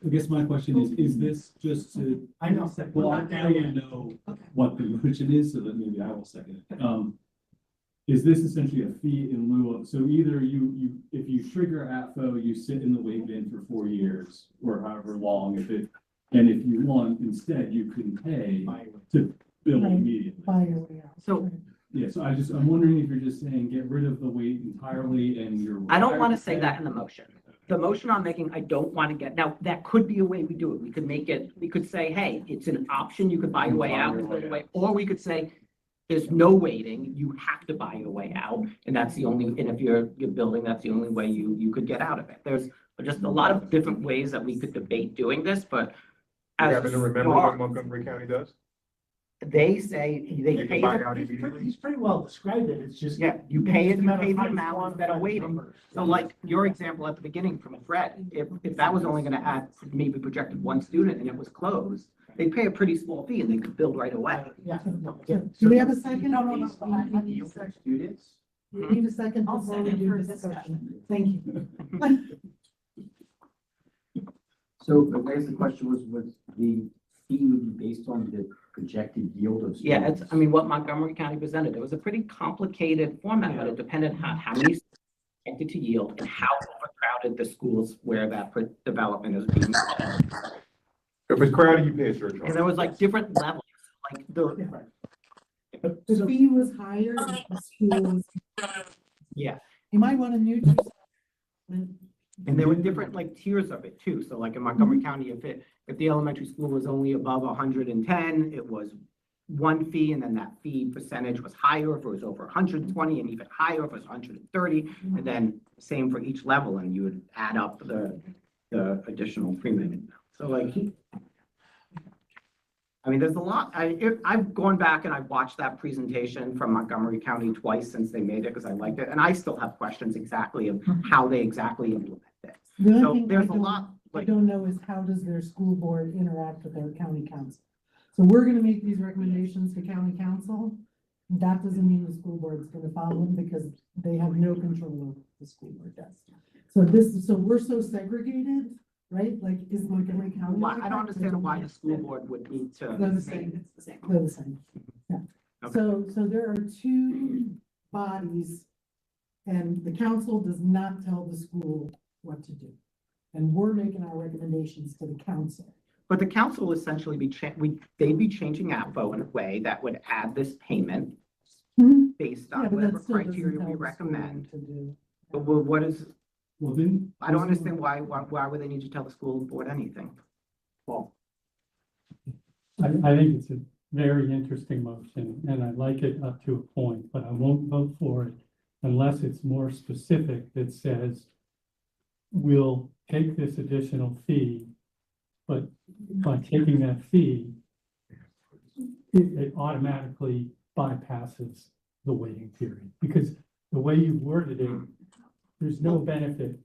I guess my question is this just to, I know. well, I know what the motion is, so that maybe I will second it. Is this essentially a fee in lieu of, so either if you trigger ATFO, you sit in the wait bin for 4 years or however long, and if you want, instead, you can pay to bill immediately. Buy your way out. So Yeah, so I'm wondering if you're just saying get rid of the wait entirely and you're. I don't want to say that in the motion. The motion I'm making, I don't want to get, now, that could be a way we do it. We could make it, we could say, hey, it's an option. You could buy your way out, or we could say, there's no waiting, you have to buy your way out. And that's the only, and if you're building, that's the only way you could get out of it. There's just a lot of different ways that we could debate doing this, but You as happen to remember what Montgomery County does? they say, they You pay, can buy the- out immediately. He's pretty well described it. It's just. yeah, you pay it, It's a you matter pay of the how you amount want that are waiting. numbers. So like your example at the beginning from Fred, if that was only gonna add, maybe projected one student and it was closed, they'd pay a pretty small fee and they could build right away. Yeah. No, yeah. Do we have a second? Students. You need a second I'll before we second do for discussion. Thank you. So I guess the question was the fee would be based on the projected yield of students? Yeah, it's, I mean, what Montgomery County presented, it was a pretty complicated format, but it depended on how many projected to yield and how overcrowded the schools where that development is being. If it's crowded, you pay a surcharge. And there was like different levels, like The fee was higher if the schools. yeah. You might want to neutral. And there were different like tiers of it too. So like in Montgomery County, if the elementary school was only above 110, it was one fee, and then that fee percentage was higher if it was over 120, and even higher if it was 130, and then same for each level, and you would add up the additional premium. So like, I mean, there's a lot. I've gone back and I've watched that presentation from Montgomery County twice since they made it because I liked it, and I still have questions exactly of how they exactly implement it. The only So thing there's a lot. I don't know is how does their school board interact with their county council? So we're gonna make these recommendations to county council. That doesn't mean the school board is gonna follow them because they have no control over what the school board does. So we're so segregated, right? Like, is Montgomery County? Why, I don't understand why the school board would need to. They're the same. They're the same. Yeah. Okay. So there are two bodies, and the council does not tell the school what to do. And we're making our recommendations to the council. But the council will essentially be, they'd be changing APFO in a way that would add this payment based Yeah, on but that whatever still doesn't criteria tell we the school recommend. to do. But what is, Well, then. I don't understand why would they need to tell the school board anything? Well, I think it's a very interesting motion, and I like it up to a point, but I won't vote for it unless it's more specific that says we'll take this additional fee, but by taking that fee, it automatically bypasses the waiting period. Because the way you worded it, there's no benefit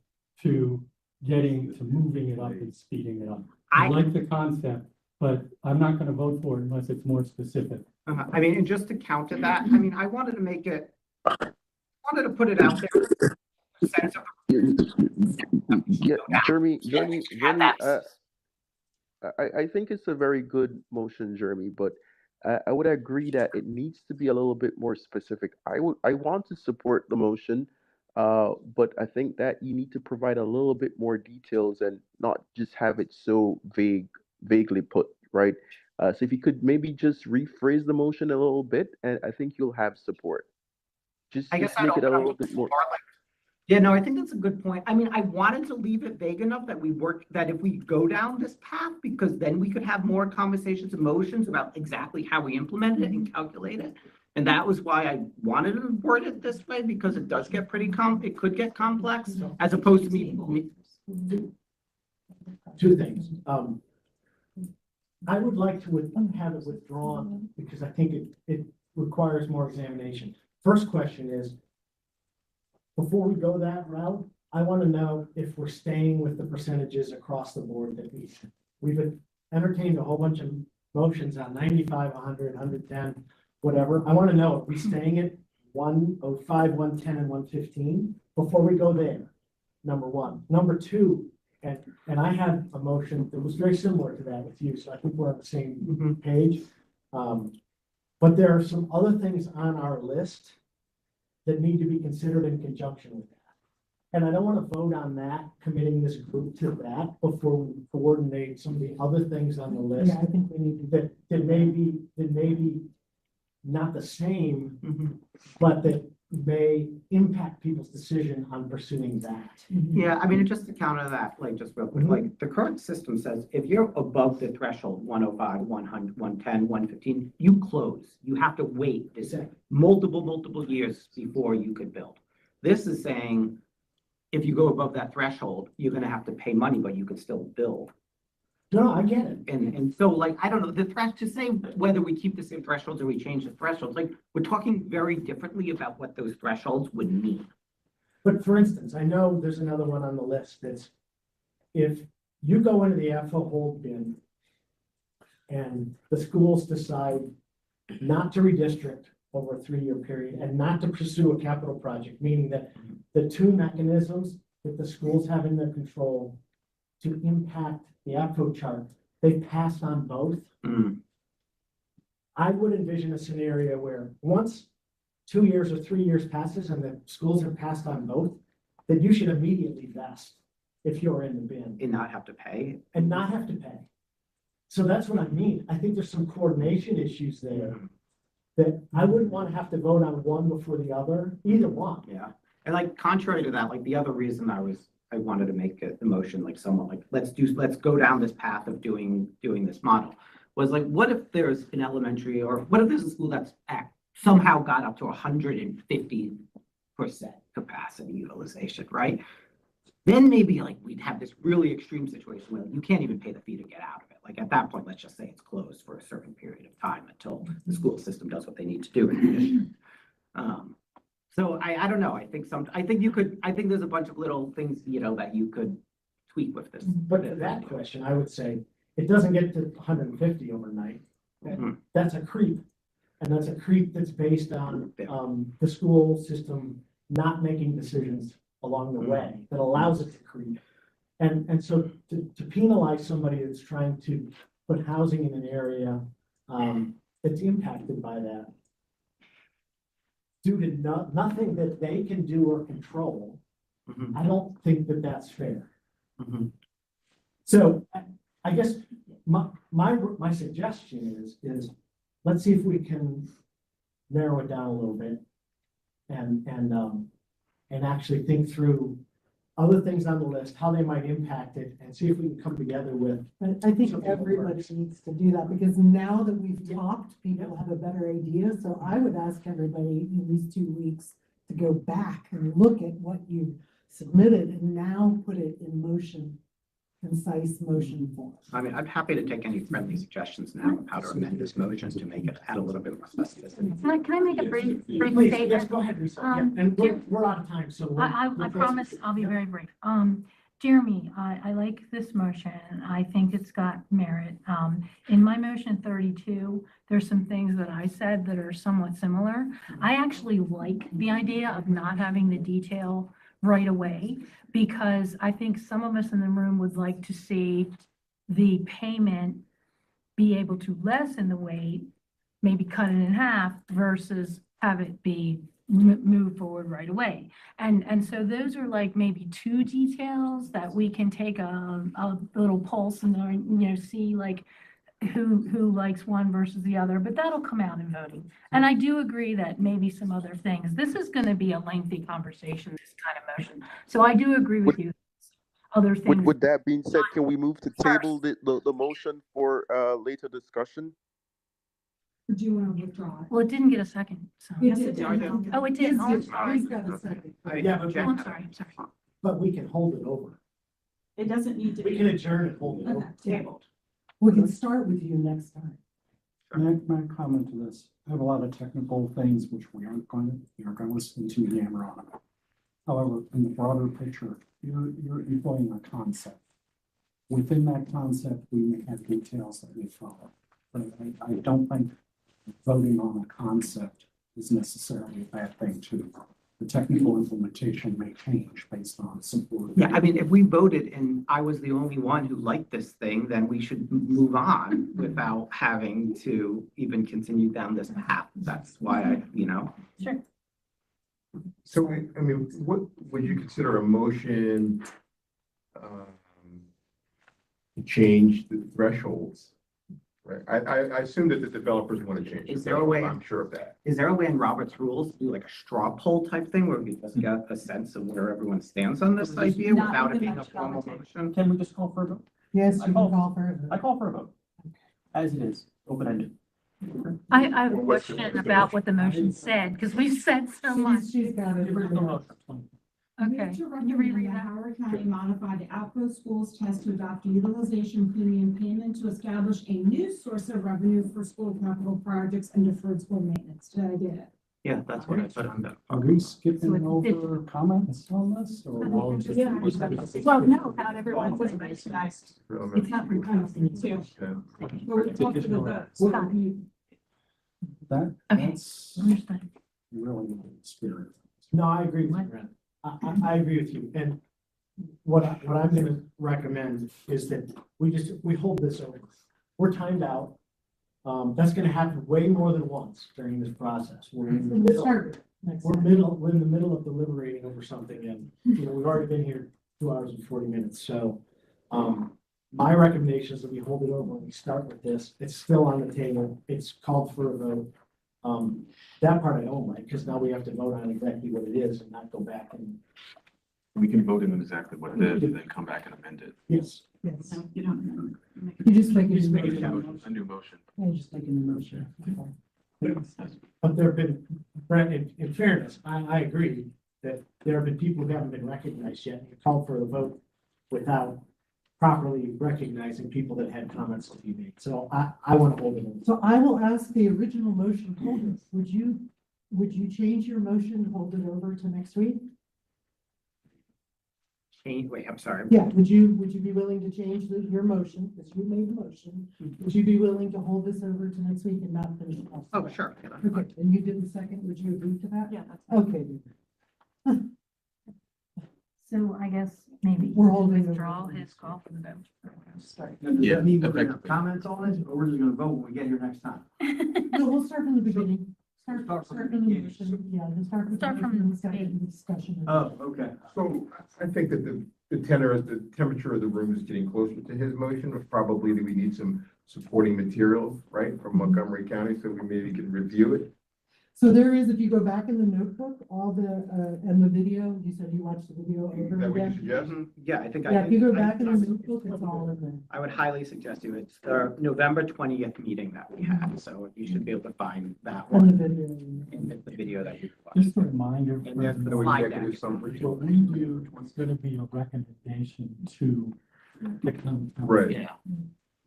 to moving it up and speeding it up. I like the concept, but I'm not gonna vote for it unless it's more specific. I mean, and just to counter that, I mean, I wanted to make it, wanted to put it out there. sense of. Yeah, Jeremy, Have that. I think it's a very good motion, Jeremy, but I would agree that it needs to be a little bit more specific. I want to support the motion, but I think that you need to provide a little bit more details and not just have it so vaguely put, right? So if you could maybe just rephrase the motion a little bit, and I think you'll have support. I guess Just I'd make it a open up little the bit more. floor, like. Yeah, no, I think that's a good point. I mean, I wanted to leave it vague enough that that if we go down this path, because then we could have more conversations, emotions about exactly how we implement it and calculate it. And that was why I wanted to word it this way, because it does get pretty it could get complex, as opposed to me. Two things. I would like to have it withdrawn because I think it requires more examination. First question is, before we go that route, I want to know if we're staying with the percentages across the board that we've entertained a whole bunch of motions on 95, 100, 110, whatever. I want to know if we're staying at 105, 110, and 115 before we go there, number one. Number two, and I had a motion that was very similar to that with you, so I think we're on the same page. But there are some other things on our list that need to be considered in conjunction with that. And I don't want to vote on that, committing this group to that before we coordinate some of the other things on the list. Yeah, I think we need to. That may be not the same, but that may impact people's decision on pursuing that. Yeah, I mean, just to counter that, like, just real quick, like, the current system says, if you're above the threshold, 105, 100, 110, 115, you close. You have to wait this multiple years before you could build. This is saying, if you go above that threshold, you're gonna have to pay money, but you can still build. No, I get it. And so, like, I don't know, to say whether we keep the same thresholds or we change the thresholds, like, we're talking very differently about what those thresholds would mean. But for instance, I know there's another one on the list that's, if you go into the FO hold bin and the schools decide not to redistrict over a 3-year period and not to pursue a capital project, meaning that the two mechanisms that the schools have in their control to impact the APCO chart, they've passed on both. I would envision a scenario where once 2 years or 3 years passes and the schools have passed on both, that you should immediately vest if you're in the bin. And not have to pay. And not have to pay. So that's what I mean. I think there's some coordination issues there that I wouldn't want to have to vote on one before the other, either one. Yeah, and like, contrary to that, like, the other reason I wanted to make the motion like somewhat like, let's go down this path of doing this model, was like, what if there's an elementary, or what if there's a school that's somehow got up to 150% capacity utilization, right? Then maybe like we'd have this really extreme situation where you can't even pay the fee to get out of it. Like, at that point, let's just say it's closed for a certain period of time until the school system does what they need to do in the district. So I don't know. I think there's a bunch of little things, that you could tweak with this. But to that question, I would say, it doesn't get to 150 overnight. That's a creep. And that's a creep that's based on, the school system not making decisions along the way that allows it to creep. And so to penalize somebody that's trying to put housing in an area, that's impacted by that, due to nothing that they can do or control, I don't think that that's fair. So I guess my suggestion is let's see if we can narrow it down a little bit and actually think through other things on the list, how they might impact it, and see if we can come together with. I think everybody needs to do that, because now that we've talked, people have a better idea. So I would ask everybody in these 2 weeks to go back and look at what you submitted and now put it in motion, concise motion form. I mean, I'm happy to take any friendly suggestions now of how to amend this motion to make it add a little bit more specificity. Can I make a brief Please, statement? yes, go ahead, Lisa. Yeah, and we're out of time, so. I promise I'll be very brief. Jeremy, I like this motion. I think it's got merit. In my motion 32, there's some things that I said that are somewhat similar. I actually like the idea of not having the detail right away, because I think some of us in the room would like to see the payment be able to lessen the wait, maybe cut it in half versus have it be move forward right away. And so those are like maybe two details that we can take a little pulse and, see like who likes one versus the other, but that'll come out in voting. And I do agree that maybe some other things, this is going to be a lengthy conversation, this kind of motion. So I do agree with you. Other things. With that being said, can we move to table the motion for later discussion? Do you want to withdraw it? Well, it didn't get a second, so. Yes, it did. Oh, it did. Yes, Oh, I'm yes, sorry. he's got a second. Yeah, but Oh, I'm sorry, I'm sorry. But we can hold it over. It doesn't need to We can be adjourn and hold it over. tabled. We can start with you next time. May I comment to this? I have a lot of technical things which we aren't going to listen to hammer on about. However, in the broader picture, you're employing a concept. Within that concept, we may have details that we follow. But I don't think voting on a concept is necessarily a bad thing too. The technical implementation may change based on support. Yeah, I mean, if we voted and I was the only one who liked this thing, then we should move on without having to even continue down this path. That's why Sure. So, I mean, what would you consider a motion, to change the thresholds? Right, I assume that the developers want to change. Is the there a way- threshold. I'm sure of that. Is there a way in Robert's rules to do like a straw poll type thing where we just get a sense of where everyone stands on this idea Not without it within being a that formal conversation. motion? Can we just call for a vote? Yes, I you can call- call for it. I call for a vote. As it is, open-ended. I have a question about what the motion said, because we've said so much. She's got it. Okay, Move to can you recommend reread that that? Howard County modify the Outpost Schools test to adopt a utilization premium payment to establish a new source of revenue for school capital projects and deferred school maintenance. Did I get it? Yeah, that's what I put on the. Are we skipping So it's- over comments on this or? all just- Yeah. Well, no, not everyone was recognized. It's not recognized too. Yeah. Well, we talked to the vote. So you- That, Okay. that's Understood. really the spirit. No, I agree with you, Brent. I agree with you. And what I'm gonna recommend is that we hold this over. We're timed out. That's gonna happen way more than once during this process. We're in the We'll middle, start next we're time. in the middle of deliberating over something and, we've already been here 2 hours and 40 minutes. So, my recommendation is that we hold it over when we start with this. It's still on the table. It's called for a vote. That part I don't like, because now we have to vote on exactly what it is and not go back and, We can vote in on exactly what it is and then come back and amend it. yes. Yes. No, you don't. You just make Just it. make it A new motion. Yeah, just making the motion. But there have been, Brent, in fairness, I agree that there have been people who haven't been recognized yet. You called for a vote without properly recognizing people that had comments to be made. So I want to hold it. over. So I will ask the original motion holders, would you change your motion, to hold it over to next week? Wait, I'm sorry. Yeah, would you be willing to change your motion, because you made the motion? Would you be willing to hold this over to next week and not finish it off? Oh, sure. Yeah, that's Okay, fine. and you did the second, would you agree to that? Yeah, that's. Okay. So I guess maybe We're holding it withdraw over. his call for the vote. Yeah, Need to bring effectively. comments on it, or we're just gonna vote when we get here next time? No, we'll start from the beginning. Start Start from from the the beginning. motion, yeah, we'll start from. Start the from motion, the second discussion. Oh, okay. So I think that the temperature of the room is getting closer to his motion, but probably that we need some supporting materials, right, from Montgomery County, so we maybe can review it. So there is, if you go back in the notebook, all the, and the video, you said you watched the video Is over that what you again? suggest? Yeah, I think. Yeah, if you go back in the notebook, it's all in there. I would highly suggest you, it's the November 20th meeting that we had, so you should be able to find that And the one video. in the video that you watched. Just a reminder. And there's the No slide executive deck. summary. What we do is going to be a recommendation to the county. Right. Yeah.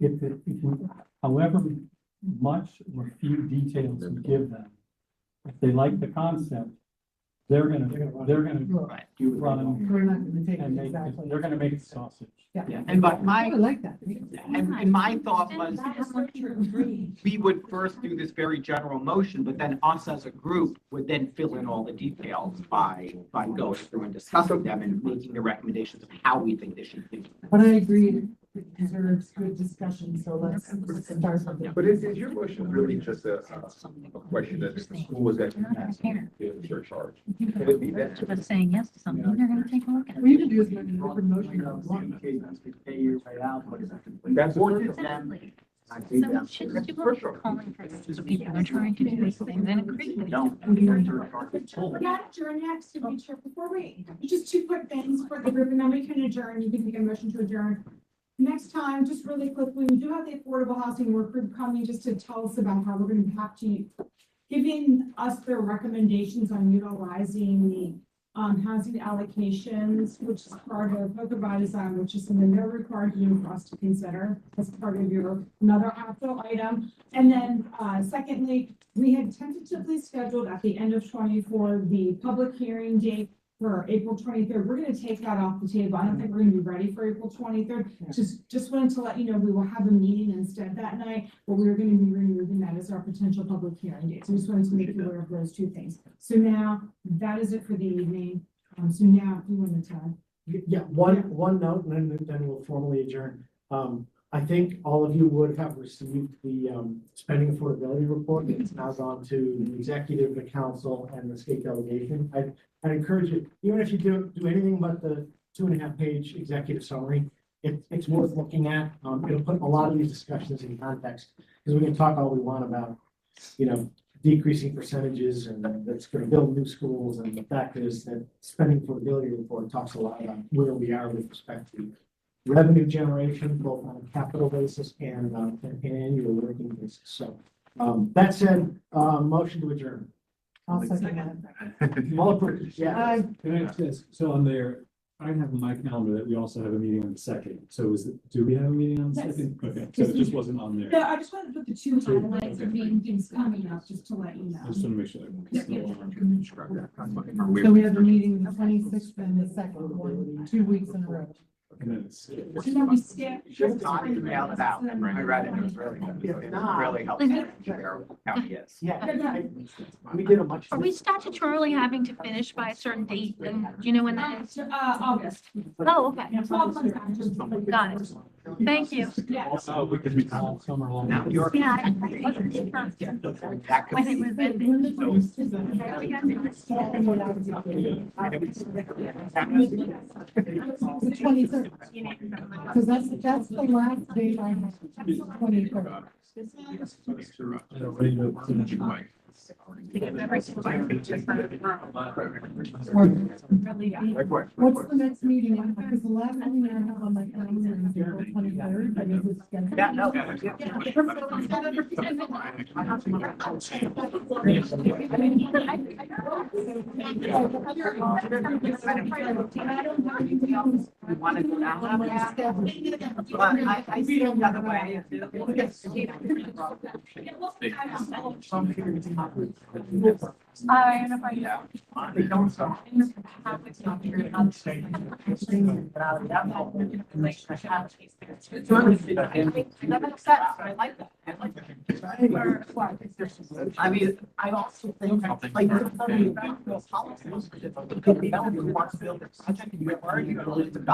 If however much or few details we give them, if they like the concept, They're gonna run, We're not gonna take and it make, exactly. they're gonna make sausage. Yeah. And but I my, like that. and my thought was, we would first do this very general motion, but then us as a group would then fill in all the details by going through and discussing them and making the recommendations of how we think they should be. But I agree, it deserves good discussion, so let's start with it. But is your motion really just a question that if the school was at your charge? Could it be that? Just saying yes to something, they're gonna take a look at it. We can do as many different motions as we want. Pay your way out, what is that? That's what. Exactly. So we should do a calling for so people are trying to do these things and agree with Don't. We got adjourn next, to be sure, before we, just two quick things for the group, and then we can adjourn, you can take a motion to adjourn. Next time, just really quickly, we do have the Affordable Housing Work Group coming just to tell us about how we're gonna have to, giving us their recommendations on utilizing the housing allocations, which is part of HOKA by Design, which is something they're required to do for us to consider as part of your another actual item. And then, secondly, we had tentatively scheduled at the end of 24, the public hearing date for April 23rd. We're gonna take that off the table. I don't think we're gonna be ready for April 23rd. Just wanted to let you know, we will have a meeting instead that night, but we're gonna be removing that as our potential public hearing date. So just wanted to make you aware of those two things. So now, that is it for the evening. So now, if you want to tell. Yeah, one note, and then we'll formally adjourn. I think all of you would have received the spending affordability report. It's now gone to the executive, the council, and the state delegation. I'd encourage you, even if you do anything but the 2.5-page executive summary, it's worth looking at. It'll put a lot of these discussions in context, because we can talk all we want about, decreasing percentages and that's going to build new schools. And the fact is that spending affordability report talks a lot about where we are with respect to revenue generation, both on a capital basis and an annual working basis. So that said, motion to adjourn. I'll second that. All approved, yeah. Can I ask this? So on there, I have in my calendar that we also have a meeting on the second. So do we have a meeting on the Yes. second? Okay, so it just wasn't on there. No, I just wanted to put the two highlights of main things coming up, just to let you know. Just want to make sure. So we have a meeting the 26th and the 2nd, 2 weeks in a row. And then it's. And then we skip. I emailed it out, and I read it, it was really good. It really helped share how it is. Yeah. We did a much. Are we statutorily having to finish by a certain date? And do you know when that is? August. Oh, okay. 12 months after. Got it. Thank you. Yeah. Oh, because we all summer long. Now you're. Yeah. That could When it was The 23rd, because that's the last date I have, 23rd. What's the next meeting? Because the last meeting I have on my calendar is April 23rd, but is it scheduled? Yeah, no. We want to go down. But I see another way. I don't know if I. Yeah. They don't stop. That makes sense. I like that. I like that. I mean, I also think, like, there's something about those policies. The people who want to build a project, we're already going to lose the dollar.